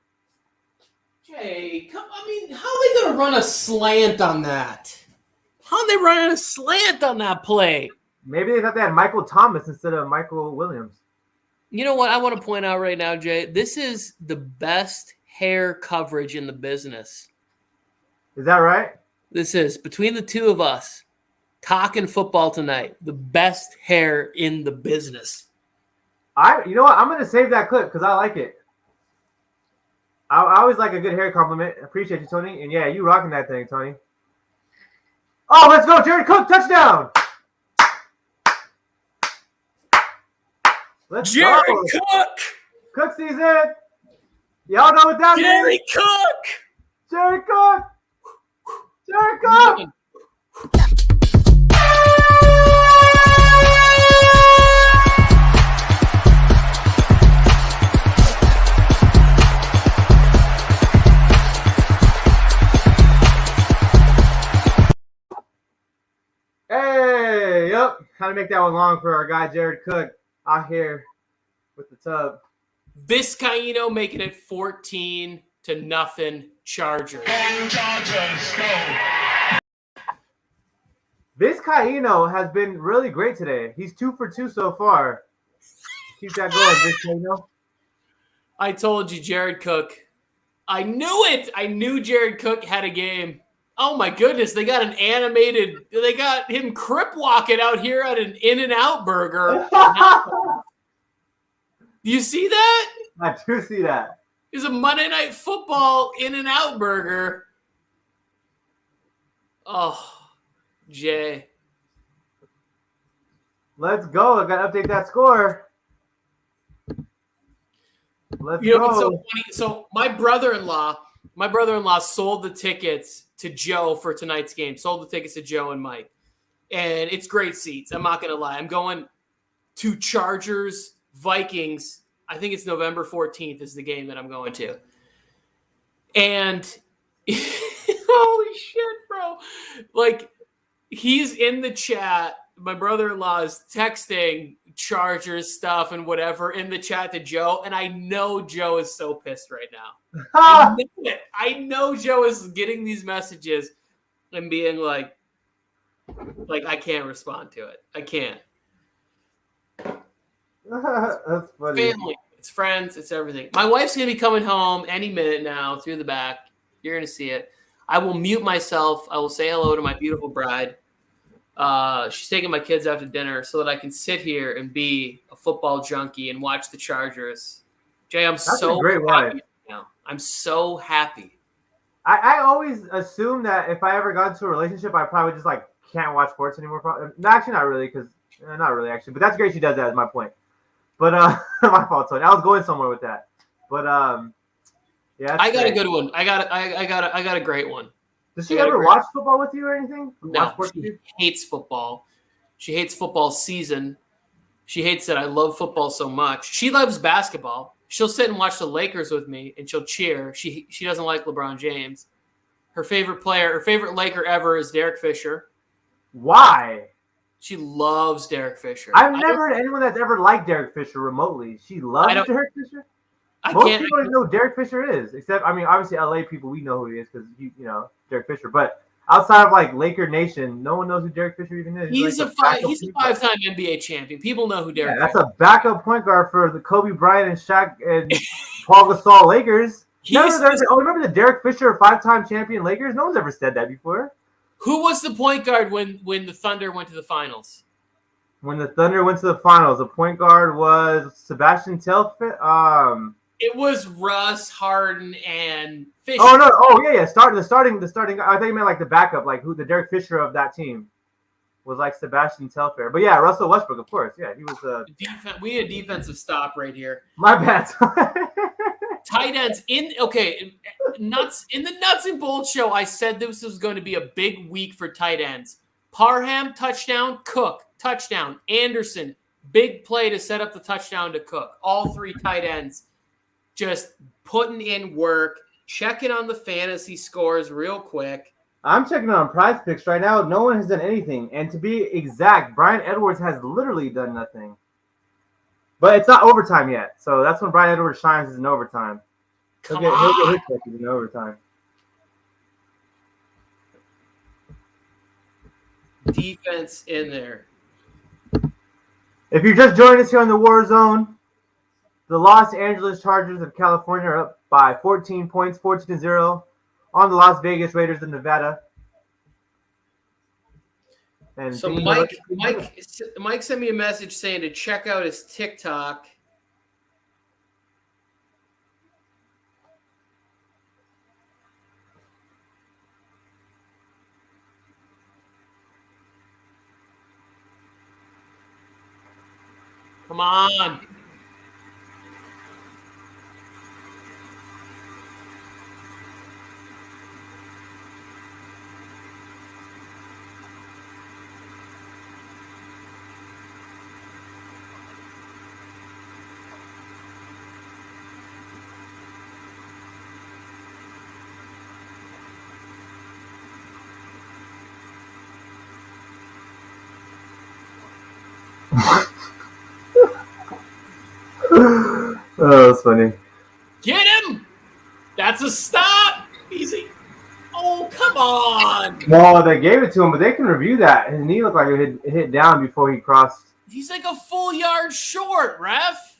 Hey, how are they going to run a slant on that? How are they running a slant on that play? Maybe they thought they had Michael Thomas instead of Michael Williams. You know what I want to point out right now, Jay? This is the best hair coverage in the business. Is that right? This is, between the two of us, talking football tonight, the best hair in the business. You know what? I'm going to save that clip because I like it. I always like a good hair compliment. Appreciate you, Tony. And yeah, you rocking that thing, Tony. Oh, let's go. Jared Cook, touchdown. Let's Jared go. Cook. Cook season. Y'all know what that means. Jared Cook. Jared Cook. Jared Cook. Hey, yep. How to make that one long for our guy Jared Cook out here with the tub. Vizcaíno making it 14-0 Chargers. Chargers, go. Vizcaíno has been really great today. He's 2 for 2 so far. Keep that going, Vizcaíno. I told you, Jared Cook. I knew it. I knew Jared Cook had a game. Oh my goodness, they got they got him crip walking out here at an In-N-Out burger. Do you see that? I do see that. It's a Monday Night Football In-N-Out burger. Oh, Jay. Let's go. I got to update that score. Let's go. What's so funny? So my brother-in-law sold the tickets to Joe for tonight's game. Sold the tickets to Joe and Mike. And it's great seats. I'm not going to lie. I'm going to Chargers, Vikings. I think it's November 14th is the game that I'm going to. And holy shit, bro. Like, he's in the chat. My brother-in-law is texting Chargers stuff and whatever in the chat to Joe. And I know Joe is so pissed right now. I knew it. I know Joe is getting these messages and being like, I can't respond to it. I can't. That's funny. Family. It's friends. It's everything. My wife's going to be coming home any minute now through the back. You're going to see it. I will mute myself. I will say hello to my beautiful bride. She's taking my kids out to dinner so that I can sit here and be a football junkie and watch the Chargers. Jay, That's a great wife. Now. I'm so happy. I always assume that if I ever got into a relationship, I probably just can't watch sports anymore. Actually, not really, because not really actually. But that's great. She does that. Is my point. But my fault, Tony. I was going somewhere with that. But yeah. I got a good one. I got a great one. Does she ever watch football with you or anything? No, she hates football. She hates football season. She hates that I love football so much. She loves basketball. She'll sit and watch the Lakers with me, and she'll cheer. She doesn't like LeBron James. Her favorite Laker ever is Derek Fisher. Why? She loves Derek Fisher. I've never heard anyone that's ever liked Derek Fisher remotely. She loves Derek Fisher? Most people don't know who Derek Fisher is, except, obviously LA people, we know who he is because, Derek Fisher. But outside of, Laker Nation, no one knows who Derek Fisher even is. He's a five-time NBA champion. People know who Derek Fisher is. That's a backup point guard for the Kobe Bryant and Shaq and Paul Gasol Lakers. Remember the Derek Fisher five-time champion Lakers? No one's ever said that before. Who was the point guard when the Thunder went to the finals? When the Thunder went to the finals, the point guard was Sebastian Telfair. It was Russ, Harden, and Fisher. Oh no! Oh yeah. The starting. I think you meant the backup, who the Derek Fisher of that team was Sebastian Telfair. But yeah, Russell Westbrook, of course. Yeah, he was. We need a defensive stop right here. My bad. Tight ends in the Nuts and Bolts show. I said this was going to be a big week for tight ends. Parham touchdown, Cook touchdown, Anderson big play to set up the touchdown to Cook. All three tight ends. Just putting in work, checking on the fantasy scores real quick. I'm checking on Prize Picks right now. No one has done anything. And to be exact, Brian Edwards has literally done nothing. But it's not overtime yet. So that's when Brian Edwards shines is in overtime. He'll get his pick in overtime. Defense in there. If you're just joining us here on the War Zone, the Los Angeles Chargers of California are up by 14 points, 14-0 on the Las Vegas Raiders of Nevada. And so Mike sent me a message saying to check out his TikTok. Come on. Oh, that's funny. Get him! That's a stop! Easy. Oh, come on! Well, they gave it to him, but they can review that. His knee looked like it hit down before he crossed. He's like a full yard short, ref.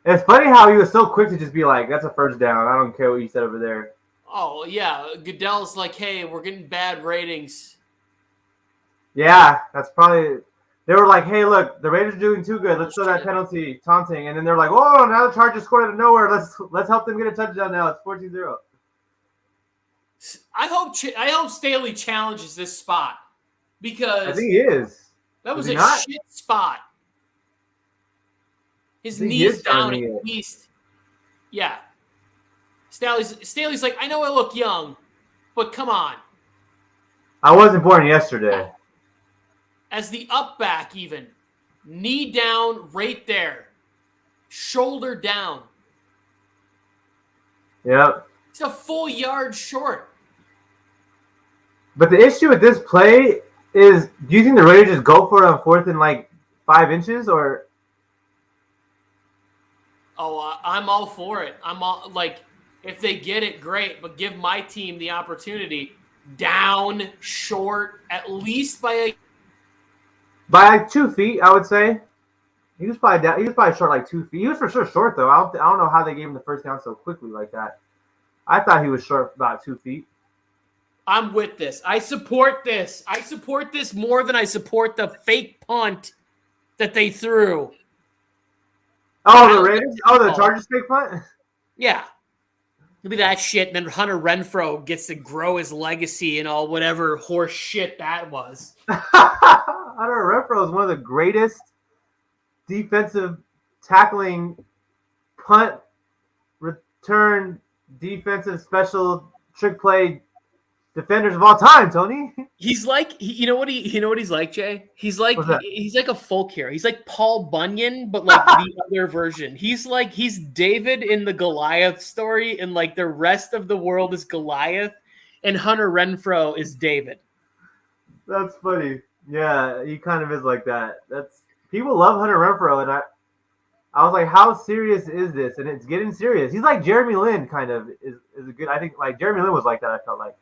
It's funny how he was so quick to just be like, "That's a first down. I don't care what you said over there." Oh yeah, Goodell's like, hey, we're getting bad ratings. Yeah, that's probably. They were like, "Hey, look, the Raiders are doing too good. Let's throw that penalty, taunting." And then they're like, "Oh, now the Chargers scored out of nowhere. Let's help them get a touchdown now. It's 14-0." I hope Staley challenges this spot because I think he is. that was Is he a not? shit spot. His I think he knees is down challenging at it. least. Yeah. Staley's like, I know I look young, but come on. I wasn't born yesterday. As the up back even, knee down right there, shoulder down. Yep. He's a full yard short. But the issue with this play is, do you think the Raiders just go for it on 4th and like 5 inches, or? Oh, I'm all for it. I'm all like, if they get it, great, but give my team the opportunity. Down, short, at least by By like 2 feet, I would say. He was probably down. He was probably short like 2 feet. He was for sure short though. I don't know how they gave him the first down so quickly like that. I thought he was short about 2 feet. I'm with this. I support this. I support this more than I support the fake punt that they threw. Oh, the Raiders? Oh, the Chargers fake punt? Yeah. It'll be that shit, and then Hunter Renfrow gets to grow his legacy and all whatever horse shit that was. Hunter Renfrow is one of the greatest defensive tackling, punt, return, defensive special trick play defenders of all time, Tony. He's like, you know what he's like, Jay? He's like a folk hero. He's like Paul Bunyan, but like the other version. He's David in the Goliath story, and like the rest of the world is Goliath, and Hunter Renfrow is David. That's funny. Yeah, he kind of is like that. People love Hunter Renfrow, and I was like, how serious is this? And it's getting serious. He's like Jeremy Lin, kind of is a good. I think like Jeremy Lin was like that. I felt like.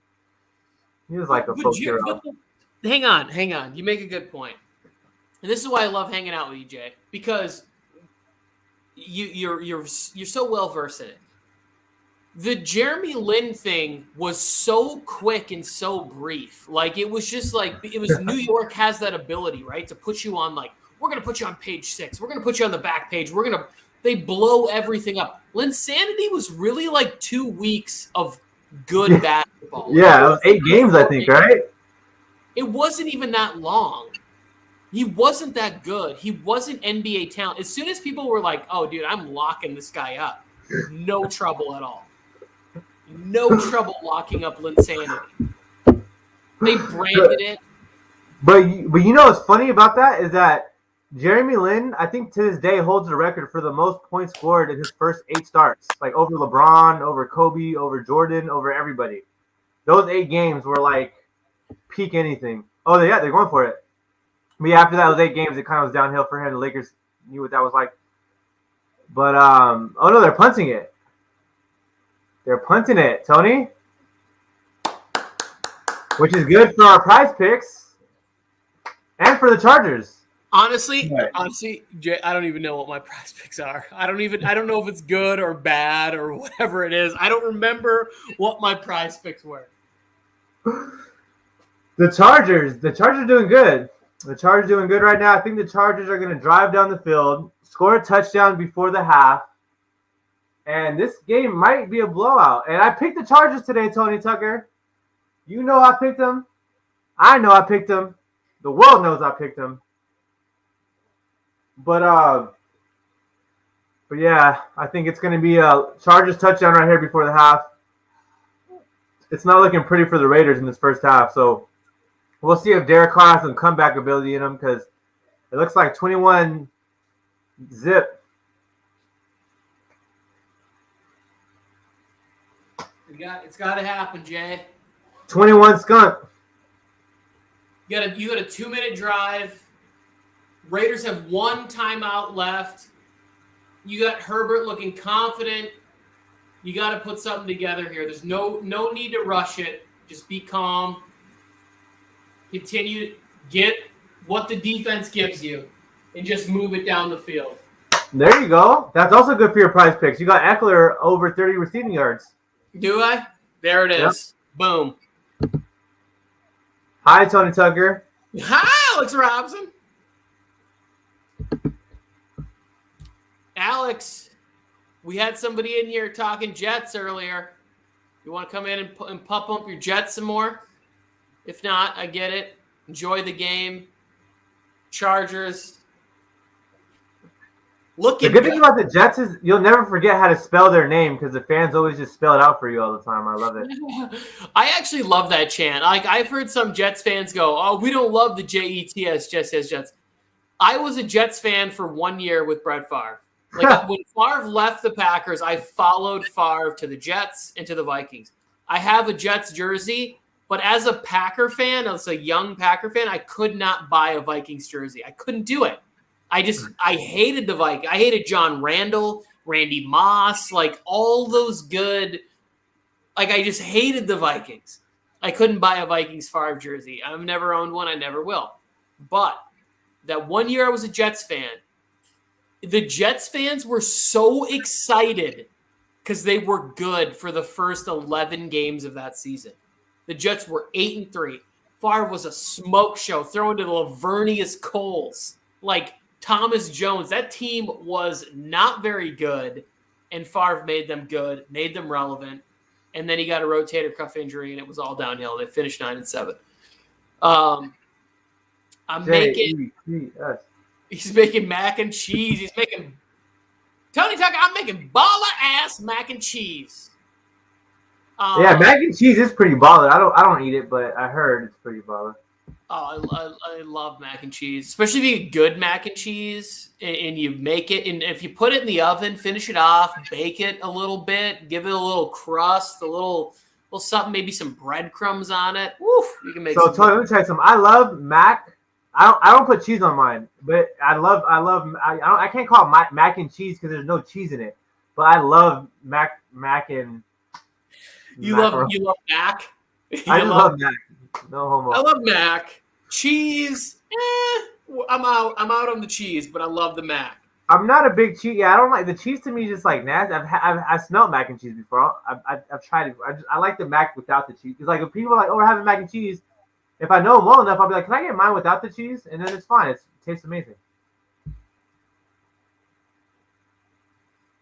He was like a folk hero. Hang on. You make a good point. And this is why I love hanging out with you, Jay, because you're so well versed in it. The Jeremy Lin thing was so quick and so brief. Like it was just like it was New York has that ability, right? To put you on like, we're gonna put you on page 6, we're gonna put you on the back page, they blow everything up. Linsanity was really like 2 weeks of good basketball. Yeah, it was 8 games, I think, right? It wasn't even that long. He wasn't that good. He wasn't NBA talent. As soon as people were like, oh, dude, I'm locking this guy up, no trouble at all. No trouble locking up Linsanity. They branded it. But you know what's funny about that is that Jeremy Lin, I think to this day, holds the record for the most points scored in his first 8 starts. Like over LeBron, over Kobe, over Jordan, over everybody. Those 8 games were like peak anything. Oh, yeah, they're going for it. But yeah, after those 8 games, it kind of was downhill for him. The Lakers knew what that was like. But, oh no, they're punting it. They're punting it, Tony. Which is good for our prize picks and for the Chargers. Honestly, Jay, I don't even know what my prize picks are. I don't know if it's good or bad or whatever it is. I don't remember what my prize picks were. The Chargers are doing good. The Chargers are doing good right now. I think the Chargers are going to drive down the field, score a touchdown before the half, and this game might be a blowout. And I picked the Chargers today, Tony Tucker. You know I picked them. I know I picked them. The world knows I picked them. But yeah, I think it's going to be a Chargers touchdown right here before the half. It's not looking pretty for the Raiders in this first half, so we'll see if Derek Carr has some comeback ability in him because it looks like 21 zip. It's got to happen, Jay. 21 skunk. You got a 2-minute drive. Raiders have 1 timeout left. You got Herbert looking confident. You got to put something together here. There's no need to rush it. Just be calm. Continue, get what the defense gives you, and just move it down the field. There you go. That's also good for your prize picks. You got Eckler over 30 receiving yards. Do I? There it is. Yep. Boom. Hi, Tony Tucker. Hi, Alex Robson. Alex, we had somebody in here talking Jets earlier. You want to come in and pump up your Jets some more? If not, I get it. Enjoy the game. Chargers. The good thing about the Jets is you'll never forget how to spell their name because the fans always just spell it out for you all the time. I love it. I actually love that chant. Like I've heard some Jets fans go, "Oh, we don't love the Jets, Jets." I was a Jets fan for 1 year with Brett Favre. Like when Favre left the Packers, I followed Favre to the Jets and to the Vikings. I have a Jets jersey, but as a Packer fan, as a young Packer fan, I could not buy a Vikings jersey. I couldn't do it. I hated the Vikings. I hated John Randall, Randy Moss, like all those good. Like I just hated the Vikings. I couldn't buy a Vikings Favre jersey. I've never owned one. I never will. But that 1 year I was a Jets fan. The Jets fans were so excited because they were good for the first 11 games of that season. The Jets were 8-3. Favre was a smoke show, throwing to the Lavernius Coles. Like Thomas Jones, that team was not very good, and Favre made them good, made them relevant, and then he got a rotator cuff injury, and it was all downhill. They finished 9-7. He's making mac and cheese. He's making Tony Tucker. I'm making baller ass mac and cheese. Yeah, mac and cheese is pretty baller. I don't eat it, but I heard it's pretty baller. Oh, I love mac and cheese, especially if you get good mac and cheese and you make it. And if you put it in the oven, finish it off, bake it a little bit, give it a little crust, a little something, maybe some breadcrumbs on it. Woof, you can make. So Tony, let me tell you something. I love mac. I don't put cheese on mine, but I can't call it mac and cheese because there's no cheese in it. But I love mac and. You love mac. I love mac. No homo. I love mac. Cheese, I'm out on the cheese, but I love the mac. I'm not a big cheese. Yeah, I don't like the cheese. To me, just like nasty. I've smelled mac and cheese before. I've tried it. I like the mac without the cheese. It's like if people are like, "Oh, we're having mac and cheese," if I know them well enough, I'll be like, "Can I get mine without the cheese?" And then it's fine. It tastes amazing.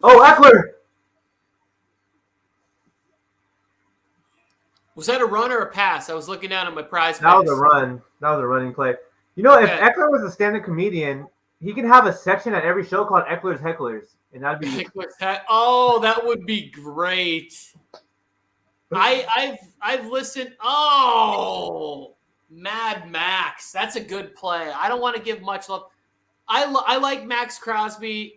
Oh, Eckler. Was that a run or a pass? I was looking down at my prize. That was a run. That was a running play. You know, if Eckler was a stand-up comedian, he could have a section at every show called Eckler's Hecklers, and that'd be. Oh, that would be great. I've listened. Oh, Mad Max. That's a good play. I don't want to give much love. I like Max Crosby.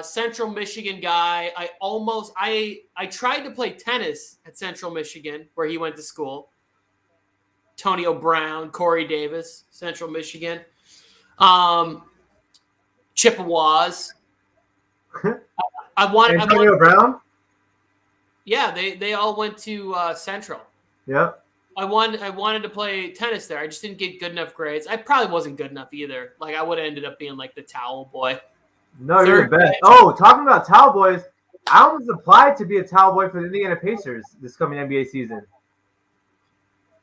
Central Michigan guy. I tried to play tennis at Central Michigan where he went to school. Antonio Brown, Corey Davis, Central Michigan. Chippewas. Antonio Brown? Yeah, they all went to Central. Yep. I wanted to play tennis there. I just didn't get good enough grades. I probably wasn't good enough either. Like I would have ended up being like the towel boy. No, you're the best. Oh, talking about towel boys, I almost applied to be a towel boy for the Indiana Pacers this coming NBA season.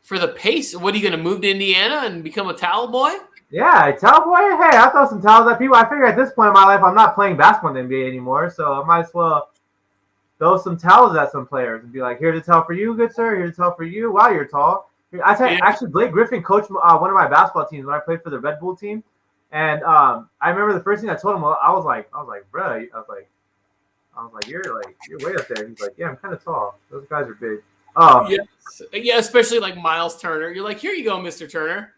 For the Pacers? What, are you going to move to Indiana and become a towel boy? Yeah, a towel boy? Hey, I throw some towels at people. I figure at this point in my life, I'm not playing basketball in the NBA anymore, so I might as well throw some towels at some players and be like, here's a towel for you, good sir. Here's a towel for you. Wow, you're tall. Actually, Blake Griffin coached one of my basketball teams when I played for the Red Bull team. And I remember the first thing I told him, I was like, bro, you're way up there. He's like, yeah, I'm kind of tall. Those guys are big. Oh, yes. Yeah, especially like Miles Turner. You're like, here you go, Mr. Turner.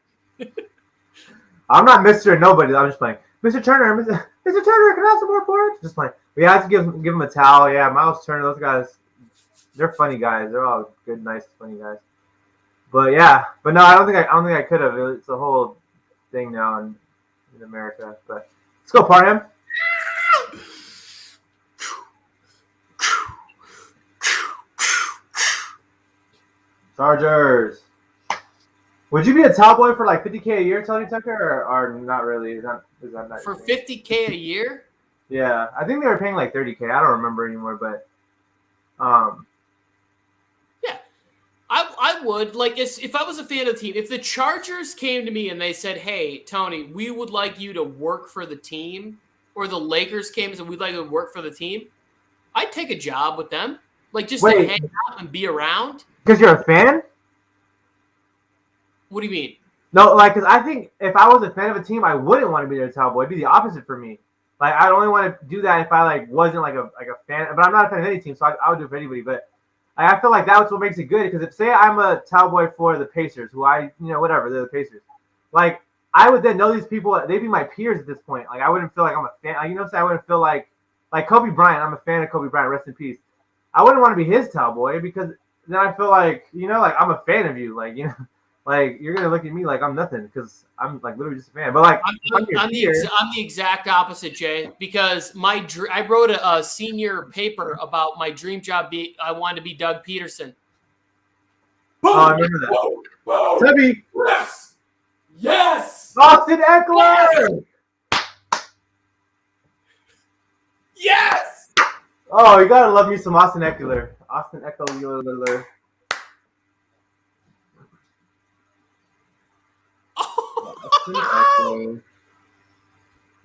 I'm not Mr. Nobody. I'm just playing, Mr. Turner. Mr. Turner, can I have some more points? Just playing. We had to give him a towel. Yeah, Miles Turner. Those guys, they're funny guys. They're all good, nice, funny guys. But yeah, no, I don't think I could have. It's a whole thing now in America. But let's go, Parham. Chargers. Would you be a towel boy for like $50K a year, Tony Tucker, or not really? Is that not for $50K a year? Yeah, I think they were paying like $30K. I don't remember anymore, but Yeah, I would like if I was a fan of the team. If the Chargers came to me and they said, "Hey, Tony, we would like you to work for the team," or the Lakers came and said, "We'd like you to work for the team," I'd take a job with them, like just to wait, hang out and be around. because you're a fan? What do you mean? No, like, because I think if I was a fan of a team, I wouldn't want to be their cowboy. It'd be the opposite for me. Like, I'd only want to do that if I like wasn't like a fan. But I'm not a fan of any team, so I would do it for anybody. But I feel like that's what makes it good. Because if say I'm a cowboy for the Pacers, who whatever, they're the Pacers. Like, I would then know these people. They'd be my peers at this point. Like, I wouldn't feel like I'm a fan. Like, you know what I'm saying? I wouldn't feel like Kobe Bryant. I'm a fan of Kobe Bryant. Rest in peace. I wouldn't want to be his cowboy because then I feel like like I'm a fan of you. Like like you're gonna look at me like I'm nothing because I'm like literally just a fan. But like I'm the exact opposite, Jay, because I wrote a senior paper about my dream job. I wanted to be Doug Peterson. I remember that. Tubby. Yes. Austin Eckler. Yes. Oh, you gotta love me some Austin Eckler. Austin Eckler.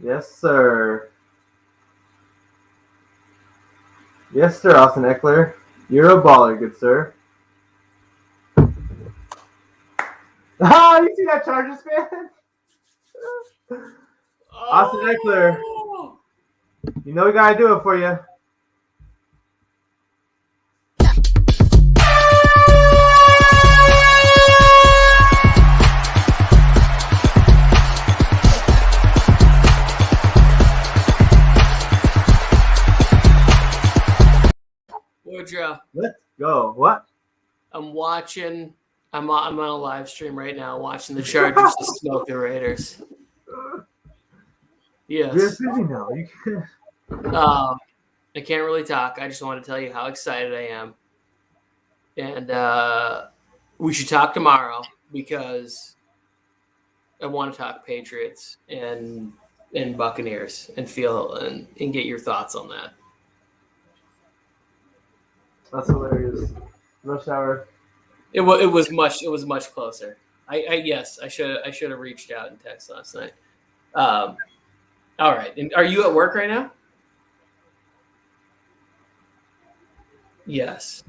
Yes, sir. Yes, sir, Austin Eckler. You're a baller, good sir. Ah, you see that Chargers fan? Austin Eckler. You know we gotta do it for you. Woodrow, Let's go. What? I'm watching. I'm on a live stream right now, watching the Chargers to smoke the Raiders. Yes. You're busy now. You can. I can't really talk. I just want to tell you how excited I am, and we should talk tomorrow because I want to talk Patriots and Buccaneers and get your thoughts on that. That's hilarious. Rush hour. It was much closer. I should have reached out and texted last night. All right. And are you at work right now? Yes.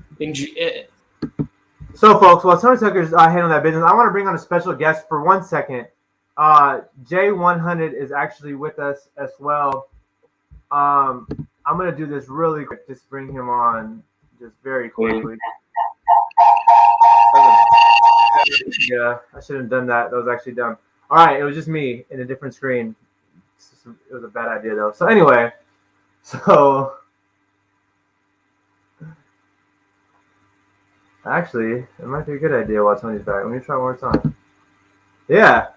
So, folks, while Tony Tucker's handling that business, I want to bring on a special guest for 1 second. J100 is actually with us as well. I'm going to do this really quick. Just bring him on just very quickly. Yeah, I shouldn't have done that. That was actually dumb. All right, it was just me in a different screen. It was a bad idea, though. So, anyway, actually, it might be a good idea while Tony's back. Let me try one more time. Yeah.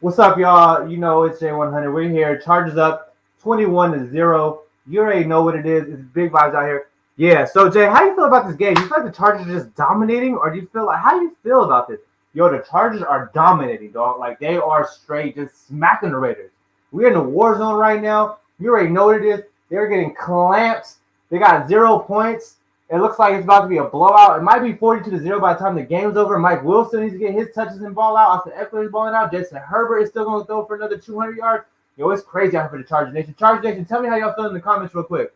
What's up, y'all? You know it's J100. We're here. Chargers up 21-0. You already know what it is. It's big vibes out here. Yeah. So, Jay, how do you feel about this game? You feel like the Chargers are just dominating, or do you feel like how do you feel about this? Yo, the Chargers are dominating, dog. Like they are straight just smacking the Raiders. We're in the war zone right now. You already know what it is. They're getting clamped. They got 0 points. It looks like it's about to be a blowout. It might be 42-0 by the time the game's over. Mike Wilson needs to get his touches and ball out. Austin Eckler is balling out. Jason Herbert is still going to throw for another 200 yards. Yo, it's crazy out here for the Chargers Nation. Chargers Nation, tell me how y'all feel in the comments real quick.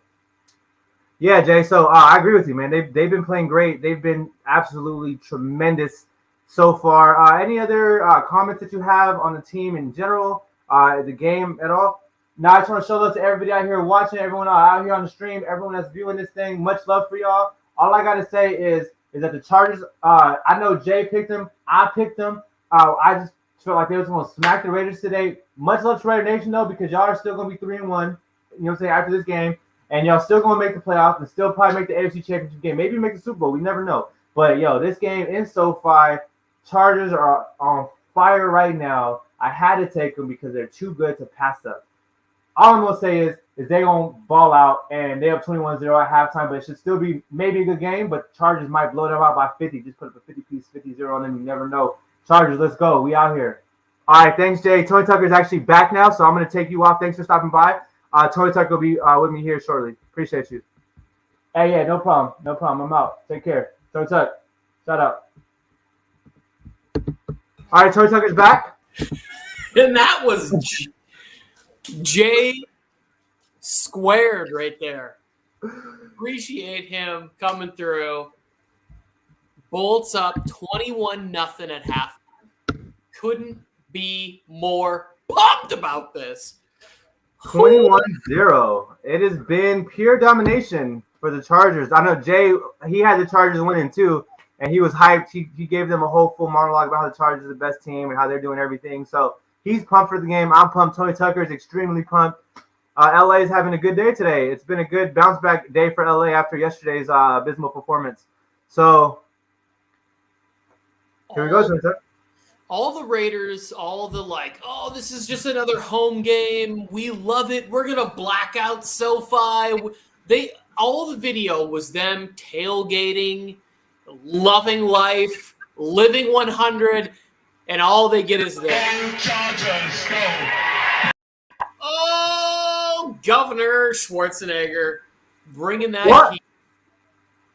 Yeah, Jay. So I agree with you, man. They've been playing great. They've been absolutely tremendous so far. Any other comments that you have on the team in general, the game at all? Now, I just want to show love to everybody out here watching, everyone out here on the stream, everyone that's viewing this thing. Much love for y'all. All I got to say is that the Chargers, I know Jay picked them. I picked them. I just felt like they was going to smack the Raiders today. Much love to Raider Nation, though, because y'all are still going to be 3-1, you know what I'm saying, after this game. And y'all still going to make the playoffs and still probably make the AFC Championship game. Maybe make the Super Bowl. We never know. But, yo, this game in SoFi, Chargers are on fire right now. I had to take them because they're too good to pass up. All I'm going to say is they're going to ball out, and they have 21-0 at halftime, but it should still be maybe a good game, but Chargers might blow them out by 50. Just put up a 50-piece, 50-0 on them. You never know. Chargers, let's go. We out here. All right, thanks, Jay. Tony Tucker is actually back now, so I'm going to take you off. Thanks for stopping by. Tony Tucker will be with me here shortly. Appreciate you. Hey, yeah, no problem. No problem. I'm out. Take care. Tony Tucker, shout out. All right, Tony Tucker's back. And that was J squared right there. Appreciate him coming through. Bolts up 21-0 at half. Couldn't be more pumped about this. 21-0. It has been pure domination for the Chargers. I know Jay, he had the Chargers winning too, and he was hyped. He gave them a whole full monologue about how the Chargers are the best team and how they're doing everything. So he's pumped for the game. I'm pumped. Tony Tucker is extremely pumped. LA is having a good day today. It's been a good bounce back day for LA after yesterday's abysmal performance. So here we go, Tony Tucker. All the Raiders, all the oh, this is just another home game. We love it. We're gonna black out SoFi. All the video was them tailgating, loving life, living 100, and all they get is this. Chargers, go. Oh, Governor Schwarzenegger bringing that What? heat.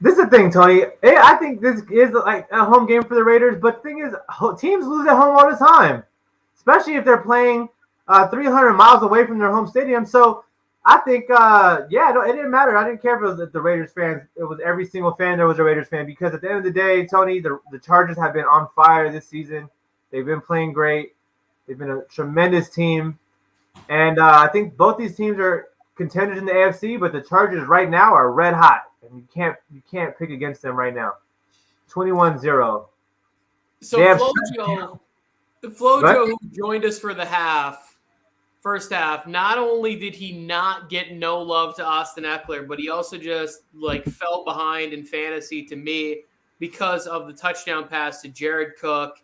This is the thing, Tony. I think this is like a home game for the Raiders, but the thing is, teams lose at home all the time, especially if they're playing 300 miles away from their home stadium. So I think, it didn't matter. I didn't care if it was the Raiders fans. It was every single fan there was a Raiders fan, because at the end of the day, Tony, the Chargers have been on fire this season. They've been playing great. They've been a tremendous team. And I think both these teams are contenders in the AFC, but the Chargers right now are red hot. And you can't pick against them right now. 21-0. So Flojo, who joined us for the first half, not only did he not get no love to Austin Eckler, but he also just fell behind in fantasy to me because of the touchdown pass to Jared Cook,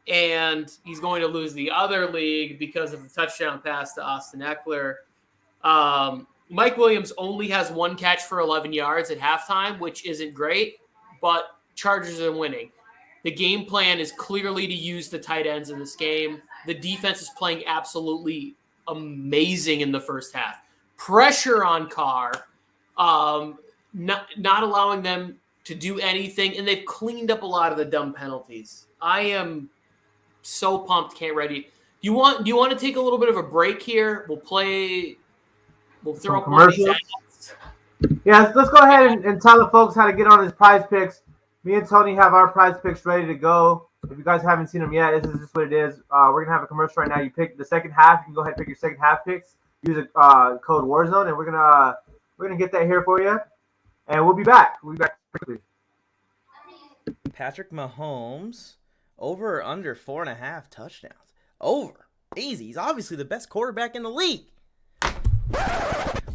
and he's going to lose the other league because of the touchdown pass to Austin Eckler. Mike Williams only has one catch for 11 yards at halftime, which isn't great, but Chargers are winning. The game plan is clearly to use the tight ends in this game. The defense is playing absolutely amazing in the first half. Pressure on Carr, not allowing them to do anything, and they've cleaned up a lot of the dumb penalties. I am so pumped, can't ready. Do you want to take a little bit of a break here? We'll throw up one of these ads. Yeah, let's go ahead and tell the folks how to get on his prize picks. Me and Tony have our prize picks ready to go. If you guys haven't seen them yet, this is just what it is. We're going to have a commercial right now. You pick the second half. You can go ahead and pick your second half picks. Use a code Warzone, and we're gonna get that here for you. And we'll be back. We'll be back quickly. Patrick Mahomes, over or under 4.5 touchdowns. Over. Easy. He's obviously the best quarterback in the league.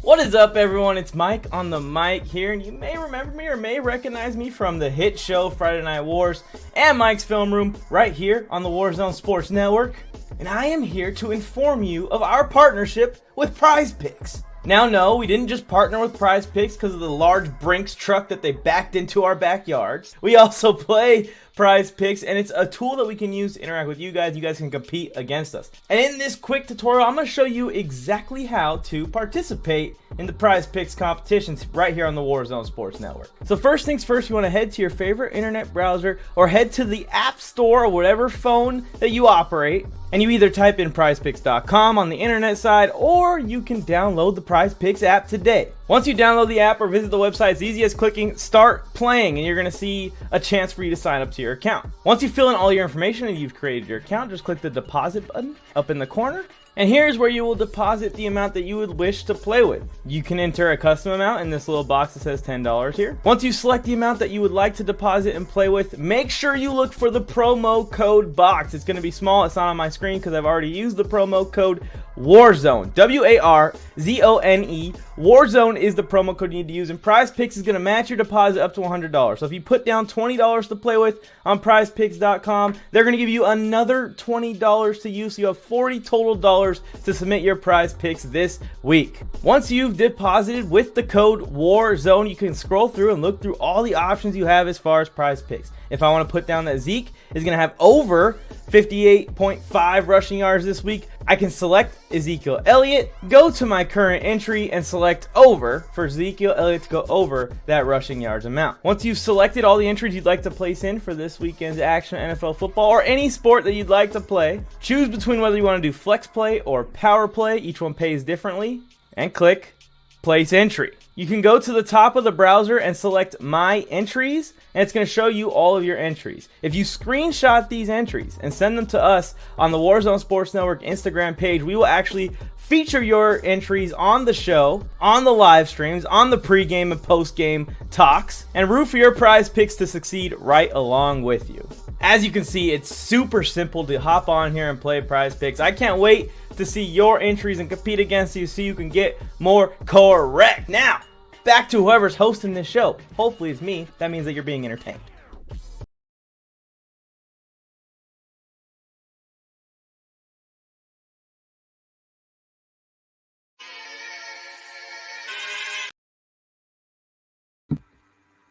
What is up, everyone? It's Mike on the mic here, and you may remember me or may recognize me from the hit show Friday Night Wars and Mike's Film Room right here on the Warzone Sports Network. And I am here to inform you of our partnership with Prize Picks. Now, no, we didn't just partner with Prize Picks because of the large Brinks truck that they backed into our backyards. We also play Prize Picks, and it's a tool that we can use to interact with you guys. You guys can compete against us. And in this quick tutorial, I'm going to show you exactly how to participate in the Prize Picks competitions right here on the Warzone Sports Network. So first things first, you want to head to your favorite internet browser or head to the App Store or whatever phone that you operate. And you either type in prizepicks.com on the internet side, or you can download the Prize Picks app today. Once you download the app or visit the website, it's easy as clicking start playing, and you're going to see a chance for you to sign up to your account. Once you fill in all your information and you've created your account, just click the deposit button up in the corner. And here's where you will deposit the amount that you would wish to play with. You can enter a custom amount in this little box that says $10 here. Once you select the amount that you would like to deposit and play with, make sure you look for the promo code box. It's going to be small. It's not on my screen because I've already used the promo code Warzone. WARZONE. Warzone is the promo code you need to use, and Prize Picks is going to match your deposit up to $100. So if you put down $20 to play with on prizepicks.com, they're going to give you another $20 to use, so you have $40 total dollars to submit your Prize Picks this week. Once you've deposited with the code Warzone, you can scroll through and look through all the options you have as far as Prize Picks. If I want to put down that Zeke is going to have over 58.5 rushing yards this week, I can select Ezekiel Elliott, go to my current entry, and select over for Ezekiel Elliott to go over that rushing yards amount. Once you've selected all the entries you'd like to place in for this weekend's action NFL football or any sport that you'd like to play, choose between whether you want to do flex play or power play. Each one pays differently, and click place entry. You can go to the top of the browser and select my entries, and it's going to show you all of your entries. If you screenshot these entries and send them to us on the Warzone Sports Network Instagram page, we will actually feature your entries on the show, on the live streams, on the pregame and postgame talks, and root for your prize picks to succeed right along with you. As you can see, it's super simple to hop on here and play prize picks. I can't wait to see your entries and compete against you so you can get more correct. Now, back to whoever's hosting this show. Hopefully it's me. That means that you're being entertained.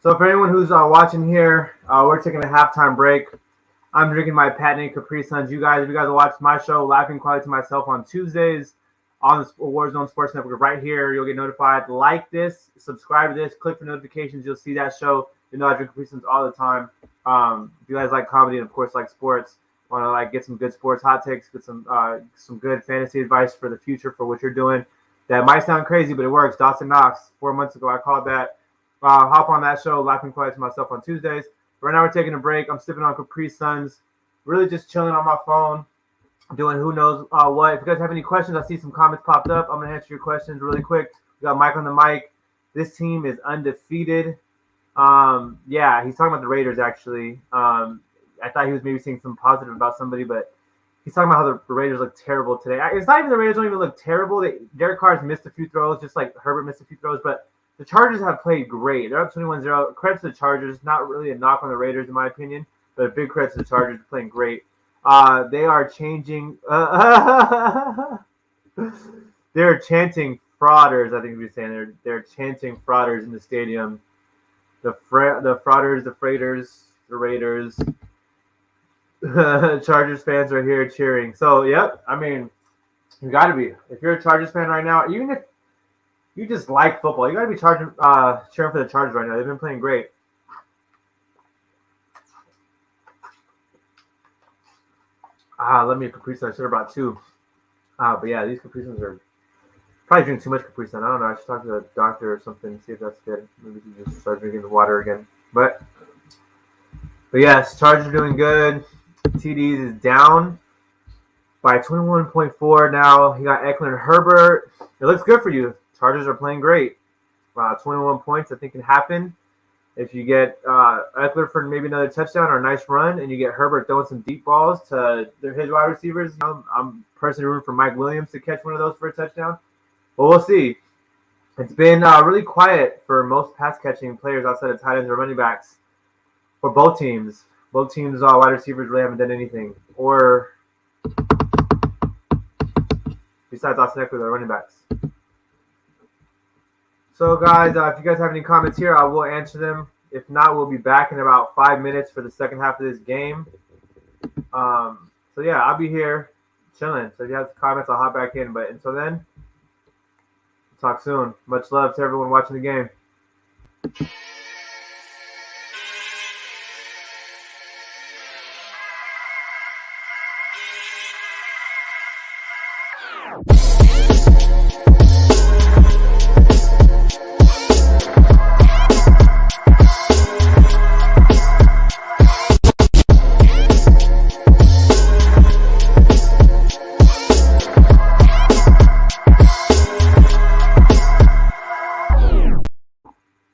So for anyone who's watching here, we're taking a halftime break. I'm drinking my patented Capri Suns. If you guys watch my show, Laughing Quietly to Myself, on Tuesdays on the Warzone Sports Network right here, you'll get notified. Like this, subscribe to this, click for notifications. You'll see that show. You know I drink Capri Suns all the time. If you guys like comedy and of course like sports, want to get some good sports hot takes, get some good fantasy advice for the future for what you're doing. That might sound crazy, but it works. Dawson Knox, 4 months ago, I called that. Hop on that show, Laughing Quiet to Myself, on Tuesdays. Right now we're taking a break. I'm sipping on Capri Suns, really just chilling on my phone, doing who knows what. If you guys have any questions, I see some comments popped up. I'm going to answer your questions really quick. We got Mike on the mic. This team is undefeated. Yeah, he's talking about the Raiders, actually. I thought he was maybe saying something positive about somebody, but he's talking about how the Raiders look terrible today. It's not even the Raiders don't even look terrible. Derek Carr's missed a few throws, just like Herbert missed a few throws, but the Chargers have played great. They're up 21-0. Credit to the Chargers. Not really a knock on the Raiders, in my opinion, but a big credit to the Chargers for playing great. They are changing. They're chanting frauders, I think we're saying. They're chanting frauders in the stadium. The frauders, the freighters, the Raiders. Chargers fans are here cheering. So, yep. I mean, you got to be. If you're a Chargers fan right now, even if you just like football, you got to be cheering for the Chargers right now. They've been playing great. Let me Capri Sun. I should have brought two. But yeah, these Capri Suns are probably drinking too much Capri Sun. I don't know. I should talk to the doctor or something, see if that's good. Maybe we can just start drinking the water again. But yes, Chargers are doing good. TDs is down by 21.4 now. You got Eckler and Herbert. It looks good for you. Chargers are playing great. 21 points, I think, can happen. If you get Eckler for maybe another touchdown or a nice run, and you get Herbert throwing some deep balls to his wide receivers, I'm personally rooting for Mike Williams to catch one of those for a touchdown. But we'll see. It's been really quiet for most pass-catching players outside of tight ends or running backs for both teams. Both teams' wide receivers really haven't done anything. Or besides Austin Eckler, their running backs. So, guys, if you guys have any comments here, I will answer them. If not, we'll be back in about 5 minutes for the second half of this game. So, yeah, I'll be here chilling. So, if you have comments, I'll hop back in. But until then, talk soon. Much love to everyone watching the game.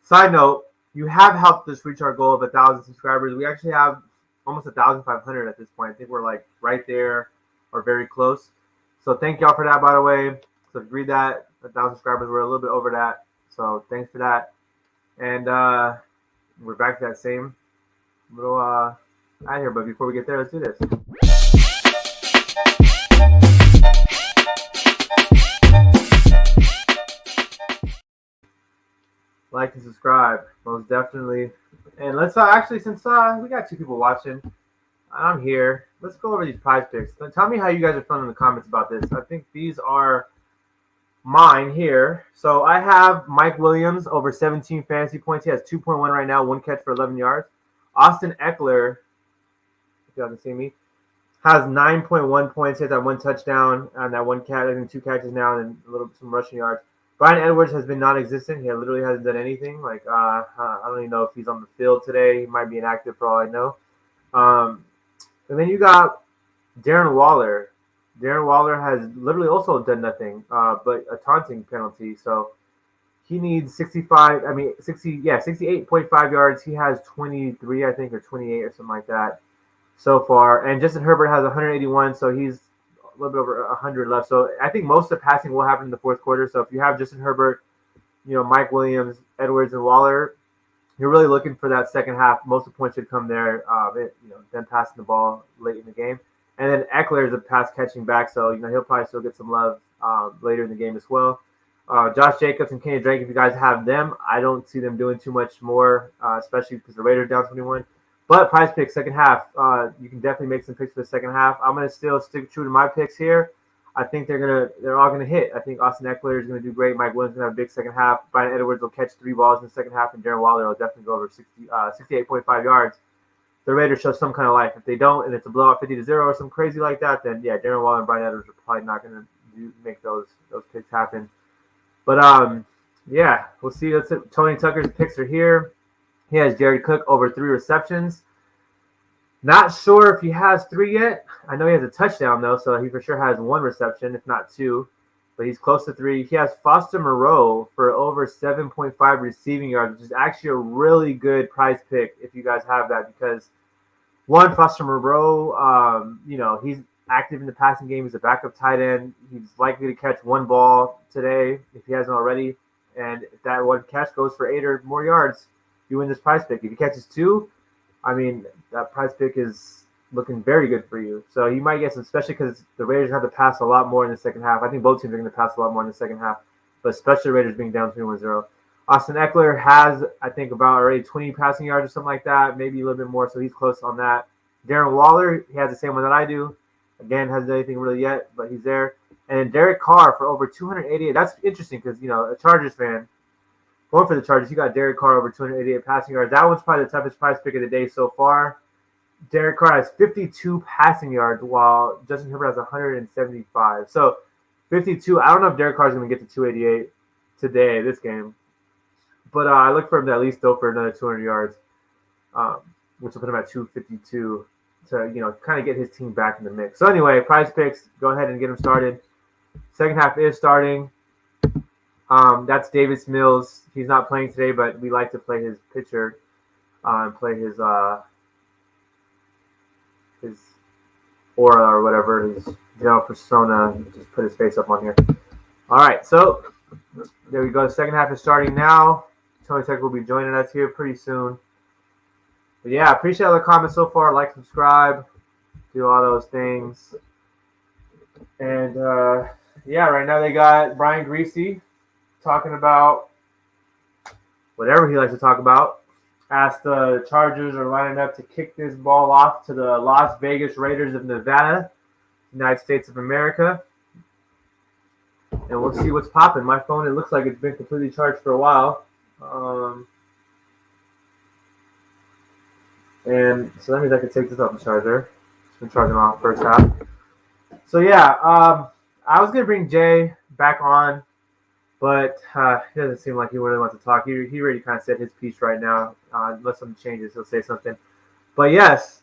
Side note, you have helped us reach our goal of 1,000 subscribers. We actually have almost 1,500 at this point. I think we're like right there or very close. So thank y'all for that, by the way. So if you read that, 1,000 subscribers, we're a little bit over that. So thanks for that. And we're back to that same little out here. But before we get there, let's do this. Like and subscribe, most definitely. And let's actually, since we got 2 people watching, I'm here. Let's go over these prize picks. Tell me how you guys are feeling in the comments about this. I think these are mine here. So I have Mike Williams over 17 fantasy points. He has 2.1 right now, one catch for 11 yards. Austin Eckler, if you haven't seen me, has 9.1 points. He has that one touchdown and that one catch, I think 2 catches now, and some rushing yards. Brian Edwards has been non-existent. He literally hasn't done anything. I don't even know if he's on the field today. He might be inactive for all I know. And then you got Darren Waller. Darren Waller has literally also done nothing, but a taunting penalty. So he needs 68.5 yards. He has 23, I think, or 28 or something like that so far. And Justin Herbert has 181, so he's a little bit over 100 left. So I think most of the passing will happen in the fourth quarter. So if you have Justin Herbert, Mike Williams, Edwards, and Waller, you're really looking for that second half. Most of the points should come there. Them passing the ball late in the game. And then Eckler is a pass catching back, so he'll probably still get some love later in the game as well. Josh Jacobs and Kenny Drake, if you guys have them, I don't see them doing too much more, especially because the Raiders down 21. But prize picks second half, you can definitely make some picks for the second half. I'm gonna still stick true to my picks here. I think they're all gonna hit. I think Austin Eckler is gonna do great. Mike Williams is gonna have a big second half. Brian Edwards will catch 3 balls in the second half, and Darren Waller will definitely go over 68.5 yards. The Raiders show some kind of life. If they don't, and it's a blowout 50-0 or something crazy like that, then yeah, Darren Waller and Brian Edwards are probably not gonna make those picks happen. But yeah, we'll see. Tony Tucker's picks are here. He has Jared Cook over 3 receptions. Not sure if he has 3 yet. I know he has a touchdown, though, so he for sure has 1 reception, if not 2. But he's close to 3. He has Foster Moreau for over 7.5 receiving yards, which is actually a really good prize pick if you guys have that. Because, one, Foster Moreau, he's active in the passing game. He's a backup tight end. He's likely to catch 1 ball today if he hasn't already. And if that 1 catch goes for 8 or more yards, you win this prize pick. If he catches 2, that prize pick is looking very good for you. So you might get some, especially because the Raiders have to pass a lot more in the second half. I think both teams are going to pass a lot more in the second half, but especially the Raiders being down 21-0. Austin Eckler has, I think, about already 20 passing yards or something like that, maybe a little bit more, so he's close on that. Darren Waller, he has the same one that I do. Again, hasn't done anything really yet, but he's there. And then Derek Carr for over 288. That's interesting because, a Chargers fan, going for the Chargers, you got Derek Carr over 288 passing yards. That one's probably the toughest prize pick of the day so far. Derek Carr has 52 passing yards while Justin Herbert has 175. So 52. I don't know if Derek Carr is going to get to 288 today, this game. But I look for him to at least go for another 200 yards, which will put him at 252 to, kind of get his team back in the mix. So anyway, prize picks, go ahead and get them started. Second half is starting. That's Davis Mills. He's not playing today, but we like to play his pitcher and play his aura or whatever, his general persona. Just put his face up on here. All right, so there we go. The second half is starting now. Tony Tucker will be joining us here pretty soon. But yeah, I appreciate all the comments so far. Like, subscribe, do all those things. And yeah, right now they got Brian Greasy talking about whatever he likes to talk about. Asked the Chargers are lining up to kick this ball off to the Las Vegas Raiders of Nevada, United States of America. And we'll see what's popping. My phone, it looks like it's been completely charged for a while. And so that means I can take this off the charger. It's been charging off first half. So yeah, I was going to bring Jay back on, but he doesn't seem like he really wants to talk. He already kind of said his piece right now. Unless something changes, he'll say something. But yes,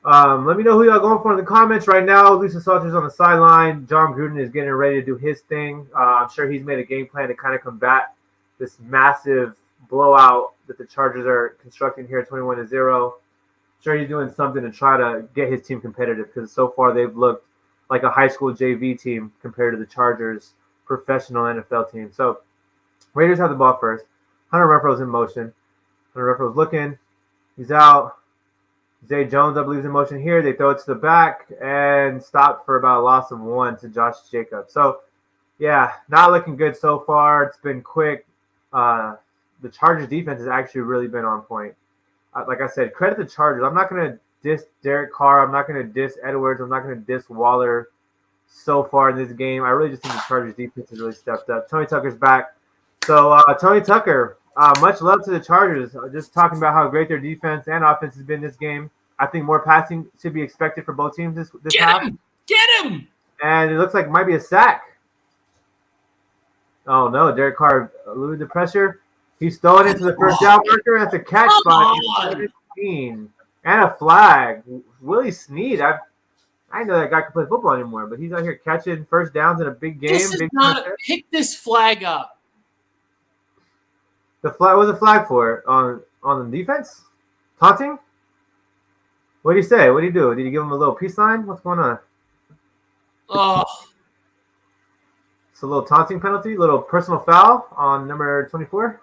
let me know who y'all going for in the comments right now. Lisa Salter's on the sideline. John Gruden is getting ready to do his thing. I'm sure he's made a game plan to kind of combat this massive blowout that the Chargers are constructing here at 21-0. Sure, he's doing something to try to get his team competitive because so far they've looked like a high school JV team compared to the Chargers' professional NFL team. So Raiders have the ball first. Hunter Renfrow's in motion. Hunter Renfrow's looking. He's out. Zay Jones, I believe, is in motion here. They throw it to the back and stop for about a loss of 1 to Josh Jacobs. So, yeah, not looking good so far. It's been quick. The Chargers defense has actually really been on point. Like I said, credit the Chargers. I'm not going to diss Derek Carr. I'm not going to diss Edwards. I'm not going to diss Waller so far in this game. I really just think the Chargers defense has really stepped up. Tony Tucker's back. So, Tony Tucker, much love to the Chargers. Just talking about how great their defense and offense has been this game. I think more passing should be expected for both teams this half. Get him! And it looks like it might be a sack. Oh, no. Derek Carr eluded the pressure. He's throwing into the first down marker. That's a catch spot. 17. And a flag. Willie Snead. I didn't know that guy could play football anymore, but he's out here catching first downs in a big game. This is not pick this flag up. The flag was a flag for on the defense? Taunting? What did he say? What did he do? Did he give him a little peace sign? What's going on? Oh. It's a little taunting penalty, a little personal foul on number 24.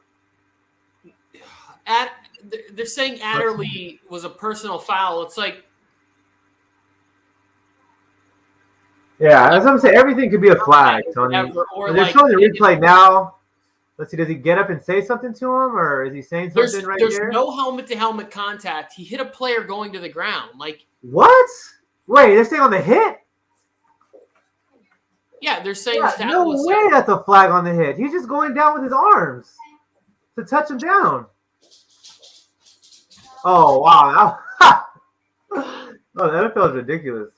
They're saying Adderley was a personal foul. It's like, yeah, as I'm saying, everything could be a flag, Tony. They're showing the replay now. Let's see, does he get up and say something to him, or is he saying something right here? There's no helmet-to-helmet contact. He hit a player going to the ground. Like what? Wait, they're saying on the hit? Yeah, they're saying that no way that's a flag on the hit. He's just going down with his arms to touch him down. Oh, wow. Oh, the NFL is ridiculous.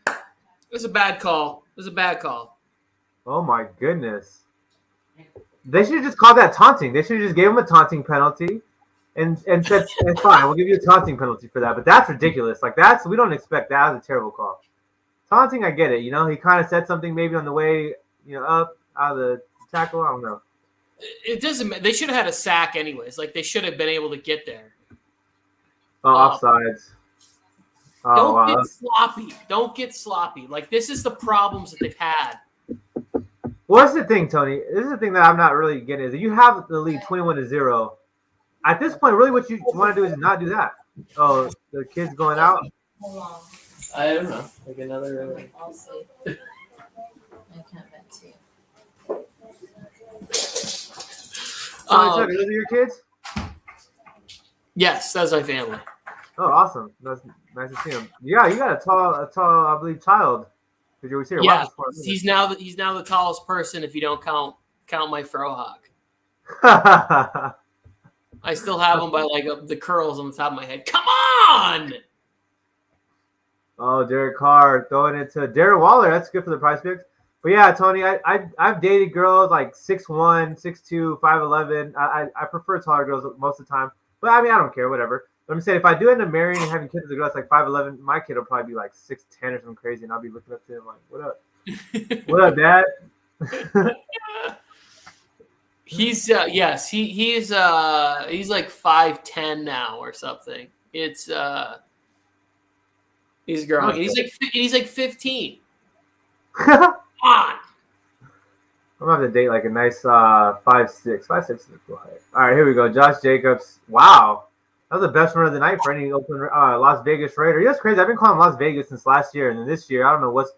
It was a bad call. It was a bad call. Oh, my goodness. They should have just called that taunting. They should have just gave him a taunting penalty and said, fine, we'll give you a taunting penalty for that. But that's ridiculous. Like, we don't expect that. That's a terrible call. Taunting, I get it. You know, he kind of said something maybe on the way, up out of the tackle. I don't know. It doesn't. They should have had a sack anyways. Like, they should have been able to get there. Oh, offsides. Oh, don't get sloppy. Don't get sloppy. Like, this is the problems that they've had. What's the thing, Tony? This is the thing that I'm not really getting is that you have the lead 21-0. At this point, really what you want to do is not do that. Oh, the kid's going out? Hold on. I don't know. Like another. I'll see. I can't vent to you. Those are your kids? Yes, that's my family. Oh, awesome. That's nice to see him. Yeah, you got a tall, I believe, child. Because you always here. Yeah, he's now the tallest person if you don't count my frohawk. I still have him by like the curls on the top of my head. Come on! Oh, Derek Carr throwing it to Darren Waller. That's good for the prize picks. But yeah, Tony, I've dated girls like 6'1", 6'2", 5'11". I prefer taller girls most of the time. But I mean, I don't care, whatever. But I'm saying if I do end up marrying and having kids with a girl that's like 5'11", my kid will probably be like 6'10" or something crazy, and I'll be looking up to him like, "What up? What up, Dad?" He's he's like 5'10" now or something. It's he's growing. He's like 15. Come on. I'm gonna have to date like a nice 5'6". 5'6" is a cool height. All right, here we go. Josh Jacobs. Wow. That was the best run of the night for any open Las Vegas Raider. That's crazy. I've been calling Las Vegas since last year, and then this year, I don't know what's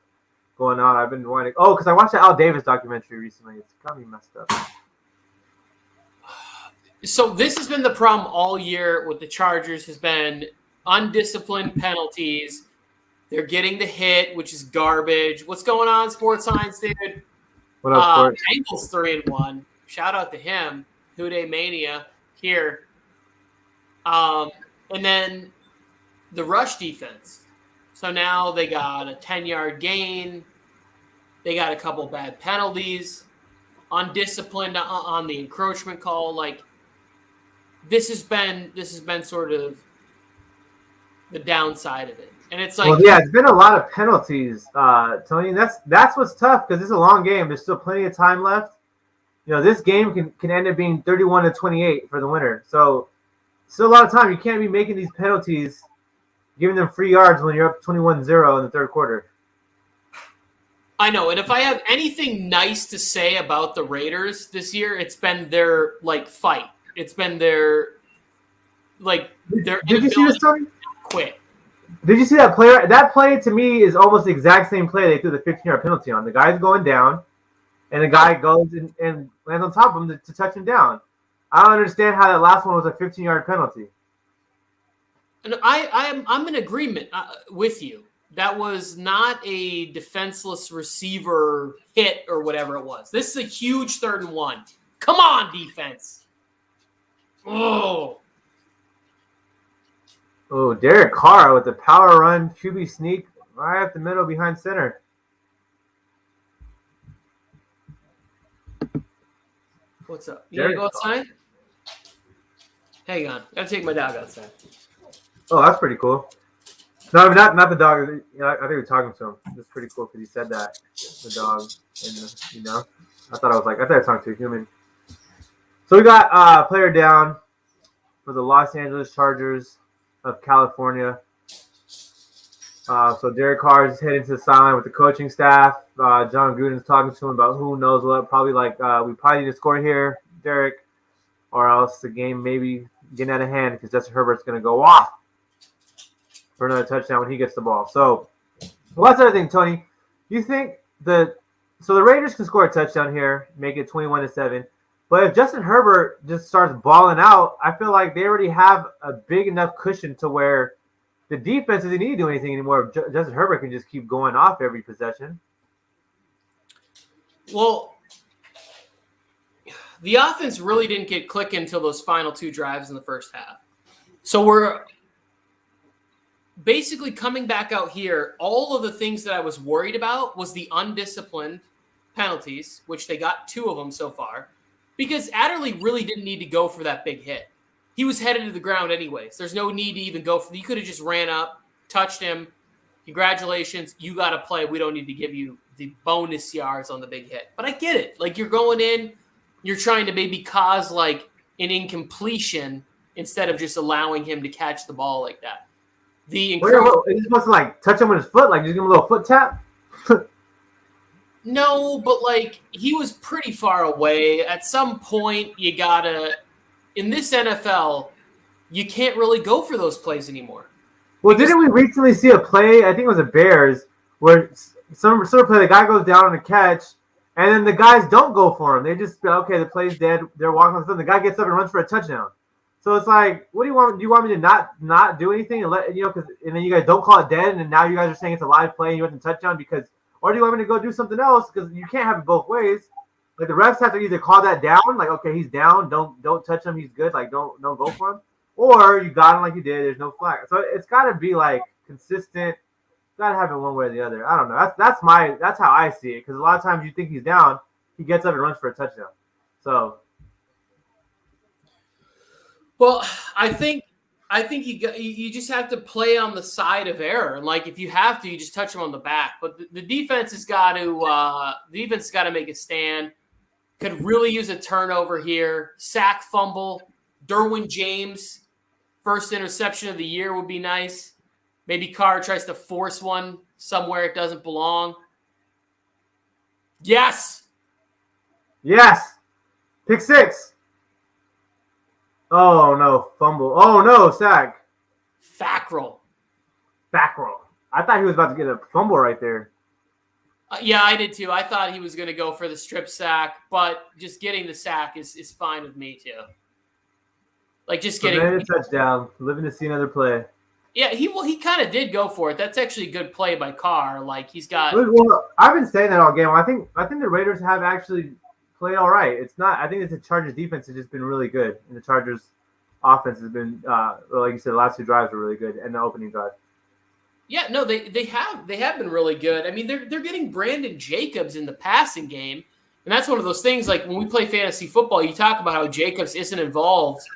going on. I've been wanting. Oh, because I watched the Al Davis documentary recently. It's got me messed up. So this has been the problem all year with the Chargers. Has been undisciplined penalties. They're getting the hit, which is garbage. What's going on, Sports Science, dude? What up, Sports? Bengals 3-1. Shout out to him. Houday Mania here. And then the rush defense. So now they got a 10-yard gain. They got a couple bad penalties. Undisciplined on the encroachment call. Like, this has been sort of the downside of it. And it's like, well, yeah, it's been a lot of penalties, Tony. And that's what's tough because it's a long game. There's still plenty of time left. You know, this game can end up being 31-28 for the winner. So still a lot of time. You can't be making these penalties, giving them free yards when you're up 21-0 in the third quarter. I know. And if I have anything nice to say about the Raiders this year, it's been their fight. It's been their Did you see this, Tony? Quit. Did you see that play? That play to me is almost the exact same play they threw the 15-yard penalty on. The guy's going down, and the guy goes and lands on top of him to touch him down. I don't understand how that last one was a 15-yard penalty. And I'm in agreement with you. That was not a defenseless receiver hit or whatever it was. This is a huge 3rd and 1. Come on, defense. Oh, Derek Carr with the power run, QB sneak right up the middle behind center. what's up? You want to go outside? Hang on. Gotta take my dog outside. Oh, that's pretty cool. No, not the dog. I think we're talking to him. It's pretty cool because he said that, the dog. And, I thought I was talking to a human. So we got player down for the Los Angeles Chargers of California. So Derek Carr is heading to the sideline with the coaching staff. John Gruden's talking to him about who knows what. Probably we probably need to score here, Derek, or else the game maybe getting out of hand because Justin Herbert's going to go off for another touchdown when he gets the ball. So, that's the other thing, Tony. You think the Raiders can score a touchdown here, make it 21-7. But if Justin Herbert just starts balling out, I feel like they already have a big enough cushion to where the defense doesn't need to do anything anymore. Justin Herbert can just keep going off every possession. Well, the offense really didn't get clicking until those final 2 drives in the first half. So we're basically coming back out here. All of the things that I was worried about was the undisciplined penalties, which they got 2 of them so far, because Adderley really didn't need to go for that big hit. He was headed to the ground anyways. There's no need to even go for. You could have just ran up, touched him. Congratulations, you got to play. We don't need to give you the bonus yards on the big hit. But I get it. Like, you're going in, you're trying to maybe cause like an incompletion instead of just allowing him to catch the ball like that. He's supposed to touch him with his foot, just give him a little foot tap. No, but he was pretty far away. At some point, you gotta. In this NFL, you can't really go for those plays anymore. Well, didn't we recently see a play? I think it was a Bears where some sort of play. The guy goes down on a catch, and then the guys don't go for him. They just okay, the play's dead. They're walking on the field. The guy gets up and runs for a touchdown. So it's like, what do you want? Do you want me to not do anything and let and then you guys don't call it dead, and now you guys are saying it's a live play and you want the touchdown or do you want me to go do something else? Because you can't have it both ways. Like, the refs have to either call that down, okay, he's down, don't touch him, he's good, don't go for him, or you got him like you did, there's no flag. So it's got to be consistent. Got to have it one way or the other. I don't know. That's how I see it. Because a lot of times you think he's down, he gets up and runs for a touchdown. So. Well, I think you just have to play on the side of error, and if you have to, you just touch him on the back. But the defense has got to make a stand. Could really use a turnover here. Sack, fumble. Derwin James, first interception of the year would be nice. Maybe Carr tries to force one somewhere it doesn't belong. Yes. Pick 6. Oh, no. Fumble. Oh, no. Sack. Fackrell. I thought he was about to get a fumble right there. Yeah, I did too. I thought he was going to go for the strip sack, but just getting the sack is fine with me too. Just getting a touchdown. Living to see another play. Yeah, he kind of did go for it. That's actually a good play by Carr. He's got. Well, I've been saying that all game. I think the Raiders have actually played all right. It's not. I think it's the Chargers defense has just been really good, and the Chargers offense has been, like you said, the last 2 drives were really good, and the opening drive. Yeah, no, they have been really good. I mean, they're getting Brandon Jacobs in the passing game, and that's one of those things. When we play fantasy football, you talk about how Jacobs isn't involved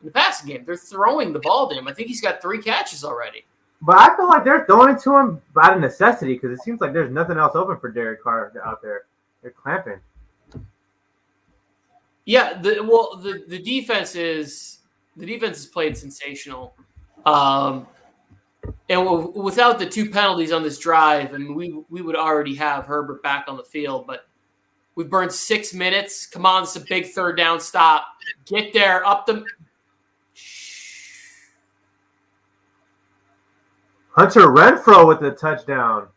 in the passing game. They're throwing the ball to him. I think he's got 3 catches already. But I feel like they're throwing it to him out of necessity because it seems like there's nothing else open for Derek Carr out there. They're clamping. Yeah, the defense has played sensational. And without the 2 penalties on this drive, we would already have Herbert back on the field. But we've burned 6 minutes. Come on, it's a big 3rd down stop. Get there, up the. Hunter Renfrow with the touchdown.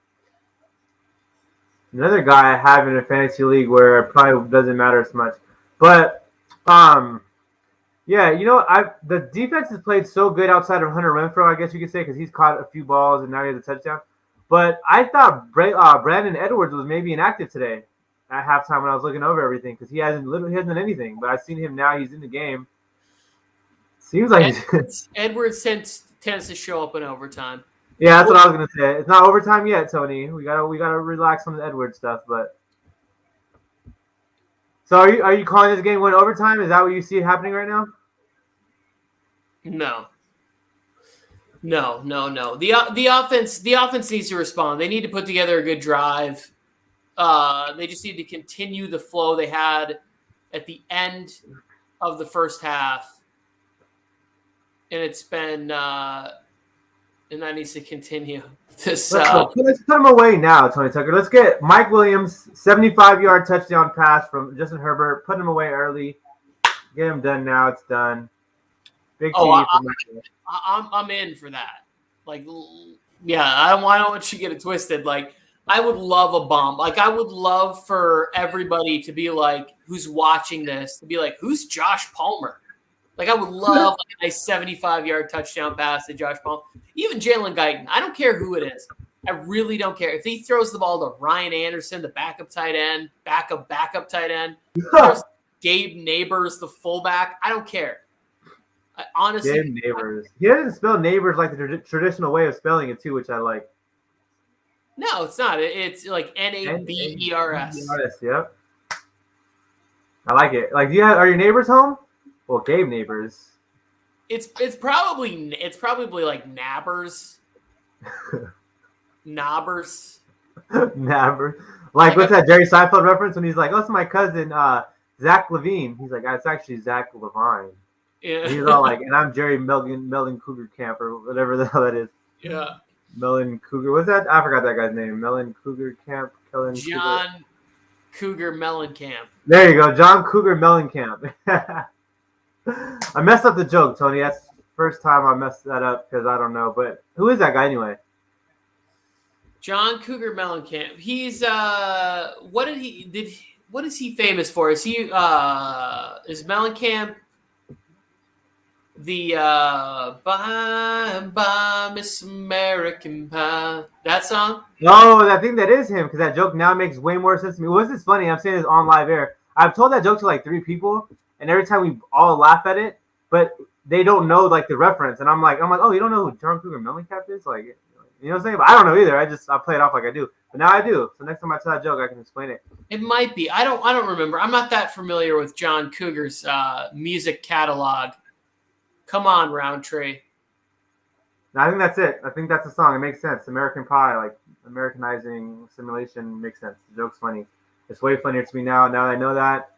Another guy I have in a fantasy league where it probably doesn't matter as much. But Yeah, the defense has played so good outside of Hunter Renfrow, I guess you could say, because he's caught a few balls and now he has a touchdown. But I thought Brandon Edwards was maybe inactive today at halftime when I was looking over everything because he hasn't done anything. But I've seen him now; he's in the game. Seems like Edwards tends to show up in overtime. Yeah, that's what I was gonna say. It's not overtime yet, Tony. We gotta relax on the Edwards stuff. But so are you calling this game win overtime? Is that what you see happening right now? No. The offense needs to respond. They need to put together a good drive. They just need to continue the flow they had at the end of the first half, and it's been and that needs to continue. Let's put him away now, Tony Tucker. Let's get Mike Williams 75-yard touchdown pass from Justin Herbert. Put him away early. Get him done now. It's done. Big I'm in for that. Like, yeah, I don't want you to get it twisted. Like, I would love a bomb. Like, I would love for everybody to be like, who's watching this, to be like, who's Josh Palmer? Like, I would love like, a nice 75-yard touchdown pass to Josh Palmer. Even Jalen Guyton. I don't care who it is. I really don't care. If he throws the ball to Ryan Anderson, the backup tight end, backup tight end, Gabe Neighbors, the fullback, I don't care. Honestly, Gabe Neighbors. He doesn't spell neighbors like the traditional way of spelling it too, which I like. No, it's not. It's like Nabers. Yep. I like it. Like, are your neighbors home? Well, Gabe Neighbors. It's probably like Nabbers. Knobbers. Nabber. Like, what's that Jerry Seinfeld reference when he's like, "Oh, it's my cousin Zach Levine." He's like, "It's actually Zach Levine." Yeah. He's all like, "And I'm Jerry Melvin Cougar Camp or whatever the hell that is." Yeah. Melon Cougar. What's that? I forgot that guy's name. Melon Cougar Camp. John Cougar Mellencamp. There you go. John Cougar Mellencamp. I messed up the joke, Tony. That's the first time I messed that up because I don't know. But who is that guy anyway? John Cougar Mellencamp. He's what is he famous for? Is he is Mellencamp the Bye Miss American Pie, that song? No, I think that is him because that joke now makes way more sense to me. What's this funny? I'm saying this on live air. I've told that joke to like 3 people, and every time we all laugh at it, but they don't know like the reference. And I'm like, oh, you don't know who John Cougar Mellencamp is? Like, you know what I'm saying? But I don't know either. I play it off like I do. But now I do. So next time I tell that joke, I can explain it. It might be. I don't remember. I'm not that familiar with John Cougar's music catalog. Come on, Roundtree. I think that's it. I think that's the song. It makes sense. American Pie, like Americanizing simulation, makes sense. The joke's funny. It's way funnier to me now. Now that I know that,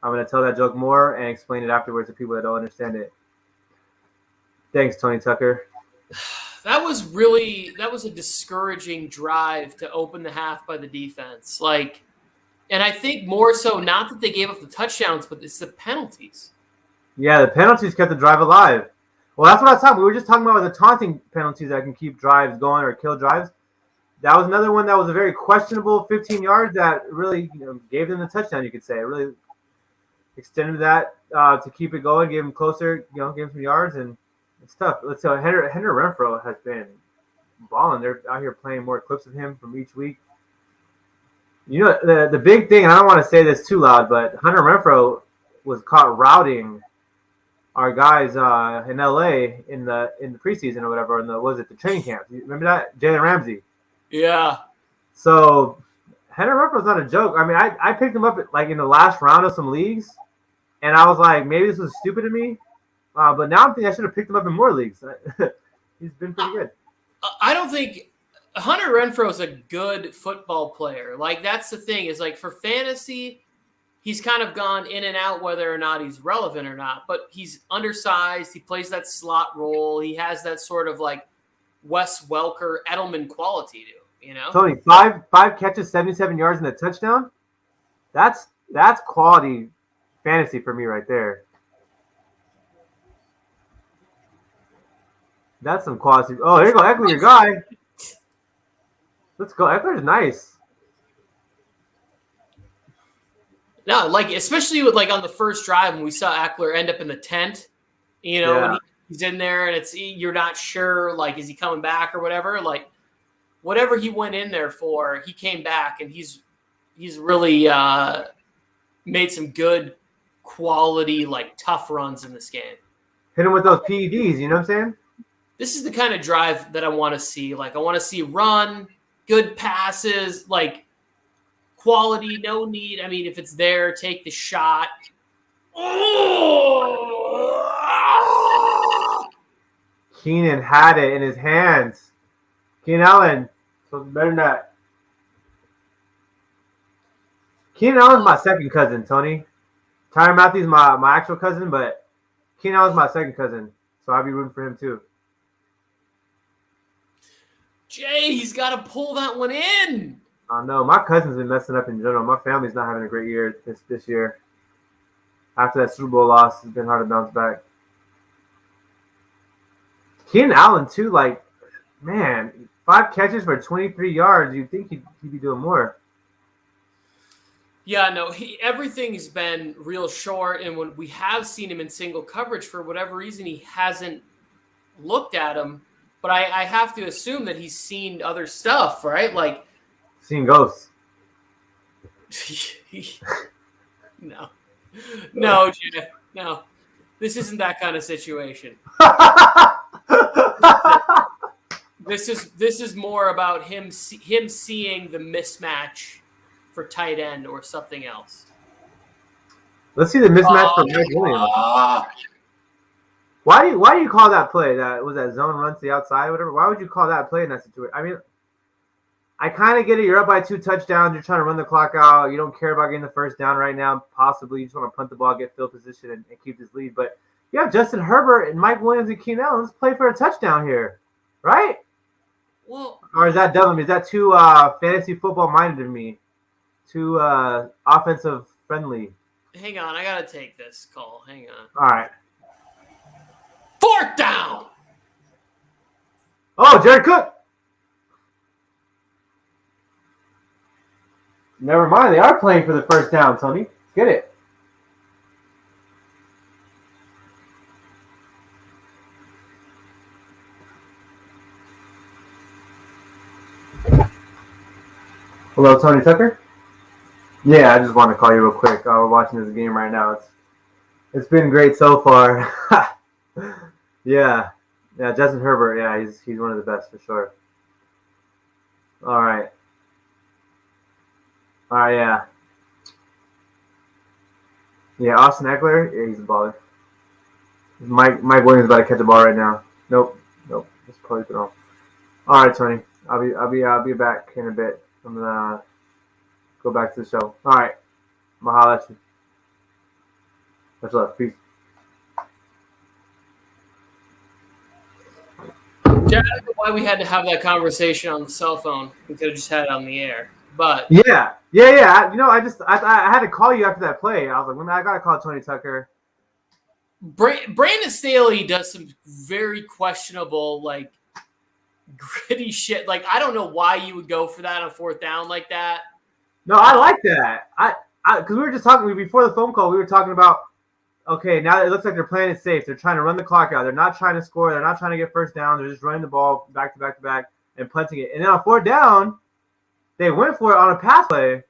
I'm going to tell that joke more and explain it afterwards to people that don't understand it. Thanks, Tony Tucker. That was a discouraging drive to open the half by the defense. Like, and I think more so not that they gave up the touchdowns, but it's the penalties. Yeah, the penalties kept the drive alive. Well, that's what I was talking. We were just talking about the taunting penalties that can keep drives going or kill drives. That was another one that was a very questionable 15 yards that really gave them the touchdown, you could say. It really extended that to keep it going, give them closer, give them some yards, and it's tough. Let's say Henry Renfrow has been balling. They're out here playing more clips of him from each week. The big thing, and I don't want to say this too loud, but Hunter Renfrow was caught routing our guys in LA in the preseason or whatever, the training camp. You remember that? Jalen Ramsey. Yeah. So Henry Renfrow's not a joke. I mean, I picked him up in the last round of some leagues, and I was like, maybe this was stupid of me, but now I'm thinking I should have picked him up in more leagues. He's been pretty good. I don't think Hunter Renfrow is a good football player. Like, that's the thing is, like, for fantasy, he's kind of gone in and out whether or not he's relevant or not, but he's undersized. He plays that slot role. He has that sort of like Wes Welker, Edelman quality to him, Tony, five catches, 77 yards and a touchdown. That's quality fantasy for me right there. That's some quality. Oh, here you go, Eckler, your guy. Let's go. Eckler's nice. No, like especially with like on the first drive when we saw Eckler end up in the tent, you know, when he's in there and you're not sure, like, is he coming back or whatever? Like, whatever he went in there for, he came back and he's really made some good quality, like tough runs in this game. Hit him with those PEDs, you know what I'm saying? This is the kind of drive that I want to see. Like, I want to see run, good passes, like quality, no need. I mean, if it's there, take the shot. Oh! Keenan had it in his hands. Keenan Allen, so better than that. Keenan Allen's my second cousin, Tony. Tyron Matthew's my actual cousin, but Keenan Allen's my second cousin, so I'll be rooting for him too. Jay, he's got to pull that one in. I know. My cousin's been messing up in general. My family's not having a great year this year. After that Super Bowl loss, it's been hard to bounce back. Keenan Allen, too, like, man, 5 catches for 23 yards. You'd think he'd be doing more. Yeah, no, everything's been real short, and when we have seen him in single coverage, for whatever reason, he hasn't looked at him. But I have to assume that he's seen other stuff, right? Like, seen ghosts. No, Jeff, no. This isn't that kind of situation. This is more about him seeing the mismatch for tight end or something else. Let's see the mismatch for Mike Williams. Why do you call that play? That was that zone run to the outside or whatever. Why would you call that play in that situation? I mean, I kind of get it. You're up by 2 touchdowns. You're trying to run the clock out. You don't care about getting the first down right now. Possibly you just want to punt the ball, get field position, and keep this lead. But you have Justin Herbert and Mike Williams and Keenan Allen. Let's play for a touchdown here, right? Well, or is that dumb? Is that too fantasy football minded of me? Too offensive friendly? Hang on, I gotta take this call. Hang on. All right. 4th down. Oh, Jared Cook. Never mind. They are playing for the first down, Tony. Get it. Hello, Tony Tucker. Yeah, I just want to call you real quick. We're watching this game right now. It's been great so far. Yeah, Justin Herbert. Yeah, he's one of the best for sure. All right, yeah. Yeah, Austin Eckler. Yeah, he's a baller. Mike Williams about to catch the ball right now. Nope. Just probably it off. All right, Tony. I'll be back in a bit. I'm gonna go back to the show. All right, I'm gonna holler at you. Much love. Peace. Yeah, I don't know why we had to have that conversation on the cell phone. We could have just had it on the air. But yeah. I had to call you after that play. I was like, when I gotta call Tony Tucker. Brandon Staley does some very questionable, like, gritty shit. Like, I don't know why you would go for that on 4th down like that. No, I like that. Because we were just talking before the phone call. We were talking about, okay, now it looks like they're playing it safe. They're trying to run the clock out. They're not trying to score. They're not trying to get first down. They're just running the ball back to back to back and punting it. And then on 4th down, they went for it on a pass play.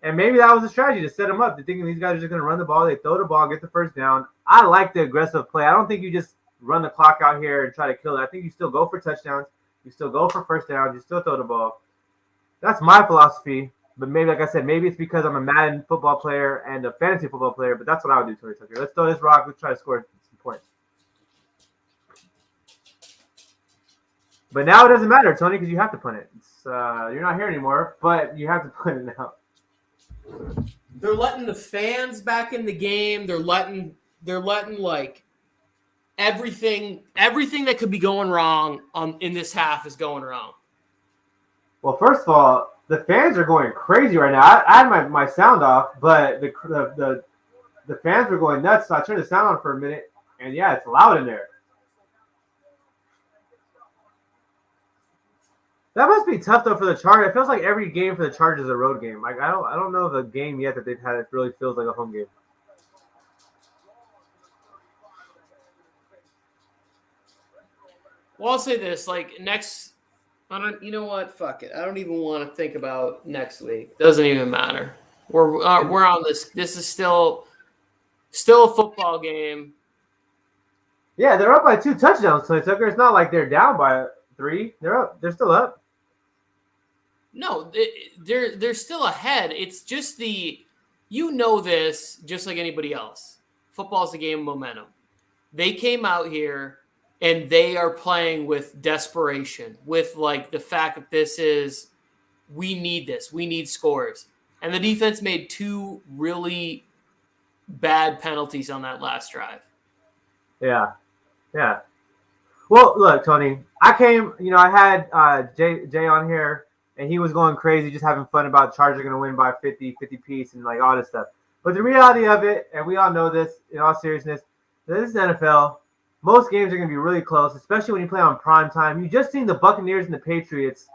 And maybe that was a strategy to set them up. They're thinking these guys are just going to run the ball. They throw the ball, get the first down. I like the aggressive play. I don't think you just run the clock out here and try to kill it. I think you still go for touchdowns. You still go for first downs. You still throw the ball. That's my philosophy. But maybe, like I said, maybe it's because I'm a Madden football player and a fantasy football player. But that's what I would do, Tony Tucker. Let's throw this rock. Let's try to score some points. But now it doesn't matter, Tony, because you have to punt it. You're not here anymore, but you have to punt it now. They're letting the fans back in the game. They're letting like everything that could be going wrong in this half is going wrong. Well, first of all, the fans are going crazy right now. I had my sound off, but the fans were going nuts. So I turned the sound on for a minute, and yeah, it's loud in there. That must be tough though for the Chargers. It feels like every game for the Chargers is a road game. Like I don't know the game yet that they've had that really feels like a home game. Well, I'll say this: like next, I don't. You know what? Fuck it. I don't even want to think about next week. Doesn't even matter. We're on this. This is still a football game. Yeah, they're up by 2 touchdowns, Tony Tucker. It's not like they're down by 3. They're up. They're still up. No, they're still ahead. It's just this just like anybody else. Football's a game of momentum. They came out here and they are playing with desperation, with like the fact that we need this. We need scores. And the defense made 2 really bad penalties on that last drive. Yeah. Yeah. Well, look, Tony, I had Jay on here, and he was going crazy, just having fun about Chargers going to win by 50 piece and like all this stuff. But the reality of it, and we all know this in all seriousness, this is NFL. Most games are going to be really close, especially when you play on prime time. You just seen the Buccaneers and the Patriots,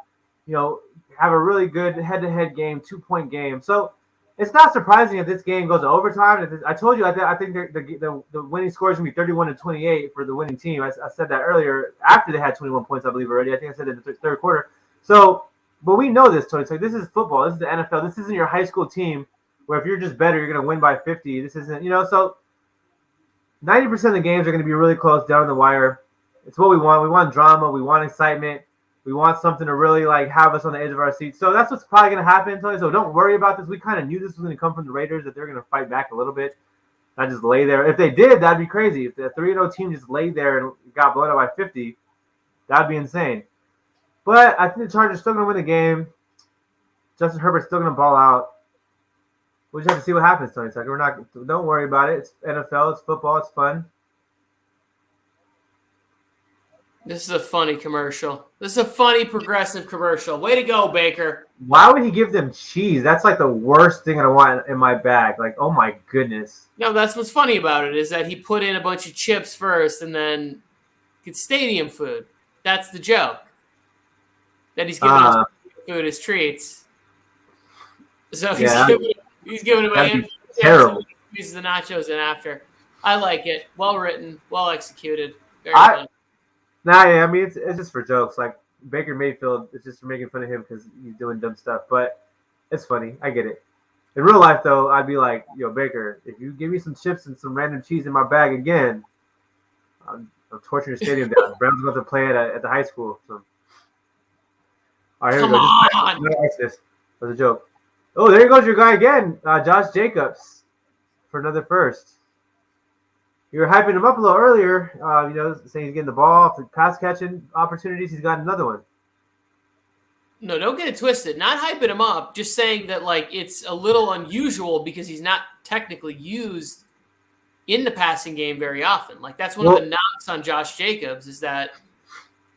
have a really good head-to-head game, 2-point game. So it's not surprising if this game goes to overtime. I told you, I think the winning score is going to be 31-28 for the winning team. I said that earlier after they had 21 points, I believe, already. I think I said it in the third quarter. So, but we know this, Tony. So this is football. This is the NFL. This isn't your high school team where if you're just better, you're going to win by 50. This isn't, so 90% of the games are going to be really close down the wire. It's what we want. We want drama. We want excitement. We want something to really like have us on the edge of our seats. So that's what's probably going to happen, Tony. So don't worry about this. We kind of knew this was going to come from the Raiders, that they're going to fight back a little bit. Not just lay there. If they did, that'd be crazy. If the 3-0 team just laid there and got blown out by 50, that'd be insane. But I think the Chargers are still going to win the game. Justin Herbert's still going to ball out. We'll just have to see what happens, Tony Tucker. Don't worry about it. It's NFL. It's football. It's fun. This is a funny commercial. This is a funny progressive commercial. Way to go, Baker. Why would he give them cheese? That's like the worst thing I want in my bag. Like, oh my goodness. No, that's what's funny about it, is that he put in a bunch of chips first and then gets stadium food. That's the joke. That he's giving us food as treats. So he's giving him a handful of terrible pieces of nachos in after. I like it. Well written, well executed. Very fun. Nah, yeah, I mean, it's just for jokes. Like, Baker Mayfield, it's just for making fun of him because he's doing dumb stuff. But it's funny. I get it. In real life, though, I'd be like, yo, Baker, if you give me some chips and some random cheese in my bag again, I'm torching your stadium down. Browns about to play at the high school. So. All right, here we go. Come on. This was a joke. Oh, there goes your guy again, Josh Jacobs, for another first. You were hyping him up a little earlier, saying he's getting the ball off the pass catching opportunities. He's got another one. No, don't get it twisted. Not hyping him up, just saying that like it's a little unusual because he's not technically used in the passing game very often. Like that's one of the knocks on Josh Jacobs is that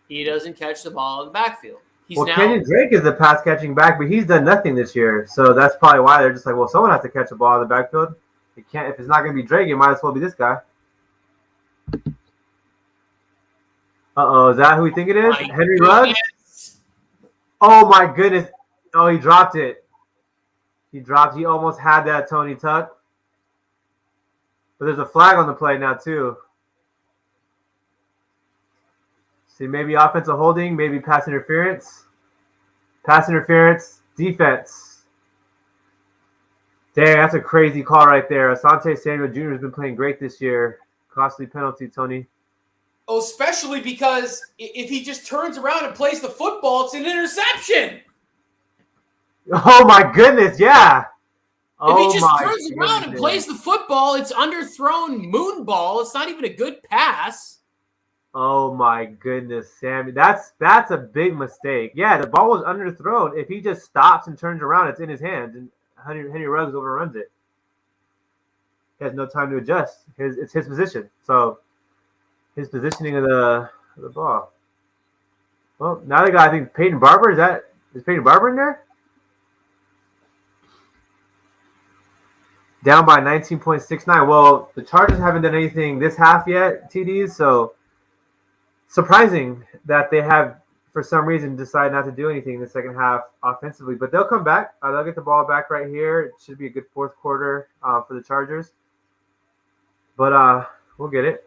he doesn't catch the ball in the backfield. Kenyon Drake is the pass catching back, but he's done nothing this year. So that's probably why they're just like, well, someone has to catch the ball in the backfield. It can't if it's not going to be Drake, it might as well be this guy. Is that who we think it is? Henry Ruggs? Oh, my goodness. Oh, he dropped it. He almost had that, Tony Tuck. But there's a flag on the play now, too. See, maybe offensive holding, maybe pass interference. Pass interference, defense. Dang, that's a crazy call right there. Asante Samuel Jr. has been playing great this year. Costly penalty, Tony. Oh, especially because if he just turns around and plays the football, it's an interception. Oh, my goodness, yeah. If he just turns around and plays the football, it's underthrown moon ball. It's not even a good pass. Oh, my goodness, Sammy. That's a big mistake. Yeah, the ball was underthrown. If he just stops and turns around, it's in his hands, and Henry Ruggs overruns it. He has no time to adjust. It's his position. So his positioning of the ball. Well, now they got, I think, Peyton Barber. Is Peyton Barber in there? Down by 19.69. Well, the Chargers haven't done anything this half yet, TDs. So surprising that they have for some reason, decide not to do anything in the second half offensively. But they'll come back. They'll get the ball back right here. It should be a good fourth quarter for the Chargers. But we'll get it.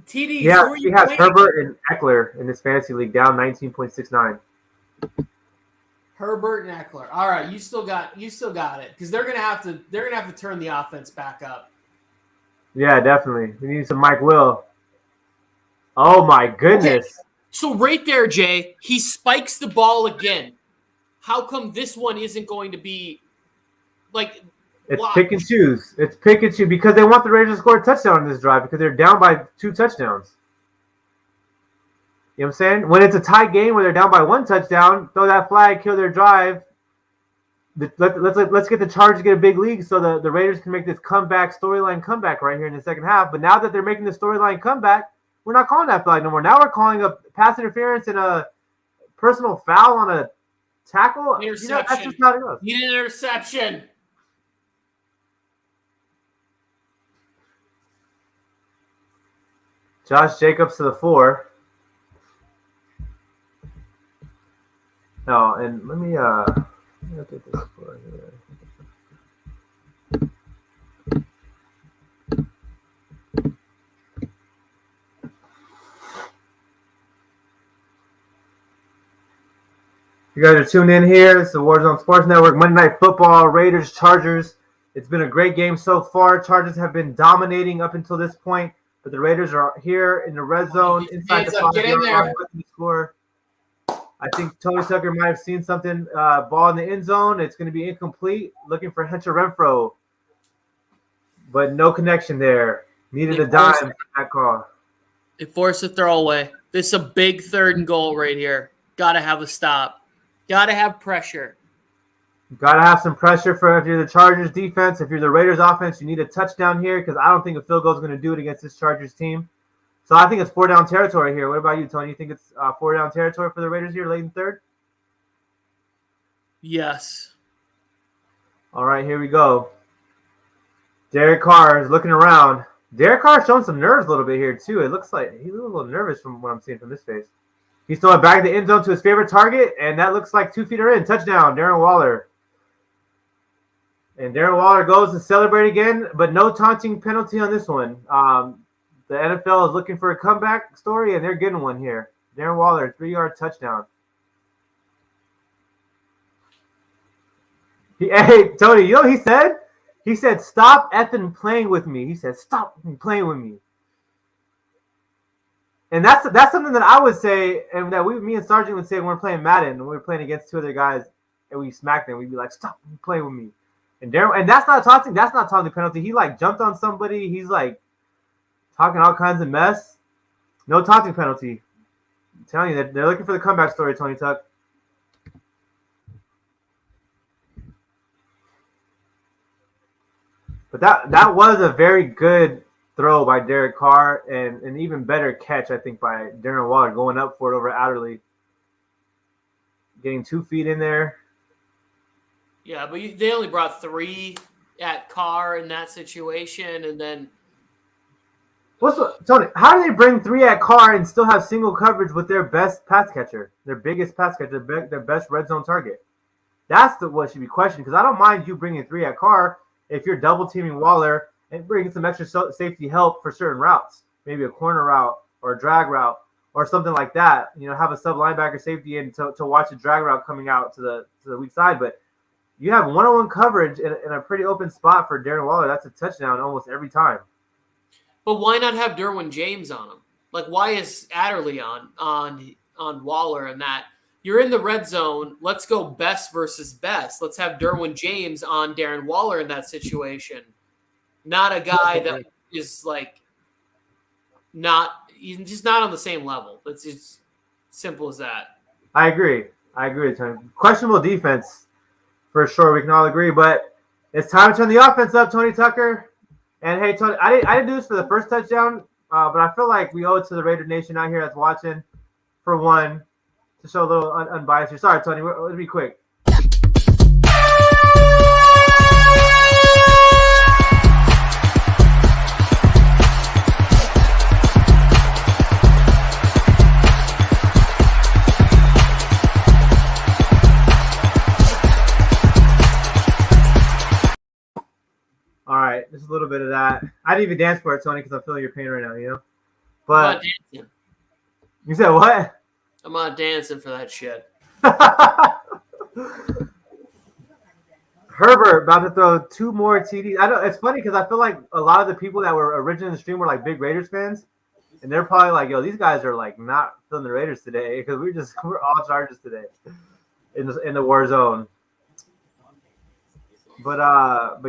TD, Yeah, he has Herbert and Eckler in this fantasy league, down 19.69. Herbert and Eckler. All right, you still got it because they're gonna have to turn the offense back up. Yeah, definitely. We need some Mike Will. Oh my goodness. Okay. So right there, Jay, he spikes the ball again. How come this one isn't going to be like? It's pick and choose. It's pick and choose because they want the Raiders to score a touchdown in this drive because they're down by 2 touchdowns. You know what I'm saying? When it's a tight game where they're down by 1 touchdown, throw that flag, kill their drive. Let's get the Chargers to get a big lead so the Raiders can make this storyline comeback right here in the second half. But now that they're making the storyline comeback, we're not calling that flag no more. Now we're calling a pass interference and a personal foul on a tackle. Interception. That's just not enough. Need an interception. Josh Jacobs to the 4. No, and let me update this for here. You guys are tuned in here. It's the Warzone Sports Network, Monday Night Football, Raiders, Chargers. It's been a great game so far. Chargers have been dominating up until this point, but the Raiders are here in the red zone inside the 5-yard line to score. I think Tony Tucker might have seen something, ball in the end zone. It's going to be incomplete. Looking for Hunter Renfrow, but no connection there. Needed a dime for that call. They forced a throwaway. This is a big 3rd and goal right here. Got to have a stop. Got to have pressure. Got to have some pressure for if you're the Chargers defense. If you're the Raiders offense, you need a touchdown here because I don't think a field goal is going to do it against this Chargers team. So I think it's 4-down territory here. What about you, Tony? You think it's 4-down territory for the Raiders here, late in 3rd? Yes. All right, here we go. Derek Carr is looking around. Derek Carr is showing some nerves a little bit here, too. It looks like he's a little nervous from what I'm seeing from his face. He's throwing back the end zone to his favorite target, and that looks like 2 feet are in. Touchdown, Darren Waller. And Darren Waller goes to celebrate again, but no taunting penalty on this one. The NFL is looking for a comeback story, and they're getting one here. Darren Waller, 3-yard touchdown. Hey, Tony, you know what he said? He said, stop effing playing with me. He said, stop playing with me. And that's something that I would say, and that me and Sargent would say when we're playing Madden, when we're playing against 2 other guys, and we smack them, we'd be like, stop playing with me. And that's not taunting. That's not taunting penalty. He jumped on somebody. He's talking all kinds of mess. No taunting penalty. I'm telling you, they're looking for the comeback story, Tony Tuck. But that was a very good throw by Derek Carr and an even better catch, I think, by Darren Waller going up for it over Adderley. Getting 2 feet in there. Yeah, but they only brought 3 at Carr in that situation, and then Tony, how do they bring 3 at Carr and still have single coverage with their best pass catcher, their biggest pass catcher, their best red zone target? That's what should be questioned, because I don't mind you bringing 3 at Carr if you're double teaming Waller and bringing some extra safety help for certain routes, maybe a corner route or a drag route or something like that. Have a sub linebacker safety in to watch a drag route coming out to the weak side, but you have one-on-one coverage in a pretty open spot for Darren Waller. That's a touchdown almost every time. But why not have Derwin James on him? Why is Adderley on Waller and that? You're in the red zone. Let's go best versus best. Let's have Derwin James on Darren Waller in that situation. Not a guy that is he's just not on the same level. It's just simple as that. I agree, Tony. Questionable defense. For sure, we can all agree, but it's time to turn the offense up, Tony Tucker. And hey, Tony, I didn't do this for the first touchdown, but I feel like we owe it to the Raider Nation out here that's watching, for one, to show a little unbiased here. Sorry, Tony, let's be quick. that. I didn't even dance for it, Tony, because I'm feeling your pain right now, you know? I'm But not dancing. you said what? I'm not dancing for that shit. Herbert about to throw 2 more TDs. I know it's funny because I feel like a lot of the people that were originally in the stream were like big Raiders fans, and they're probably like, "Yo, these guys are like not feeling the Raiders today because we're all Chargers today in the war zone." But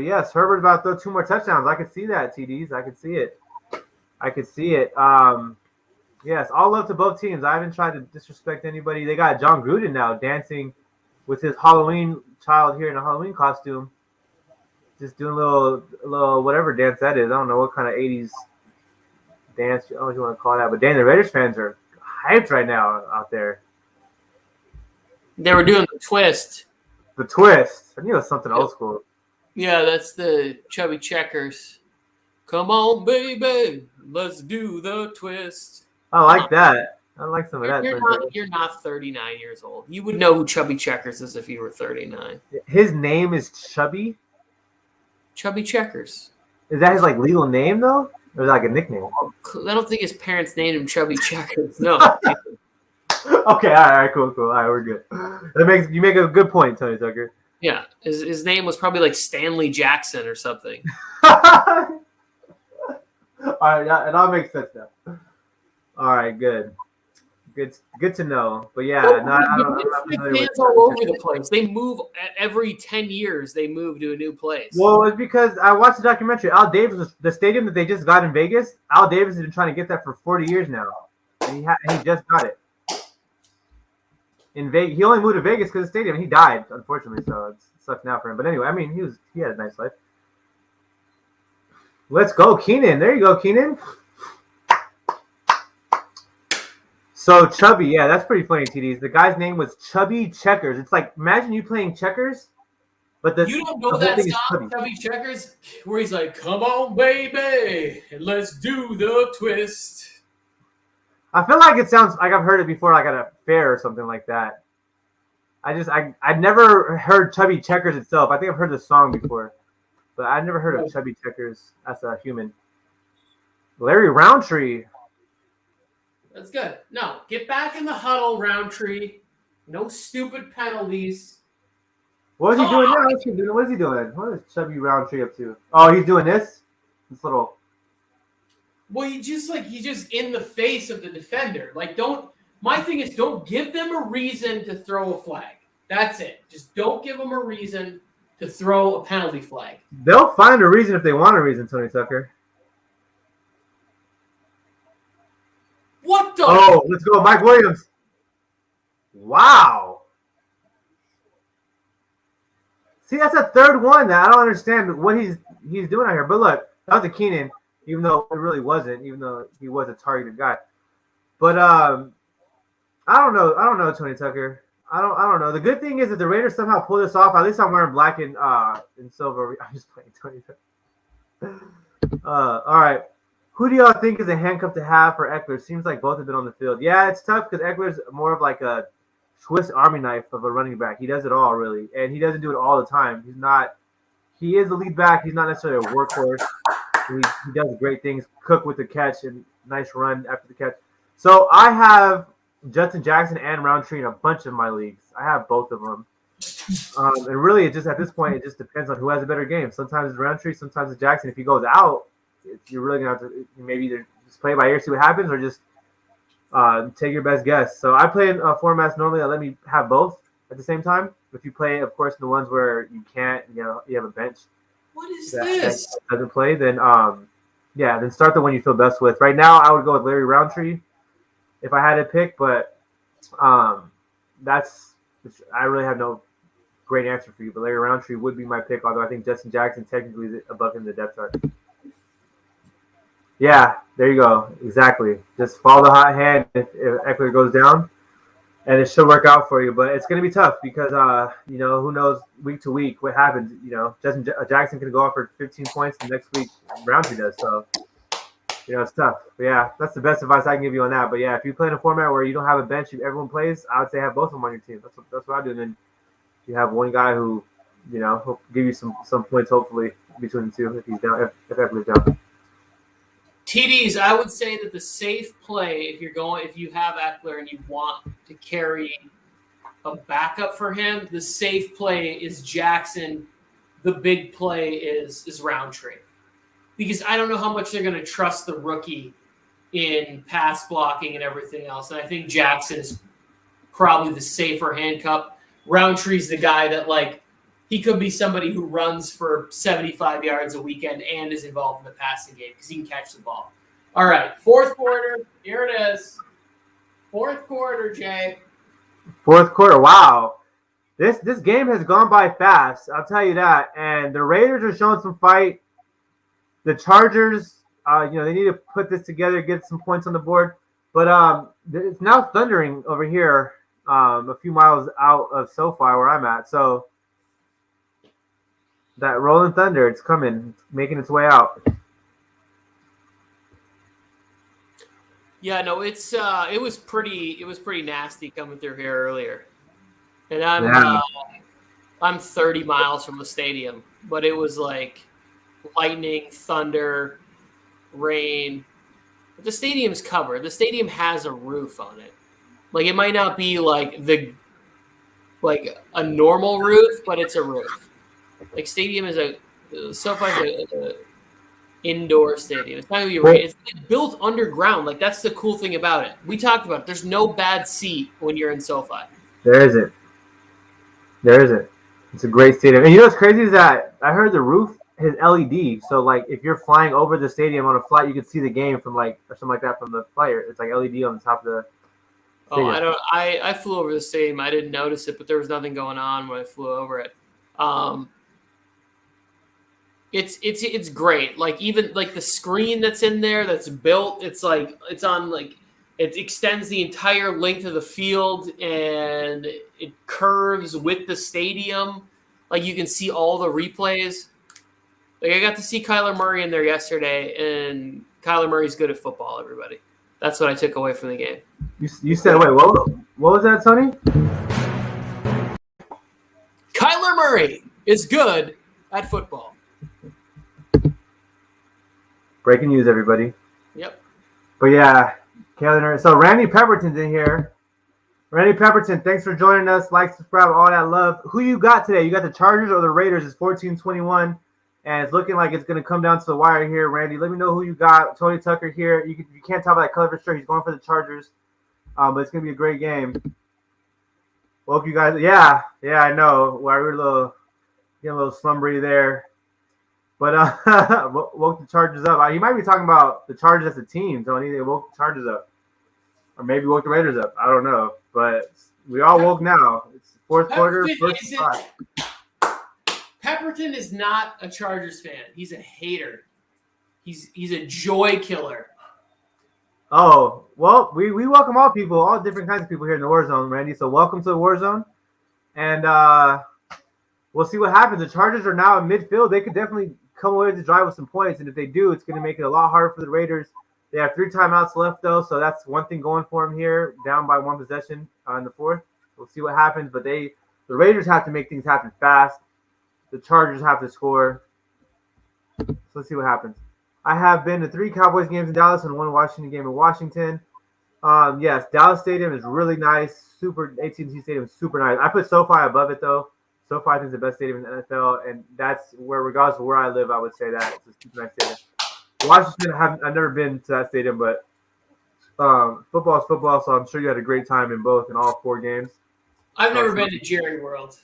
yes, Herbert about to throw 2 more touchdowns. I could see that TDs. I could see it. Yes, all love to both teams. I haven't tried to disrespect anybody. They got John Gruden now dancing with his Halloween child here in a Halloween costume, just doing a little whatever dance that is. I don't know what kind of 80s dance you want to call that, but dang, the Raiders fans are hyped right now out there. They were doing the twist. The twist. I knew it was something old school. Yeah, that's the Chubby Checkers. Come on, baby, let's do the twist. I like that. I like some of that. You're not 39 years old. You would know who Chubby Checkers is if you were 39. His name is Chubby? Chubby Checkers. Is that his like legal name though? Or is it like a nickname? I don't think his parents named him Chubby Checkers. No. Okay, all right, cool. All right, we're good. You make a good point, Tony Tucker. Yeah, his name was probably like Stanley Jackson or something. All right, it all makes sense now. All right, good to know. But yeah, I'm not fans all over the place. They move every 10 years. They move to a new place. Well, it's because I watched the documentary. Al Davis, the stadium that they just got in Vegas. Al Davis has been trying to get that for 40 years now, and he just got it. In Vegas, he only moved to Vegas because of the stadium. He died, unfortunately, so it sucks now for him. But anyway, I mean, he had a nice life. Let's go, Keenan. There you go, Keenan. So Chubby, yeah, that's pretty funny, TDs. The guy's name was Chubby Checkers. It's like, imagine you playing checkers, but you don't know that song, Chubby Checkers, where he's like, "Come on, baby, and let's do the twist." I feel like it sounds like I've heard it before, like at a fair or something like that. I never heard Chubby Checkers itself. I think I've heard the song before, but I never heard of Chubby Checkers as a human. Larry Roundtree. That's good. No, get back in the huddle, Roundtree. No stupid penalties. What is he doing now? What is he doing? What is Chubby Roundtree up to? Oh, he's doing this little. Well, he's just in the face of the defender. Like, my thing is, don't give them a reason to throw a flag. That's it. Just don't give them a reason to throw a penalty flag. They'll find a reason if they want a reason, Tony Tucker. What the? Oh, let's go, Mike Williams. Wow. See, that's a third one that I don't understand what he's doing out here. But look, that was a Keenan. Even though it really wasn't, even though he was a targeted guy. But I don't know, Tony Tucker. I don't know. The good thing is that the Raiders somehow pull this off. At least I'm wearing black and silver. I'm just playing Tony Tucker. All right. Who do y'all think is a handcuff to have for Eckler? Seems like both have been on the field. Yeah, it's tough because Eckler's more of like a Swiss Army knife of a running back. He does it all, really. And he doesn't do it all the time. He is the lead back. He's not necessarily a workhorse. He does great things, cook with the catch, and nice run after the catch. So I have Justin Jackson and Roundtree in a bunch of my leagues. I have both of them. And really, it just at this point, it just depends on who has a better game. Sometimes it's Roundtree, sometimes it's Jackson. If he goes out, you're really going to have to maybe either just play by ear, see what happens, or just take your best guess. So I play in formats normally that let me have both at the same time. If you play, of course, in the ones where you can't, you have a bench. What is this? That doesn't play, then then start the one you feel best with. Right now, I would go with Larry Roundtree if I had to pick, but I really have no great answer for you. But Larry Roundtree would be my pick, although I think Justin Jackson technically is above him in the depth chart. Yeah, there you go. Exactly. Just follow the hot hand if Eckler goes down. And it should work out for you, but it's going to be tough because, who knows week to week what happens. Justin Jackson can go off for 15 points the next week. Roundtree does, so it's tough. But yeah, that's the best advice I can give you on that. But yeah, if you play in a format where you don't have a bench, everyone plays, I would say have both of them on your team. That's what I do. And then you have one guy who He'll give you some points hopefully between the two if he's down, if Eckler's down. TDs, I would say that the safe play, if you have Eckler and you want to carry a backup for him, the safe play is Jackson. The big play is Roundtree, because I don't know how much they're going to trust the rookie in pass blocking and everything else. And I think Jackson is probably the safer handcuff. Roundtree's the guy that, he could be somebody who runs for 75 yards a weekend and is involved in the passing game because he can catch the ball. All right, fourth quarter. Here it is. Fourth quarter, Jay. Fourth quarter. Wow. This game has gone by fast. I'll tell you that. And the Raiders are showing some fight. The Chargers, they need to put this together, get some points on the board. But it's now thundering over here a few miles out of SoFi where I'm at. So that rolling thunder, it's coming, it's making its way out. Yeah, no, it was pretty nasty coming through here earlier. And I'm 30 miles from the stadium, but it was like lightning, thunder, rain. But the stadium's covered. The stadium has a roof on it. It might not be like a normal roof, but it's a roof. Stadium is SoFi's a indoor stadium. It's not gonna be it's built underground. That's the cool thing about it. We talked about it. There's no bad seat when you're in SoFi. There isn't. It's a great stadium. And what's crazy is that I heard the roof is LED. So if you're flying over the stadium on a flight, you can see the game from or something like that from the flyer. It's LED on the top of the stadium. I flew over the stadium. I didn't notice it, but there was nothing going on when I flew over it. It's great. Even the screen that's in there that's built, it's on it extends the entire length of the field and it curves with the stadium. You can see all the replays. I got to see Kyler Murray in there yesterday, and Kyler Murray's good at football, everybody. That's what I took away from the game. You said, wait, what was that, Tony? Kyler Murray is good at football. Breaking news, everybody. Yep. But yeah, Kyler. So Randy Pepperton's in here. Randy Pepperton, thanks for joining us. Like, subscribe, all that love. Who you got today? You got the Chargers or the Raiders? It's 14-21, and it's looking like it's going to come down to the wire here. Randy, let me know who you got. Tony Tucker here. You can't tell by that color of his shirt. He's going for the Chargers, but it's going to be a great game. Woke you guys. Yeah, I know. Well, we were getting a little slumbery there. But woke the Chargers up. You might be talking about the Chargers as a team, Tony. They woke the Chargers up. Or maybe woke the Raiders up. I don't know. But we all woke now. It's fourth quarter, first spot. Pepperton is not a Chargers fan. He's a hater. He's a joy killer. Oh, well, we welcome all people, all different kinds of people here in the War Zone, Randy. So welcome to the War Zone. And we'll see what happens. The Chargers are now in midfield. They could definitely come away with the drive with some points. And if they do, it's going to make it a lot harder for the Raiders. They have 3 timeouts left, though, so that's one thing going for them here, down by 1 possession in the fourth. We'll see what happens, but the Raiders have to make things happen fast. The Chargers have to score. So let's see what happens. I have been to 3 Cowboys games in Dallas and 1 Washington game in Washington. Yes, Dallas Stadium is really nice. AT&T Stadium is super nice. I put SoFi above it, though. SoFi I think is the best stadium in the NFL, and that's where, regardless of where I live, I would say that it's a super nice stadium. Washington, I've never been to that stadium, but football is football, so I'm sure you had a great time in all 4 games. I've never been to Jerry World.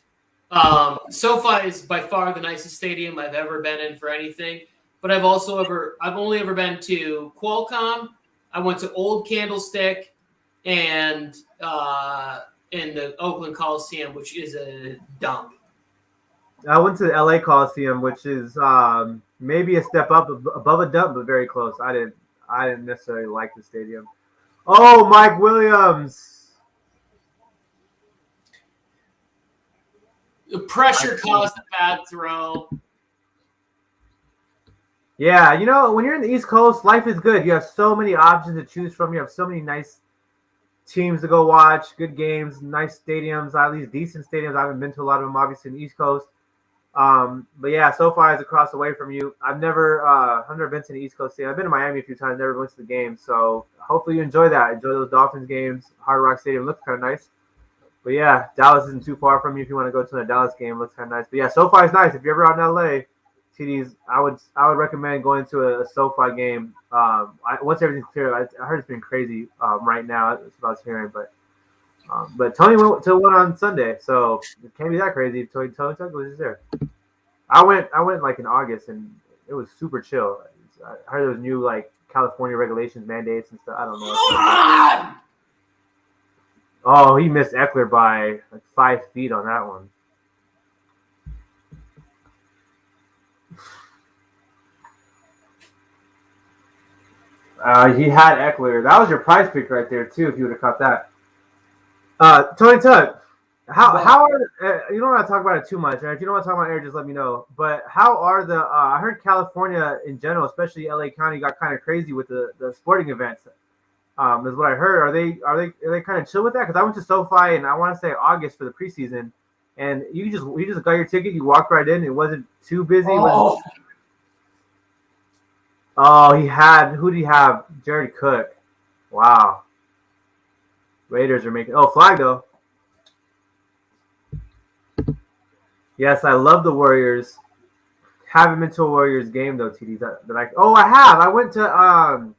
SoFi is by far the nicest stadium I've ever been in for anything, but I've only ever been to Qualcomm. I went to Old Candlestick and in the Oakland Coliseum, which is a dump. I went to the LA Coliseum, which is maybe a step up above a dump, but very close. I didn't necessarily like the stadium. Oh, Mike Williams. The pressure caused a bad throw. Yeah, when you're in the East Coast, life is good. You have so many options to choose from. You have so many nice teams to go watch, good games, nice stadiums, at least decent stadiums. I haven't been to a lot of them, obviously, in the East Coast. But yeah, SoFi is across the way from you. I've never been to the East Coast Stadium. I've been to Miami a few times, never went to the game. So hopefully you enjoy that. Enjoy those Dolphins games. Hard Rock Stadium looks kind of nice. But yeah, Dallas isn't too far from you if you want to go to a Dallas game. It looks kind of nice. But yeah, SoFi is nice. If you're ever out in LA, TDs, I would recommend going to a SoFi game. Once everything's clear, I heard it's been crazy right now. That's what I was hearing. But Tony went to one on Sunday, so it can't be that crazy. Tony Tuck was just there. I went like in August, and it was super chill. I heard there was new like California regulations, mandates, and stuff. I don't know. Oh, he missed Eckler by like 5 feet on that one. He had Eckler. That was your prize pick right there too. If you would have caught that. Tony Tuck, how are you don't want to talk about it too much, right? If you don't want to talk about air, just let me know. But how are the? I heard California in general, especially LA County, got kind of crazy with the sporting events. Is what I heard. Are they kind of chill with that? Because I went to SoFi and I want to say August for the preseason, and you just got your ticket, you walked right in. It wasn't too busy. Oh, who did he have? Jared Cook. Wow. Raiders are making flag though. Yes, I love the Warriors. Haven't been to a Warriors game though, TDs. I have. I went to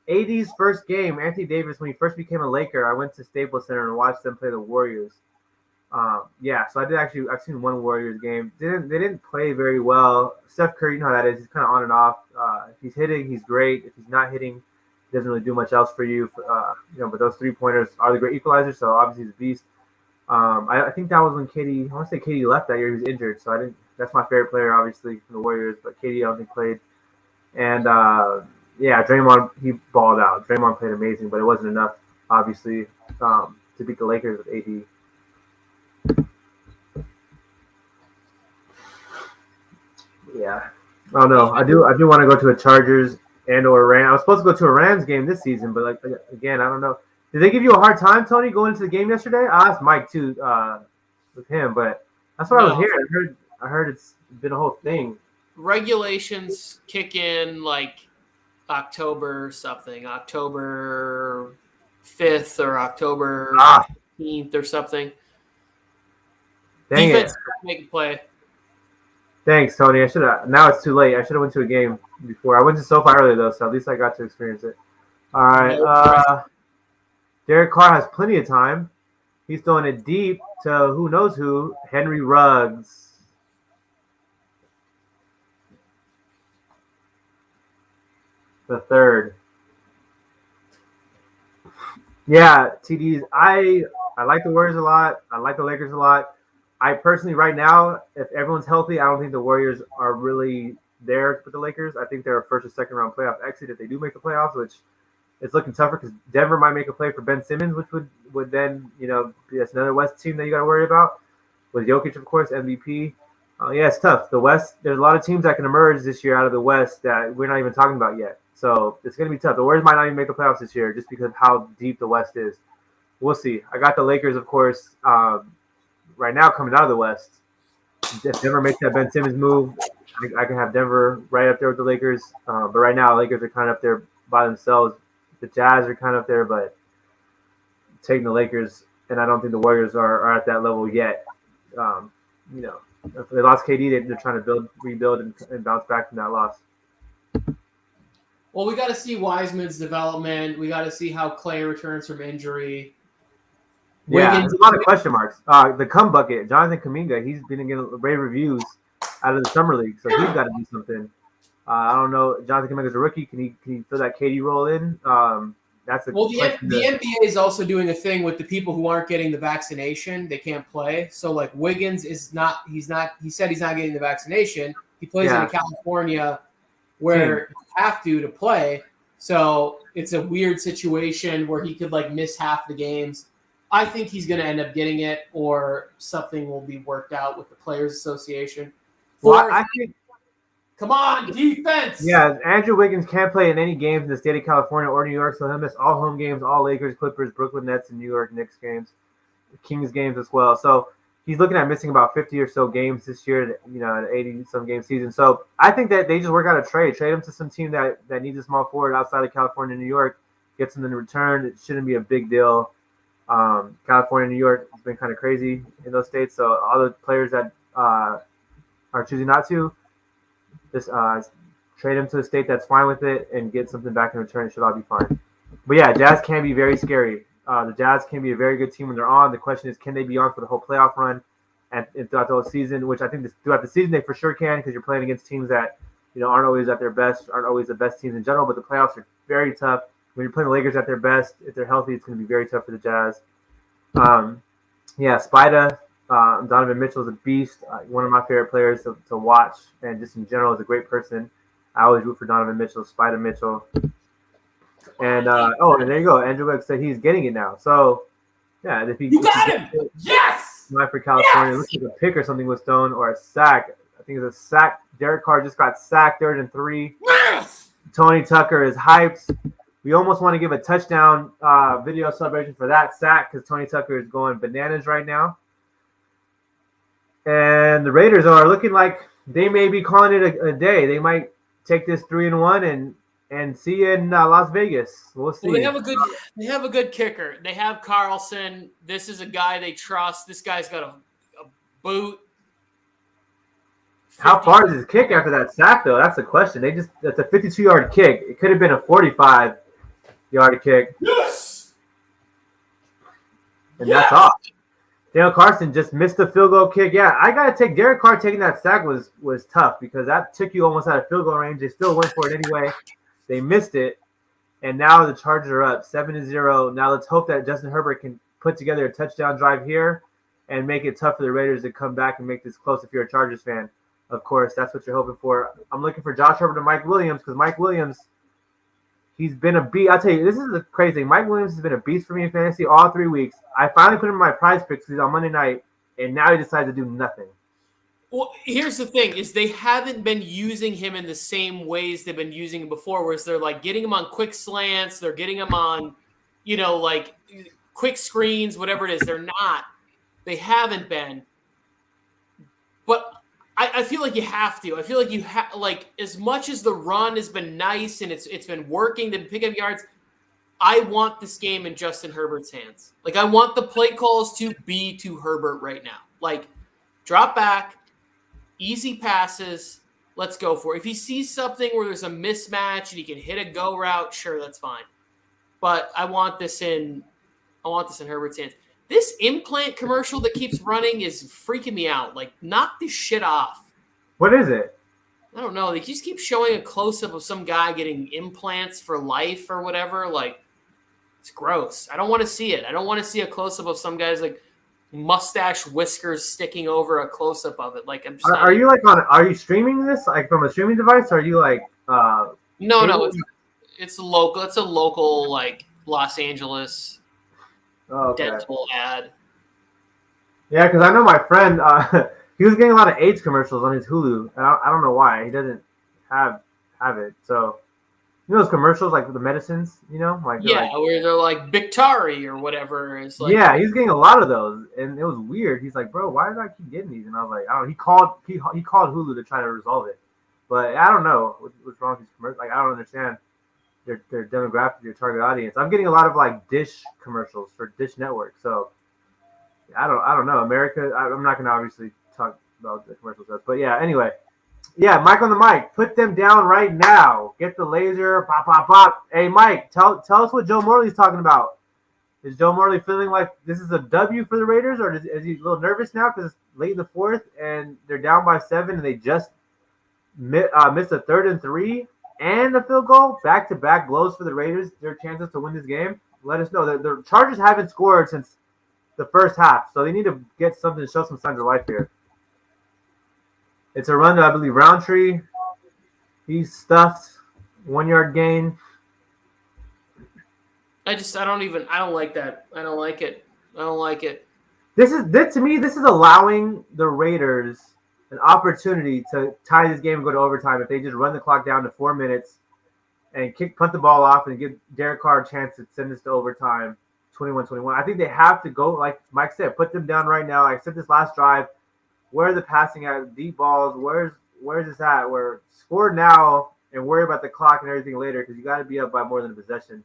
AD's first game, Anthony Davis, when he first became a Laker. I went to Staples Center and watched them play the Warriors. Yeah, so I did actually. I've seen one Warriors game. They didn't play very well. Steph Curry, you know how that is. He's kind of on and off. If he's hitting, he's great. If he's not hitting, he doesn't really do much else for you. But those 3-pointers are the great equalizers. So obviously he's a beast. I think that was when KD. I want to say KD left that year. He was injured, so I didn't. That's my favorite player, obviously, from the Warriors. But KD, I don't think played. And yeah, Draymond, he balled out. Draymond played amazing, but it wasn't enough, obviously, to beat the Lakers with AD. Yeah, I don't know. I do want to go to a Chargers and or Rams. I was supposed to go to a Rams game this season, but again, I don't know. Did they give you a hard time, Tony, going into the game yesterday? I asked Mike too with him, but that's what I was hearing. I heard it's been a whole thing. Regulations kick in like October 5th or October 15th or something. Dang Defense it. Make a play. Thanks, Tony. I should have. Now it's too late. I should have went to a game before. I went to SoFi earlier though, so at least I got to experience it. All right. Derek Carr has plenty of time. He's throwing it deep to who knows who. Henry Ruggs. The third. Yeah, TDs. I like the Warriors a lot. I like the Lakers a lot. I personally, right now, if everyone's healthy, I don't think the Warriors are really there with the Lakers. I think they're a first or second round playoff exit if they do make the playoffs, which it's looking tougher because Denver might make a play for Ben Simmons, which would then, that's another West team that you got to worry about. With Jokic, of course, MVP. Yeah, it's tough. The West, there's a lot of teams that can emerge this year out of the West that we're not even talking about yet. So it's going to be tough. The Warriors might not even make the playoffs this year just because of how deep the West is. We'll see. I got the Lakers, of course, right now coming out of the West. If Denver makes that Ben Simmons move, I can have Denver right up there with the Lakers. But right now, the Lakers are kind of up there by themselves. The Jazz are kind of up there, but taking the Lakers, and I don't think the Warriors are at that level yet. If they lost KD, they're trying to rebuild, and bounce back from that loss. Well, we got to see Wiseman's development. We got to see how Clay returns from injury. Yeah, there's a lot of question marks. The cum bucket, Jonathan Kuminga, he's been getting rave reviews out of the summer league, so he's got to do something. I don't know. Jonathan Kuminga's a rookie. Can he fill that KD role in? That's the NBA is also doing a thing with the people who aren't getting the vaccination. They can't play. So like Wiggins is not. He said he's not getting the vaccination. He plays in California, where you have to play. So it's a weird situation where he could like miss half the games. I think he's going to end up getting it, or something will be worked out with the Players Association. I think. Come on, defense! Yeah, Andrew Wiggins can't play in any games in the state of California or New York, so he'll miss all home games, all Lakers, Clippers, Brooklyn Nets, and New York Knicks games, Kings games as well. So he's looking at missing about 50 or so games this year, an 80-some game season. So I think that they just work out a trade him to some team that needs a small forward outside of California and New York, get something in return. It shouldn't be a big deal. California and New York has been kind of crazy in those states. So all the players that are choosing not to, just trade him to a state that's fine with it and get something back in return. It should all be fine. But yeah, Jazz can be very scary. The Jazz can be a very good team when they're on. The question is, can they be on for the whole playoff run and throughout the whole season? Which I think throughout the season they for sure can, because you're playing against teams that aren't always at their best, aren't always the best teams in general. But the playoffs are very tough. When you're playing the Lakers at their best, if they're healthy, it's going to be very tough for the Jazz. Spida, Donovan Mitchell is a beast. One of my favorite players to watch, and just in general is a great person. I always root for Donovan Mitchell, Spida Mitchell. And and there you go. Andrew Webb said he's getting it now. So yeah, if you got him. Yes. For California, looks like a pick or something with Stone or a sack. I think it's a sack. Derek Carr just got sacked 3rd and 3. Yes. Tony Tucker is hyped. We almost want to give a touchdown video celebration for that sack because Tony Tucker is going bananas right now. And the Raiders are looking like they may be calling it a day. They might take this 3-1 and see you in Las Vegas. We'll see. Well, they have a good kicker. They have Carlson. This is a guy they trust. This guy's got a boot. How far is his kick after that sack, though? That's the question. That's a 52-yard kick. It could have been a 45-yard kick. Yes. And that's off. Daniel Carson just missed the field goal kick. Yeah, I got to take Derek Carr taking that sack was tough because that took you almost out of field goal range. They still went for it anyway. They missed it, and now the Chargers are up 7-0. Now let's hope that Justin Herbert can put together a touchdown drive here and make it tough for the Raiders to come back and make this close if you're a Chargers fan. Of course, that's what you're hoping for. I'm looking for Josh Herbert and Mike Williams because Mike Williams, he's been a beast. I'll tell you, this is the crazy thing. Mike Williams has been a beast for me in fantasy all 3 weeks. I finally put him in my prize picks because he's on Monday night, and now he decides to do nothing. Well, here's the thing, is they haven't been using him in the same ways they've been using him before, whereas they're like getting him on quick slants, they're getting him on, like quick screens, whatever it is. They're not. They haven't been. But I feel like you have to. I feel like you have, like, as much as the run has been nice and it's been working, they've been picking up yards, I want this game in Justin Herbert's hands. Like, I want the play calls to be to Herbert right now. Like, drop back, easy passes, let's go for it. If he sees something where there's a mismatch and he can hit a go route, sure, that's fine. But I want this in Herbert's hands. This implant commercial that keeps running is freaking me out. Like, knock this shit off. What is it? I don't know. They just keep showing a close-up of some guy getting implants for life or whatever. Like, it's gross. I don't want to see it. I don't want to see a close-up of some guy's, like, mustache whiskers sticking over a close-up of it. Like, I'm just are you streaming this, like, from a streaming device? Or are you, like, No, it's a local. It's a local, like, Los Angeles dental ad. Yeah, because I know my friend, he was getting a lot of AIDS commercials on his Hulu, and I don't know why. He doesn't have it. So, those commercials, like the medicines, like where they're like Bictari or whatever. It's like, yeah, he's getting a lot of those, and it was weird. He's like, bro, why did I keep getting these? And I was like, I don't know. He called Hulu to try to resolve it, but I don't know what's wrong with these commercials. Like, I don't understand their demographic, their target audience. I'm getting a lot of like Dish commercials for Dish Network. So I don't know. America, I'm not gonna obviously talk about the commercial stuff, but yeah. Anyway, yeah, Mike on the mic. Put them down right now. Get the laser. Pop, pop, pop. Hey, Mike, tell us what Joe Morley's talking about. Is Joe Morley feeling like this is a W for the Raiders, or is he a little nervous now because it's late in the fourth and they're down by 7 and they just missed a 3rd and 3 and a field goal? Back-to-back blows for the Raiders. Their chances to win this game. Let us know. The Chargers haven't scored since the first half, so they need to get something to show some signs of life here. It's a run to, I believe, Roundtree. He's stuffed. 1-yard gain. I don't like that. I don't like it. To me, this is allowing the Raiders an opportunity to tie this game and go to overtime if they just run the clock down to 4 minutes and punt the ball off and give Derek Carr a chance to send this to overtime. 21-21. I think they have to go, like Mike said, put them down right now. I said this last drive. Where are the passing at? Deep balls. Where's this at? Where score now and worry about the clock and everything later, because you got to be up by more than a possession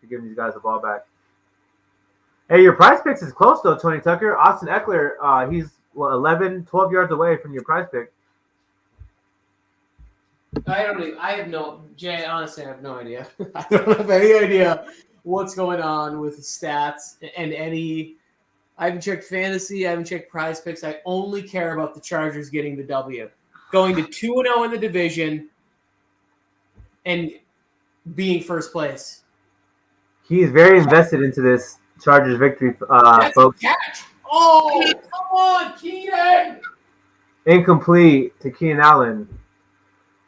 to give these guys the ball back. Hey, your prize picks is close though, Tony Tucker. Austin Eckler, he's 11, 12 yards away from your prize pick. Jay, honestly, I have no idea. I don't have any idea what's going on with the stats and I haven't checked fantasy. I haven't checked prize picks. I only care about the Chargers getting the W. Going to 2-0 in the division and being first place. He is very invested into this Chargers victory, That's folks. a catch. Oh, come on, Keenan. Incomplete to Keenan Allen.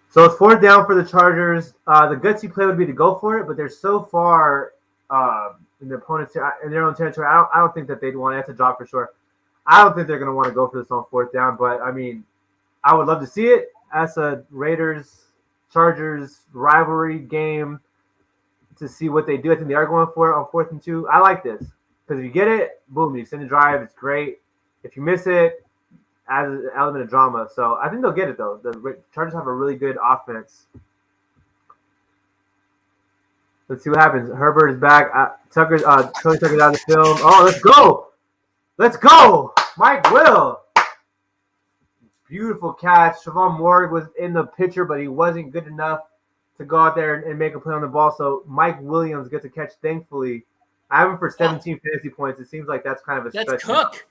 So it's 4th down for the Chargers. The gutsy play would be to go for it, but they're so far in the opponent's in their own territory. I don't think that they'd want it to drop for sure. I don't think they're going to want to go for this on 4th down, but I mean, I would love to see it as a Raiders-Chargers rivalry game to see what they do. I think they are going for it on 4th and 2. I like this because if you get it, boom, you extend the drive. It's great. If you miss it, adds an element of drama. So I think they'll get it though. The Chargers have a really good offense. Let's see what happens. Herbert is back. Tony Tucker's out of the film. Oh, let's go! Let's go! Mike Will. Beautiful catch. Siobhan Morgan was in the picture, but he wasn't good enough to go out there and make a play on the ball. So Mike Williams gets a catch, thankfully. I have him for 17 fantasy points. It seems like that's kind of a stretch. That's Cook.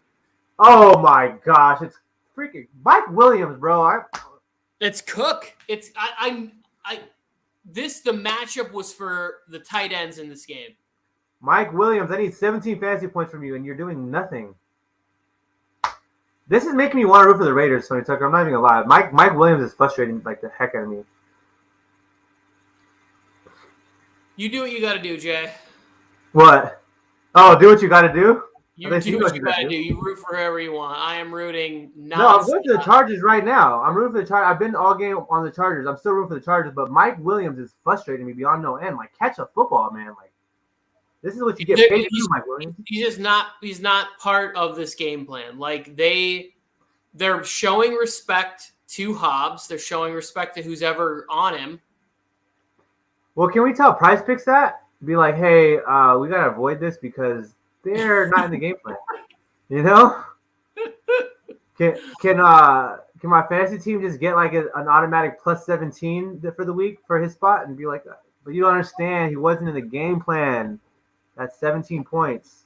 Oh my gosh, it's freaking Mike Williams, bro. It's Cook. It's the matchup was for the tight ends in this game. Mike Williams, I need 17 fantasy points from you, and you're doing nothing. This is making me want to root for the Raiders, Tony Tucker. I'm not even gonna lie. Mike Williams is frustrating like the heck out of me. You do what you got to do, Jay. What? Oh, do what you got to do. You do what you got to do. You root for whoever you want. I am rooting. No, I'm rooting for the Chargers right now. I'm rooting for the Chargers. I've been all game on the Chargers. I'm still rooting for the Chargers, but Mike Williams is frustrating me beyond no end. Like, catch a football, man. Like, this is what you get paid to do, Mike Williams. He's not part of this game plan. Like, they're showing respect to Hobbs. They're showing respect to who's ever on him. Well, can we tell Prize Picks that? Be like, hey, we got to avoid this because they're not in the game plan. You know? Can my fantasy team just get like an automatic plus 17 for the week for his spot and be like, but you don't understand, he wasn't in the game plan. That's 17 points.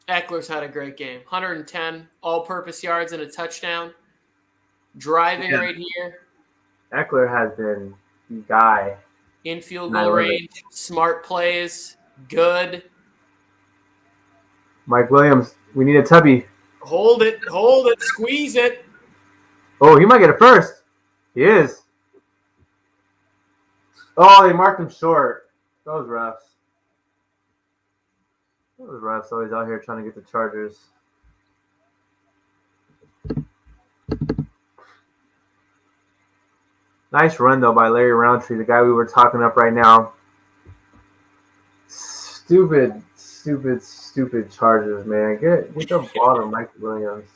Eckler's had a great game. 110 all-purpose yards and a touchdown. Driving right here. Eckler has been the guy. In field goal range, smart plays, good. Mike Williams, we need a tubby. Hold it, squeeze it. Oh, he might get it first. He is. Oh, they marked him short. Those refs. Always out here trying to get the Chargers. Nice run, though, by Larry Roundtree, the guy we were talking up right now. Stupid Chargers, man. Get the ball to Mike Williams.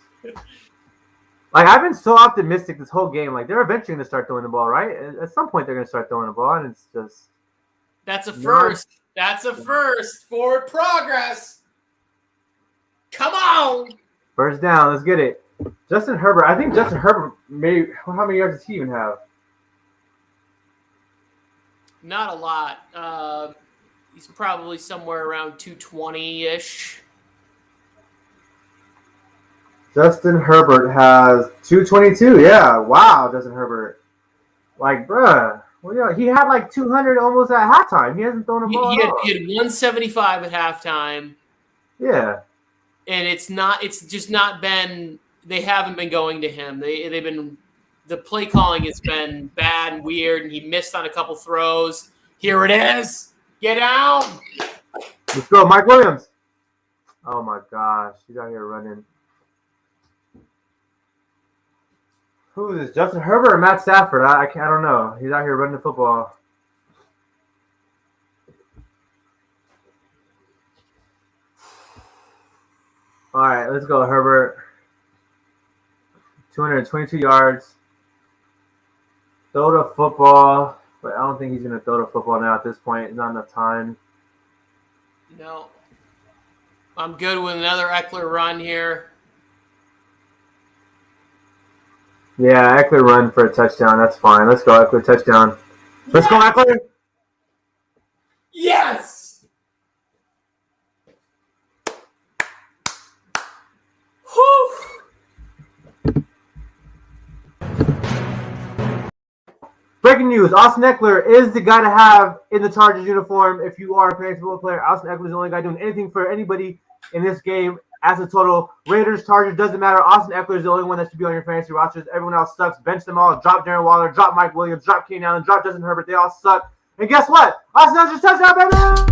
Like, I've been so optimistic this whole game. Like, they're eventually going to start throwing the ball, right? At some point, they're going to start throwing the ball, and it's just... That's a first. That's a first. Forward progress. Come on. First down. Let's get it. Justin Herbert. I think Justin Herbert maybe... How many yards does he even have? Not a lot. He's probably somewhere around 220-ish. Justin Herbert has 222. Yeah. Wow, Justin Herbert. Like, bruh. Well, yeah, he had like 200 almost at halftime. He hasn't thrown a ball at all. He had 175 at halftime. Yeah. And it's just not been – they haven't been going to him. They've been – the play calling has been bad and weird, and he missed on a couple throws. Here it is. Get down. Let's go, Mike Williams. Oh, my gosh. He's out here running. Who is this? Justin Herbert or Matt Stafford? I don't know. He's out here running the football. All right, let's go, Herbert. 222 yards. Throw the football, but I don't think he's going to throw the football now at this point. Not enough time. No. I'm good with another Eckler run here. Yeah, Eckler run for a touchdown. That's fine. Let's go, Eckler touchdown. Let's go, Eckler. Yes! Whew! Breaking news, Austin Eckler is the guy to have in the Chargers uniform if you are a fantasy football player. Austin Eckler is the only guy doing anything for anybody in this game as a total. Raiders, Chargers, doesn't matter. Austin Eckler is the only one that should be on your fantasy rosters. Everyone else sucks. Bench them all. Drop Darren Waller. Drop Mike Williams. Drop Keenan Allen. Drop Justin Herbert. They all suck. And guess what? Austin Eckler's touchdown, baby!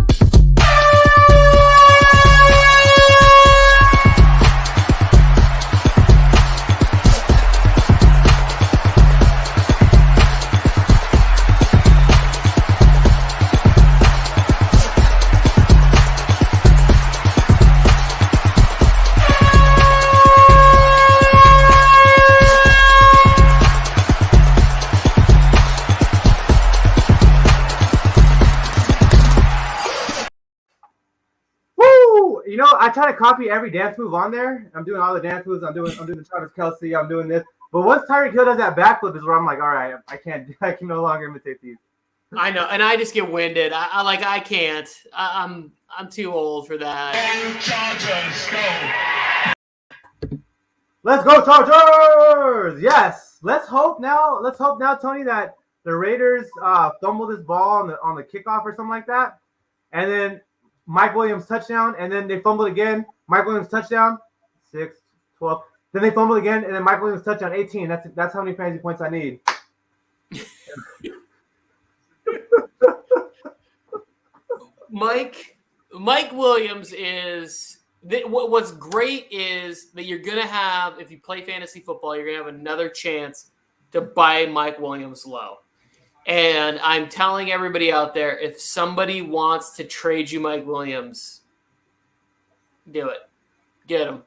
You know, I try to copy every dance move on there. I'm doing all the dance moves. I'm doing the Travis Kelce. I'm doing this. But once Tyreek Hill does that backflip is where I'm like, all right, I can no longer imitate these. I know, and I just get winded. I can't. I'm too old for that. Chargers, go. Let's go, Chargers! Yes. Let's hope now, Tony, that the Raiders fumble this ball on the kickoff or something like that, and then Mike Williams touchdown, and then they fumbled again. Mike Williams touchdown, 6, 12. Then they fumbled again, and then Mike Williams touchdown, 18. That's how many fantasy points I need. Mike Williams is what's great is that you're gonna have, if you play fantasy football, you're gonna have another chance to buy Mike Williams low. And I'm telling everybody out there, if somebody wants to trade you Mike Williams, do it. Get him.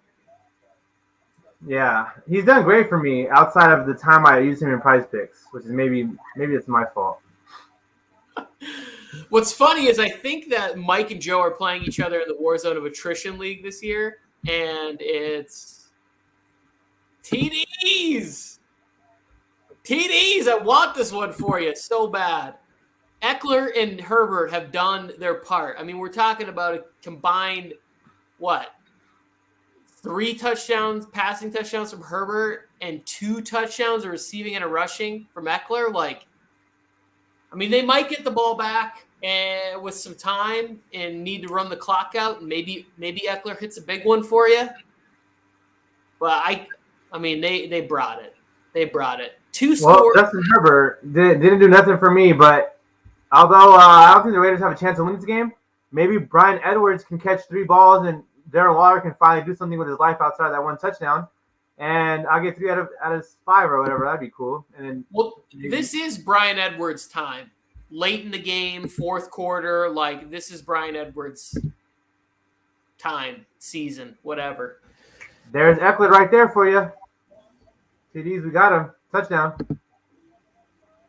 Yeah, he's done great for me outside of the time I used him in Prize Picks, which is maybe it's my fault. What's funny is I think that Mike and Joe are playing each other in the Warzone of Attrition League this year, and it's TDs. TDs, I want this one for you so bad. Eckler and Herbert have done their part. I mean, we're talking about a combined, 3 touchdowns, passing touchdowns from Herbert, and 2 touchdowns, a receiving and a rushing from Eckler. They might get the ball back with some time and need to run the clock out, and maybe Eckler hits a big one for you. But they brought it. They brought it. 2 scores. Well, Justin Herbert didn't do nothing for me, but although I don't think the Raiders have a chance to win this game, maybe Bryan Edwards can catch 3 balls and Darren Waller can finally do something with his life outside of that 1 touchdown, and I'll get 3 out of 5 or whatever. That'd be cool. And then, this is Bryan Edwards' time. Late in the game, 4th quarter, this is Bryan Edwards' time, season, whatever. There's Eckler right there for you. TDs, we got him. Touchdown.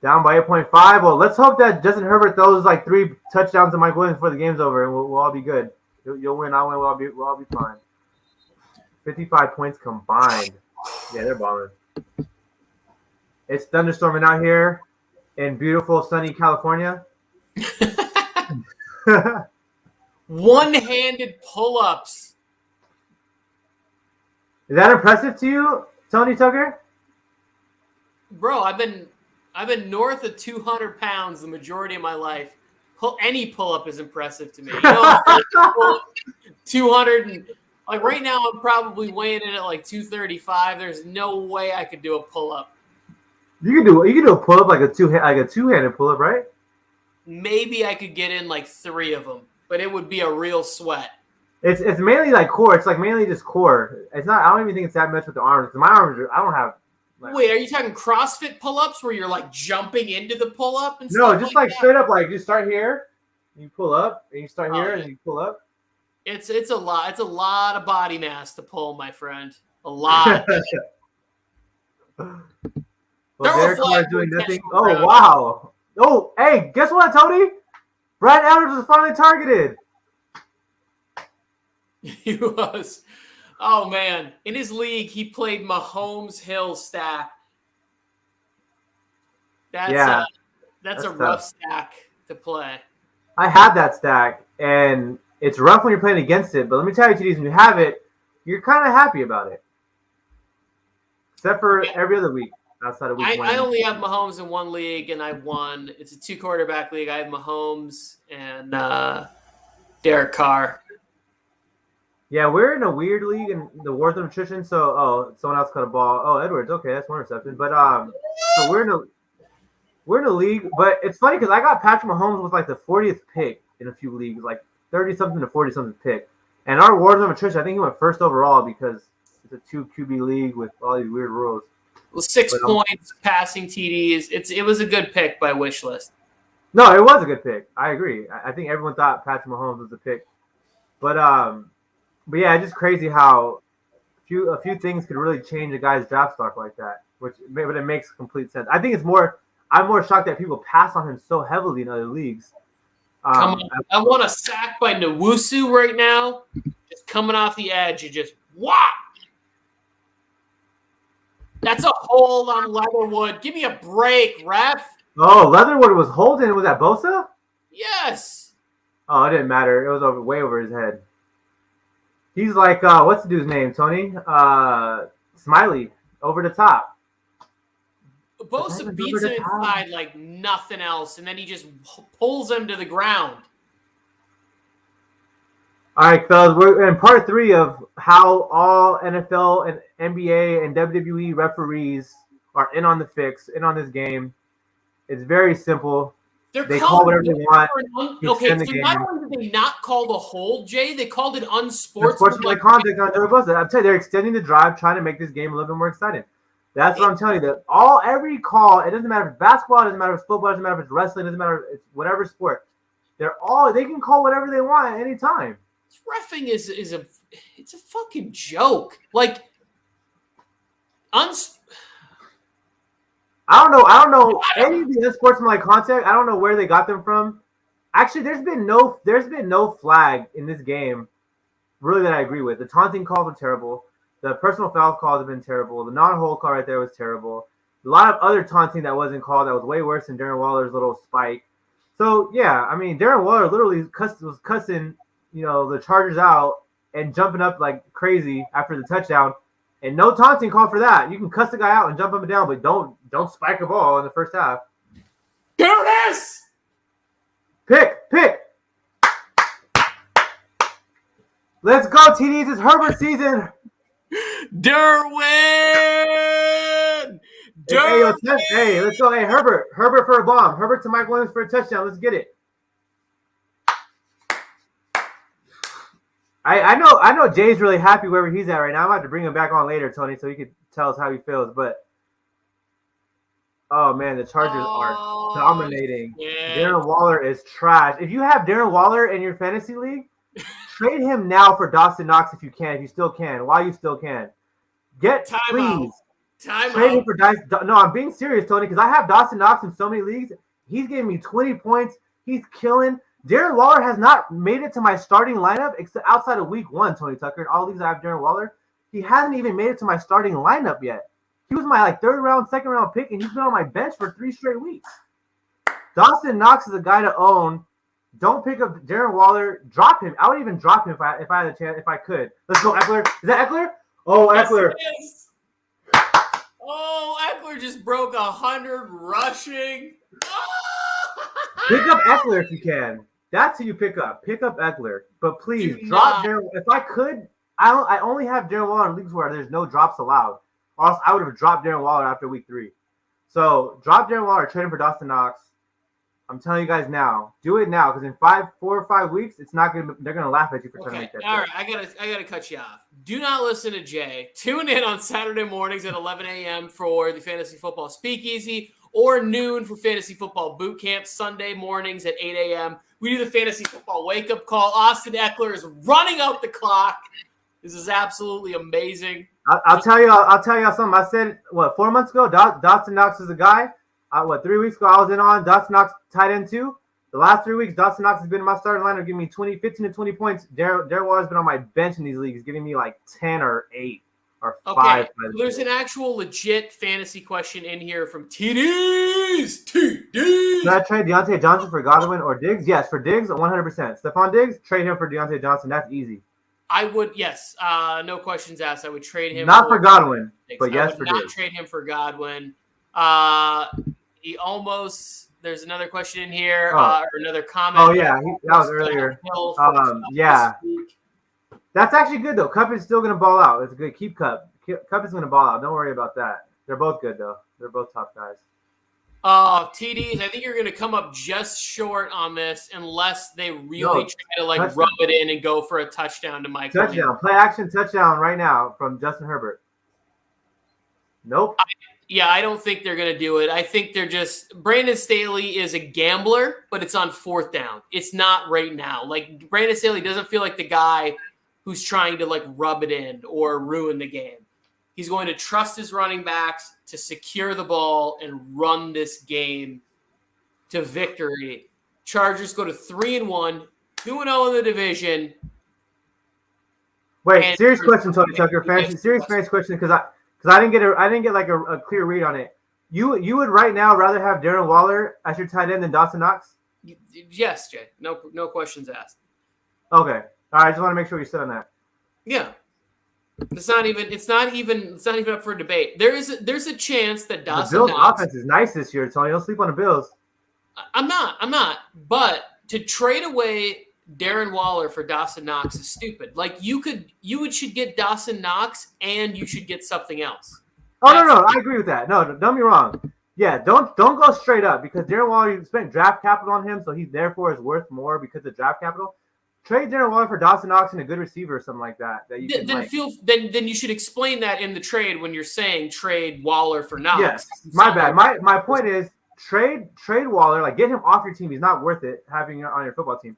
Down by 8.5. Well, let's hope that Justin Herbert throws 3 touchdowns to Mike Williams before the game's over, and we'll all be good. You'll win, I'll win, we'll all be fine. 55 points combined. Yeah, they're balling. It's thunderstorming out here in beautiful, sunny California. One-handed pull-ups. Is that impressive to you, Tony Tucker? Bro, I've been north of 200 pounds the majority of my life. Any pull-up is impressive to me. 200 and right now I'm probably weighing in at 235. There's no way I could do a pull-up. You can do a pull-up like a two-handed pull-up, right? Maybe I could get in 3 of them, but it would be a real sweat. It's mainly core. It's mainly just core. It's not. I don't even think it's that much with the arms. Because my arms, I don't have. Wait, are you talking CrossFit pull-ups where you're jumping into the pull-up and no, stuff? just straight up. You start here, you pull up, and you start here, and you pull up. It's a lot. It's a lot of body mass to pull, my friend. A lot. Well, Throw a Derek Carr flag is doing for nothing. intentional Oh, grounding. wow. Oh, hey, guess what, Tony? Brad Edwards was finally targeted. He was. Oh, man. In his league, he played Mahomes-Hill stack. That's Yeah, that's that's a rough tough. stack to play. I have that stack, and it's rough when you're playing against it. But let me tell you, TDs, when you have it, you're kind of happy about it. Except for every other week outside of week 1. I only have Mahomes in one league, and I won. It's a 2-quarterback league. I have Mahomes and Derek Carr. Yeah, we're in a weird league in the Wars of Nutrition. So, someone else caught a ball. Oh, Edwards. Okay, that's one reception. But so we're in a league. But it's funny because I got Patrick Mahomes with like the 40th pick in a few leagues, like 30-something to 40-something pick. And our Wars of Nutrition, I think he went first overall because it's a 2 QB league with all these weird rules. Well, 6 But, points, passing TDs. It was a good pick by wish list. No, it was a good pick. I agree. I think everyone thought Patrick Mahomes was the pick. But yeah, it's just crazy how a few things could really change a guy's draft stock like that. But it makes complete sense. I think I'm more shocked that people pass on him so heavily in other leagues. Come on. I want a sack by Nwosu right now. Just coming off the edge. You just whop. That's a hold on Leatherwood. Give me a break, ref. Oh, Leatherwood was holding. Was that Bosa? Yes. Oh, it didn't matter. It was way over his head. He's like, what's the dude's name, Tony? Smiley, over the top. Bosa beats him inside like nothing else, and then he just pulls him to the ground. All right, fellas, we're in part 3 of how all NFL and NBA and WWE referees are in on the fix, in on this game. It's very simple. They call whatever they want. Okay, so not only did they not call the hold, Jay, they called it unsportsmanlike conduct on Joey Bosa. I'm telling you, they're extending the drive, trying to make this game a little bit more exciting. That's what I'm telling you. That every call, it doesn't matter if it's basketball, it doesn't matter if it's football, it doesn't matter if it's wrestling, it doesn't matter if it's whatever sport. They can call whatever they want at any time. Reffing is a fucking joke. Like I don't know any of the unsportsmanlike contact. I don't know where they got them from. Actually, there's been no flag in this game, really, that I agree with. The taunting calls were terrible. The personal foul calls have been terrible. The non-hold call right there was terrible. A lot of other taunting that wasn't called that was way worse than Darren Waller's little spike. So yeah, I mean, Darren Waller literally was cussing, the Chargers out and jumping up like crazy after the touchdown. And no taunting call for that. You can cuss the guy out and jump up and down, but don't spike a ball in the first half. Curtis! Pick. Let's go, TDs. It's Herbert season. Derwin! Hey, let's go. Hey, Herbert for a bomb. Herbert to Mike Williams for a touchdown. Let's get it. I know Jay's really happy wherever he's at right now. I'm about to bring him back on later, Tony, so he could tell us how he feels. But oh man, the Chargers are dominating. Yeah. Darren Waller is trash. If you have Darren Waller in your fantasy league, trade him now for Dawson Knox if you still can. While you still can, please trade him for Dice. No, I'm being serious, Tony, because I have Dawson Knox in so many leagues. He's giving me 20 points. He's killing. Darren Waller has not made it to my starting lineup except outside of week 1, Tony Tucker. In all leagues I have Darren Waller. He hasn't even made it to my starting lineup yet. He was my third round, second round pick, and he's been on my bench for 3 straight weeks. Dawson Knox is a guy to own. Don't pick up Darren Waller. Drop him. I would even drop him if I had a chance, if I could. Let's go, Eckler. Is that Eckler? Oh, Eckler. Yes. Oh, Eckler just broke 100 rushing. Pick up Eckler if you can. That's who you pick up. Pick up Eckler. But please, drop Darren. If I could, I only have Darren Waller in leagues where there's no drops allowed. Or else I would have dropped Darren Waller after week 3. So drop Darren Waller, trade him for Dawson Knox. I'm telling you guys now. Do it now, because in 4 or 5 weeks, they're gonna laugh at you for trying to make that. All right, I gotta cut you off. Do not listen to Jay. Tune in on Saturday mornings at 11 a.m. for the Fantasy Football Speakeasy, or noon for fantasy football boot camp, Sunday mornings at 8 a.m. We do the fantasy football wake-up call. Austin Eckler is running out the clock. This is absolutely amazing. I'll tell you something. I said, 4 months ago, Dawson Knox is a guy. 3 weeks ago, I was in on Dawson Knox tight end too. The last 3 weeks, Dawson Knox has been in my starting lineup, giving me 15 to 20 points. Darren Waller's been on my bench in these leagues, giving me like 10 or 8 or 5. Okay, there's an actual legit fantasy question in here from TDs. Should I trade Deontay Johnson for Godwin or Diggs? Yes, for Diggs, 100%. Stephon Diggs, trade him for Deontay Johnson. That's easy. I would, yes. No questions asked. I would trade him. Not for Godwin, but yes I would for not Diggs. trade him for Godwin. He almost. There's another question in here, or another comment. Oh yeah, that was earlier. Yeah, that's actually good though. Cup is still gonna ball out. It's good. Keep Cup. Cup is gonna ball out. Don't worry about that. They're both good though. They're both top guys. TDs, I think you're going to come up just short on this unless they really try to rub it in and go for a touchdown to Mike. Touchdown. Play action touchdown right now from Justin Herbert. Nope. I don't think they're going to do it. I think they're just – Brandon Staley is a gambler, but it's on 4th down. It's not right now. Like, Brandon Staley doesn't feel like the guy who's trying to, rub it in or ruin the game. He's going to trust his running backs to secure the ball and run this game to victory. Chargers go to 3-1, 2-0 in the division. Wait, serious question, Tony Tucker. Serious question because I didn't get a clear read on it. You would right now rather have Darren Waller as your tight end than Dawson Knox? Yes, Jay. No questions asked. Okay. All right. I just want to make sure you said on that. Yeah. It's not even up for debate. There's a chance that Dawson Bills' Knox, offense is nice this year, Tony. Don't sleep on the Bills. I'm not. But to trade away Darren Waller for Dawson Knox is stupid. Like you should get Dawson Knox and you should get something else. Oh no, I agree with that. No, don't be wrong. Yeah, don't go straight up because Darren Waller, you spent draft capital on him, so he therefore is worth more because of draft capital. Trade Darren Waller for Dawson Knox and a good receiver or something like that. Then you should explain that in the trade when you're saying trade Waller for Knox. Yes, my bad. My point is trade Waller, get him off your team. He's not worth it having him on your football team.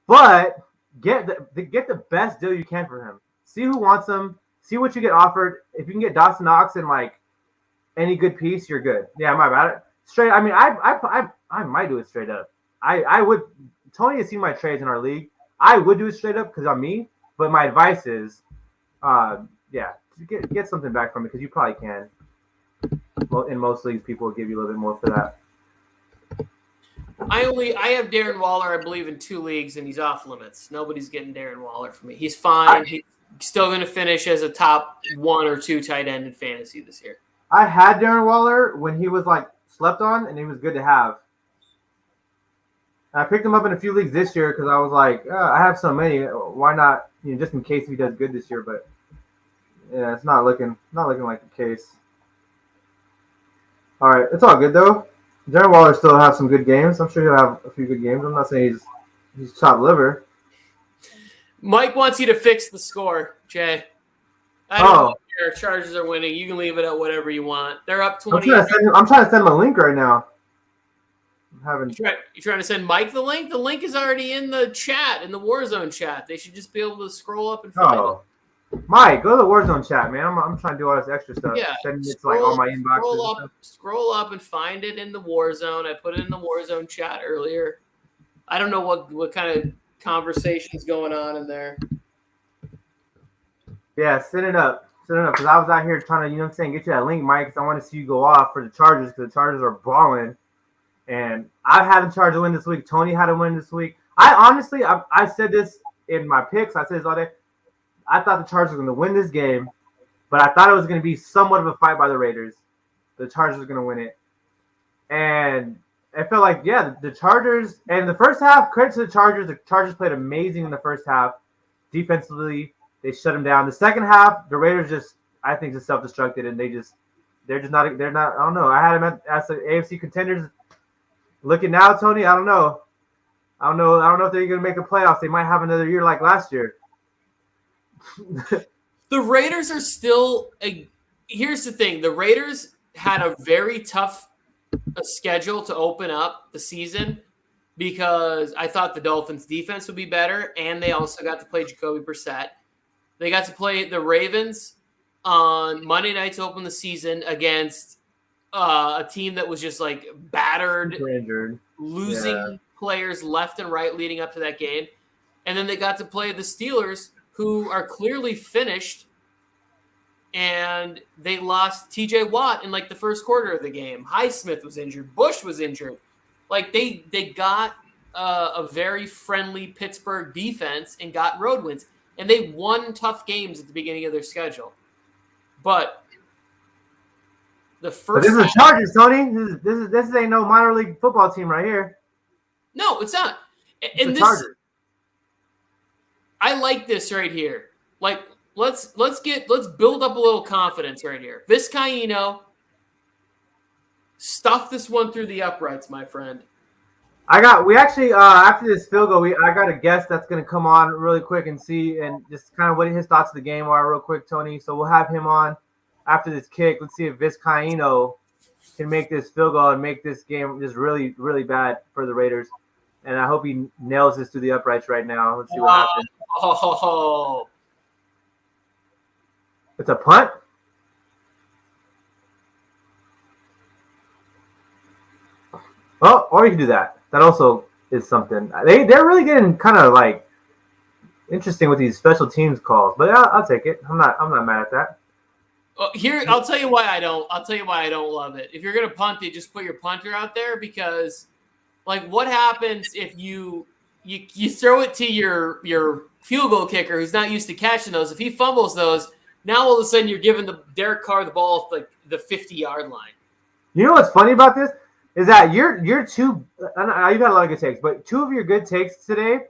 But get the best deal you can for him. See who wants him. See what you get offered. If you can get Dawson Knox and any good piece, you're good. Yeah, my bad. Straight. I mean, I might do it straight up. I would. Tony has seen my trades in our league. I would do it straight up because I'm me. But my advice is, get something back from it because you probably can. Well, in most leagues, people will give you a little bit more for that. I have Darren Waller, I believe, in 2 leagues, and he's off limits. Nobody's getting Darren Waller for me. He's fine. He's still going to finish as a top 1 or 2 tight end in fantasy this year. I had Darren Waller when he was slept on, and he was good to have. I picked him up in a few leagues this year because I was I have so many. Why not? Just in case he does good this year. But yeah, it's not looking like the case. All right, it's all good though. Darren Waller still has some good games. I'm sure he'll have a few good games. I'm not saying he's chopped liver. Mike wants you to fix the score, Jay. I don't care. Chargers are winning. You can leave it at whatever you want. They're up 20. I'm trying to send him a link right now. You're trying to send Mike the link? The link is already in the chat, in the Warzone chat. They should just be able to scroll up and find it. Mike, go to the Warzone chat, man. I'm trying to do all this extra stuff. Yeah, sending it to all my inboxes. Scroll up and find it in the Warzone. I put it in the Warzone chat earlier. I don't know what kind of conversation's going on in there. Yeah, send it up. Because I was out here trying to, get you that link, Mike, because I want to see you go off for the Chargers because the Chargers are balling. And I had the Chargers win this week. Tony had a win this week. I said this in my picks. I said this all day. I thought the Chargers were going to win this game, but I thought it was going to be somewhat of a fight by the Raiders. The Chargers were going to win it. And I felt like, the Chargers, and the first half, credit to the Chargers played amazing in the first half. Defensively, they shut them down. The second half, the Raiders just self-destructed, and they're not, I don't know. I had them as the AFC contenders. Looking now, Tony, I don't know. I don't know if they're going to make the playoffs. They might have another year like last year. The Raiders are still here's the thing. The Raiders had a very tough a schedule to open up the season because I thought the Dolphins' defense would be better, and they also got to play Jacoby Brissett. They got to play the Ravens on Monday night to open the season against a team that was just like battered, injured, losing players left and right leading up to that game. And then they got to play the Steelers, who are clearly finished, and they lost TJ Watt in like the first quarter of the game. Highsmith was injured. Bush was injured. Like they got a very friendly Pittsburgh defense and got road wins. And they won tough games at the beginning of their schedule. But the first this is the Chargers, Tony. This ain't no minor league football team right here. No, it's not. It's the Chargers. I like this right here. Like let's build up a little confidence right here. Vizcaino, stuff this one through the uprights, my friend. We actually after this field goal, I got a guest that's gonna come on really quick and see and just kind of what his thoughts of the game are real quick, Tony. So we'll have him on after this kick. Let's see if Vizcaino can make this field goal and make this game just really, really bad for the Raiders. And I hope he nails this through the uprights right now. Let's see what happens. Oh, It's a punt. Oh, or you can do that. That also is something. They're really getting kind of like interesting with these special teams calls, but I'll take it. I'm not mad at that. here, I'll tell you why I don't. I'll tell you why I don't love it. If you're gonna punt it, just put your punter out there because, like, what happens if you throw it to your field goal kicker who's not used to catching those? If he fumbles those, now all of a sudden you're giving the Derek Carr the ball at like the 50-yard line. You know what's funny about this is that you've had a lot of good takes, but two of your good takes today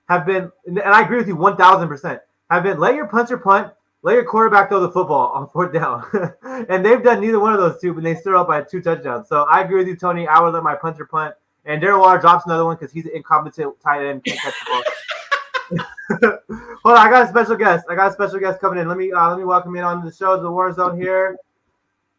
have been, and I agree with you 1,000%, have been let your punter punt, let your quarterback throw the football on fourth down. And they've done neither one of those two, but they still up by 2 touchdowns. So I agree with you, Tony. I would let my punter punt. And Darren Waller drops another one because he's an incompetent tight end, can't catch the ball. Hold on, I got a special guest coming in. Let me welcome in on the show, the War Zone here.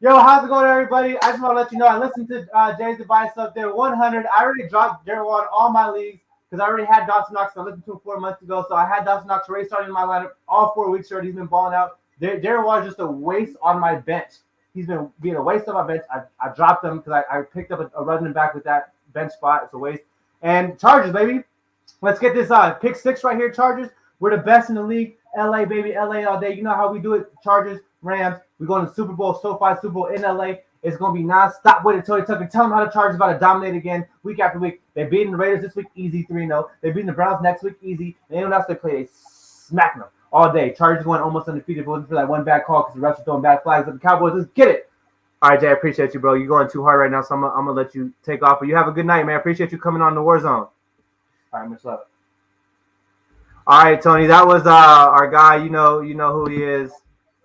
Yo, how's it going, everybody? I just want to let you know I listened to Jay's advice up there. 100. I already dropped Darren Waller in all my leagues because I already had Dawson Knox. I listened to him 4 months ago, so I had Dawson Knox already starting in my lineup all 4 weeks already. He's been balling out. Darren Waller is just a waste on my bench. He's been being a waste on my bench. I dropped him because I picked up a running back with that bench spot. It's a waste. And Chargers, baby. Let's get this pick 6 right here, Chargers. We're the best in the league. LA, baby. LA all day. You know how we do it. Chargers, Rams. We're going to Super Bowl, SoFi Super Bowl in LA. It's going to be non-stop with it. Tony Tucker, tell them how the Chargers about to dominate again week after week. They're beating the Raiders this week, easy 3-0. They're beating the Browns next week, easy. And anyone else they play, they smack them all day. Chargers going almost undefeated. If it wasn't for that one bad call because the refs are throwing bad flags at the Cowboys. Let's get it. All right, Jay, I appreciate you, bro. You're going too hard right now, so I'm going to let you take off. But you have a good night, man. I appreciate you coming on the War Zone. All right, much love. All right, Tony, that was our guy. You know who he is.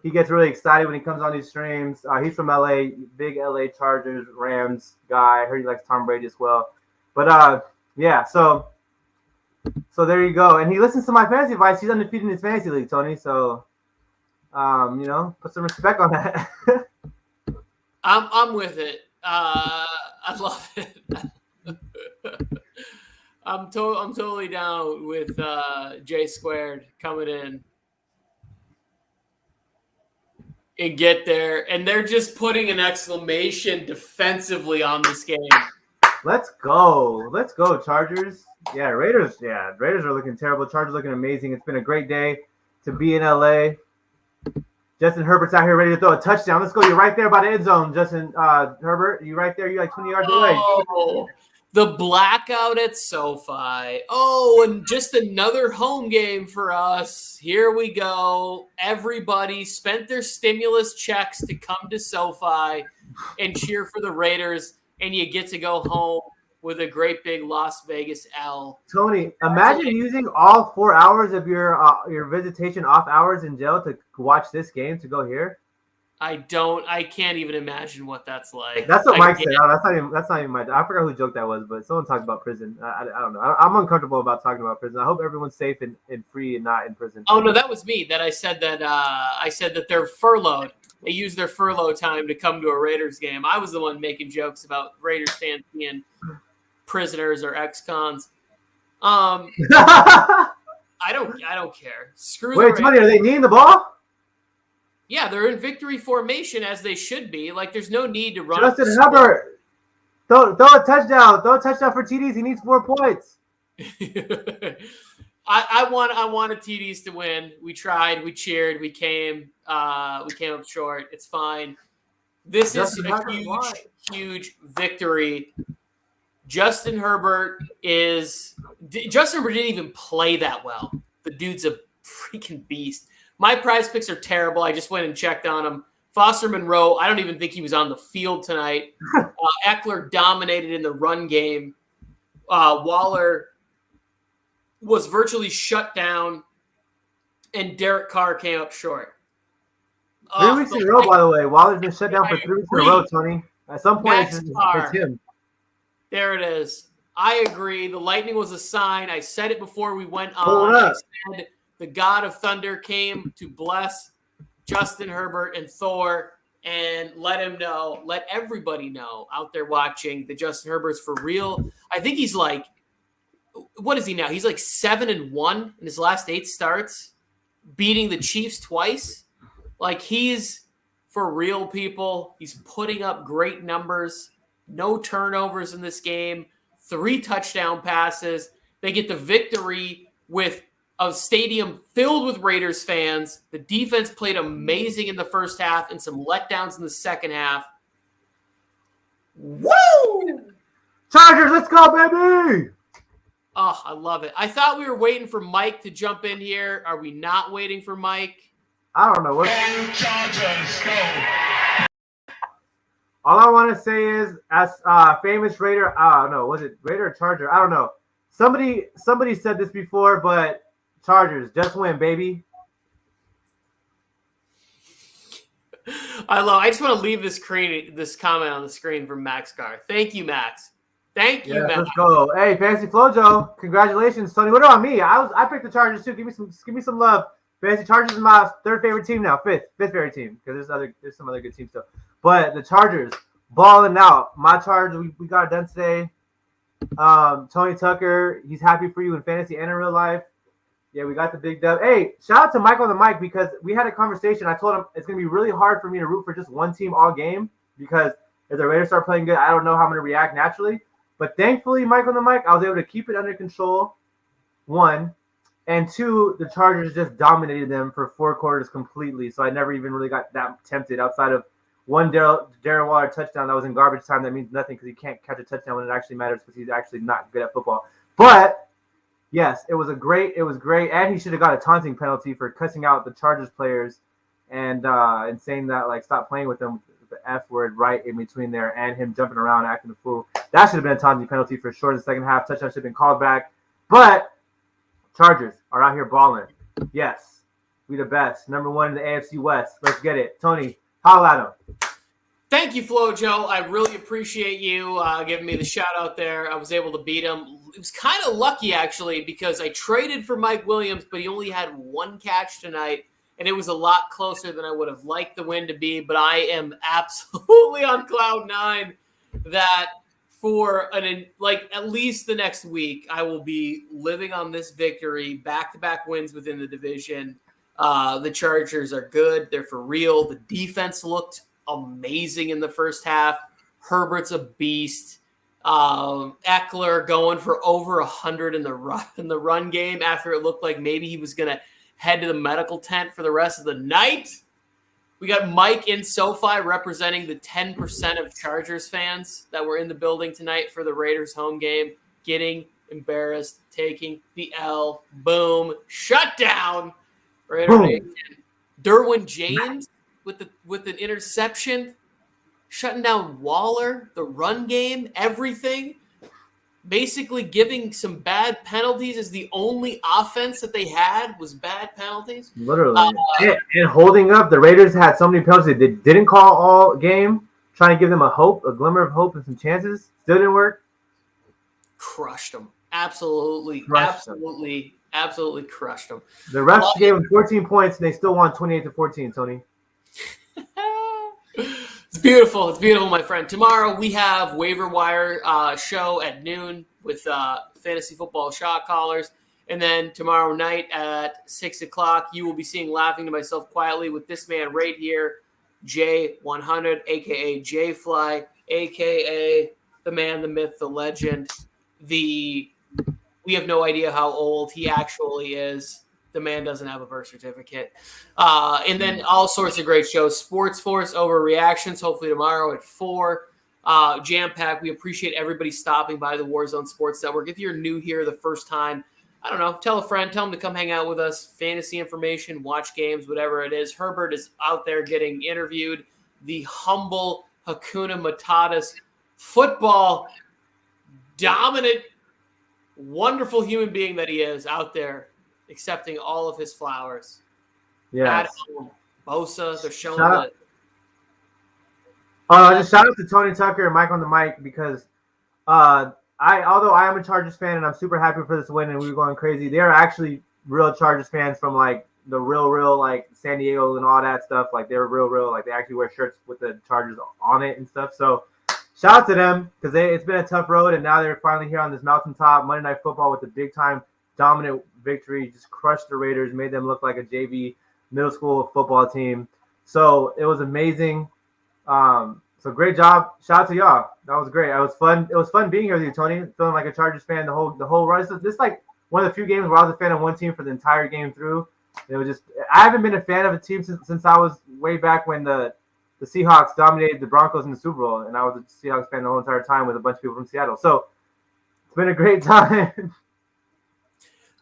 He gets really excited when he comes on these streams. He's from LA, big LA Chargers, Rams guy. I heard he likes Tom Brady as well. But yeah, so there you go. And he listens to my fantasy advice. He's undefeated in his fantasy league, Tony. So put some respect on that. I'm with it. I love it. I'm totally down with J Squared coming in and get there, and they're just putting an exclamation defensively on this game. Let's go, Chargers. Yeah, Raiders are looking terrible. Chargers looking amazing. It's been a great day to be in LA. Justin Herbert's out here ready to throw a touchdown. Let's go. You're right there by the end zone, Justin Herbert. You right there. You're like 20 yards away. Oh, the blackout at SoFi. Oh, and just another home game for us. Here we go. Everybody spent their stimulus checks to come to SoFi and cheer for the Raiders, and you get to go home with a great big Las Vegas L. Tony, imagine using all 4 hours of your visitation off hours in jail to watch this game to go here. I can't even imagine what that's like. That's what I Mike can't. said. Oh, that's not even my. I forgot who joke that was, but someone talked about prison. I don't know. I'm uncomfortable about talking about prison. I hope everyone's safe and free and not in prison. Oh no, that was me. That I said that they're furloughed. They use their furlough time to come to a Raiders game. I was the one making jokes about Raiders fans being prisoners or ex-cons. I don't care. Screw Wait, the Tony, are Raiders. they kneeing the ball? Yeah, they're in victory formation as they should be. Like, there's no need to run. Justin Herbert, throw a touchdown. Throw a touchdown for TDs. He needs 4 points. I wanted TDs to win. We tried. We cheered. We came up short. It's fine. This is a huge victory. Justin Herbert didn't even play that well. The dude's a freaking beast. My prize picks are terrible. I just went and checked on him. Foster Monroe, I don't even think he was on the field tonight. Eckler dominated in the run game. Waller was virtually shut down, and Derek Carr came up short. 3 weeks in a row, by the way. Waller's been shut down for 3 weeks in a row, Tony. At some point, it's him. There it is. I agree. The lightning was a sign. I said it before we went Hold on. up. I said the God of Thunder came to bless Justin Herbert and Thor and let everybody know out there watching that Justin Herbert's for real. I think he's like, what is he now? He's like 7-1 in his last 8 starts, beating the Chiefs twice. Like, he's for real, people. He's putting up great numbers. No turnovers in this game. 3 touchdown passes. They get the victory with a stadium filled with Raiders fans. The defense played amazing in the first half and some letdowns in the second half. Woo! Chargers, let's go, baby! Oh, I love it. I thought we were waiting for Mike to jump in here. Are we not waiting for Mike? I don't know. Go Chargers, go. All I want to say is, as famous Raider, was it Raider or Charger? I don't know. Somebody said this before, but Chargers, just win, baby. I just want to leave this comment on the screen from Max Carr. Thank you, Max. Thank you, Max. Let's go. Hey, Fantasy Flojo, congratulations, Tony. What about me? I picked the Chargers too. Give me some love. Fantasy Chargers is my 3rd favorite team now. Fifth favorite team, because there's some other good teams still. But the Chargers balling out. My Chargers, we got it done today. Tony Tucker, he's happy for you in fantasy and in real life. Yeah, we got the big dub. Hey, shout out to Mike on the mic, because we had a conversation. I told him it's going to be really hard for me to root for just one team all game, because if the Raiders start playing good, I don't know how I'm going to react naturally. But thankfully, Mike on the mic, I was able to keep it under control, 1. And 2, the Chargers just dominated them for 4 quarters completely. So I never even really got that tempted outside of one Darren Waller touchdown that was in garbage time. That means nothing because he can't catch a touchdown when it actually matters because he's actually not good at football. But yes, it was great. And he should have got a taunting penalty for cussing out the Chargers players and saying that, like, stop playing with them, the F word right in between there, and him jumping around acting a fool. That should have been a taunting penalty for sure in the second half. Touchdown should have been called back. But Chargers are out here balling. Yes, we the best. Number 1 in the AFC West. Let's get it. Tony, holla at him. Thank you, Flojo. I really appreciate you giving me the shout out there. I was able to beat him. It was kind of lucky, actually, because I traded for Mike Williams, but he only had 1 catch tonight, and it was a lot closer than I would have liked the win to be. But I am absolutely on cloud 9 that for at least the next week, I will be living on this victory, back-to-back wins within the division. The Chargers are good. They're for real. The defense looked amazing in the first half. Herbert's a beast. Eckler going for over 100 in the run game after it looked like maybe he was going to head to the medical tent for the rest of the night. We got Mike in SoFi representing the 10% of Chargers fans that were in the building tonight for the Raiders home game, getting embarrassed, taking the L. Boom. Shut down. Raider Nation. Derwin James with an interception, shutting down Waller, the run game, everything. basically giving some bad penalties is the only offense that they had was bad penalties. Literally. And holding up, the Raiders had so many penalties they didn't call all game, trying to give them a glimmer of hope and some chances. Still didn't work. Crushed them. Absolutely crushed them. The refs gave them 14 points, and they still won 28-14, Tony. It's beautiful. It's beautiful, my friend. Tomorrow we have waiver wire show at noon with fantasy football shot callers. And then tomorrow night at 6 o'clock, you will be seeing Laughing to Myself Quietly with this man right here, J100, a.k.a. J-Fly, a.k.a. the man, the myth, the legend. We have no idea how old he actually is. The man doesn't have a birth certificate. And then all sorts of great shows. Sports Force Overreactions, hopefully tomorrow at 4. Jam-packed. We appreciate everybody stopping by the Warzone Sports Network. If you're new here the first time, I don't know, tell a friend, tell them to come hang out with us. Fantasy information, watch games, whatever it is. Herbert is out there getting interviewed. The humble Hakuna Matatas football dominant, wonderful human being that he is out there accepting all of his flowers. Yeah. At home, Bosa, they're showing Shout out to Tony Tucker and Mike on the mic because although I am a Chargers fan and I'm super happy for this win and we were going crazy, they are actually real Chargers fans from like the real like San Diego and all that stuff. Like they're real like they actually wear shirts with the Chargers on it and stuff. So shout out to them because it's been a tough road and now they're finally here on this mountaintop Monday Night Football with a big time dominant victory. Just crushed the Raiders, made them look like a JV middle school football team. So it was amazing. So great job. Shout out to y'all. That was great. It was fun. It was fun being here with you, Tony. Feeling like a Chargers fan the whole run. So this is like one of the few games where I was a fan of one team for the entire game through. It was just I haven't been a fan of a team since I was way back when the Seahawks dominated the Broncos in the Super Bowl, and I was a Seahawks fan the whole entire time with a bunch of people from Seattle. So it's been a great time.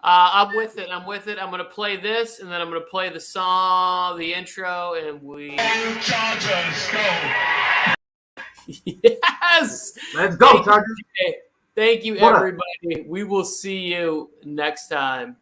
I'm with it. I'm going to play this, and then I'm going to play the song, the intro, and we. Chargers, go. Yes. Let's go, Chargers. Thank you, everybody. We will see you next time.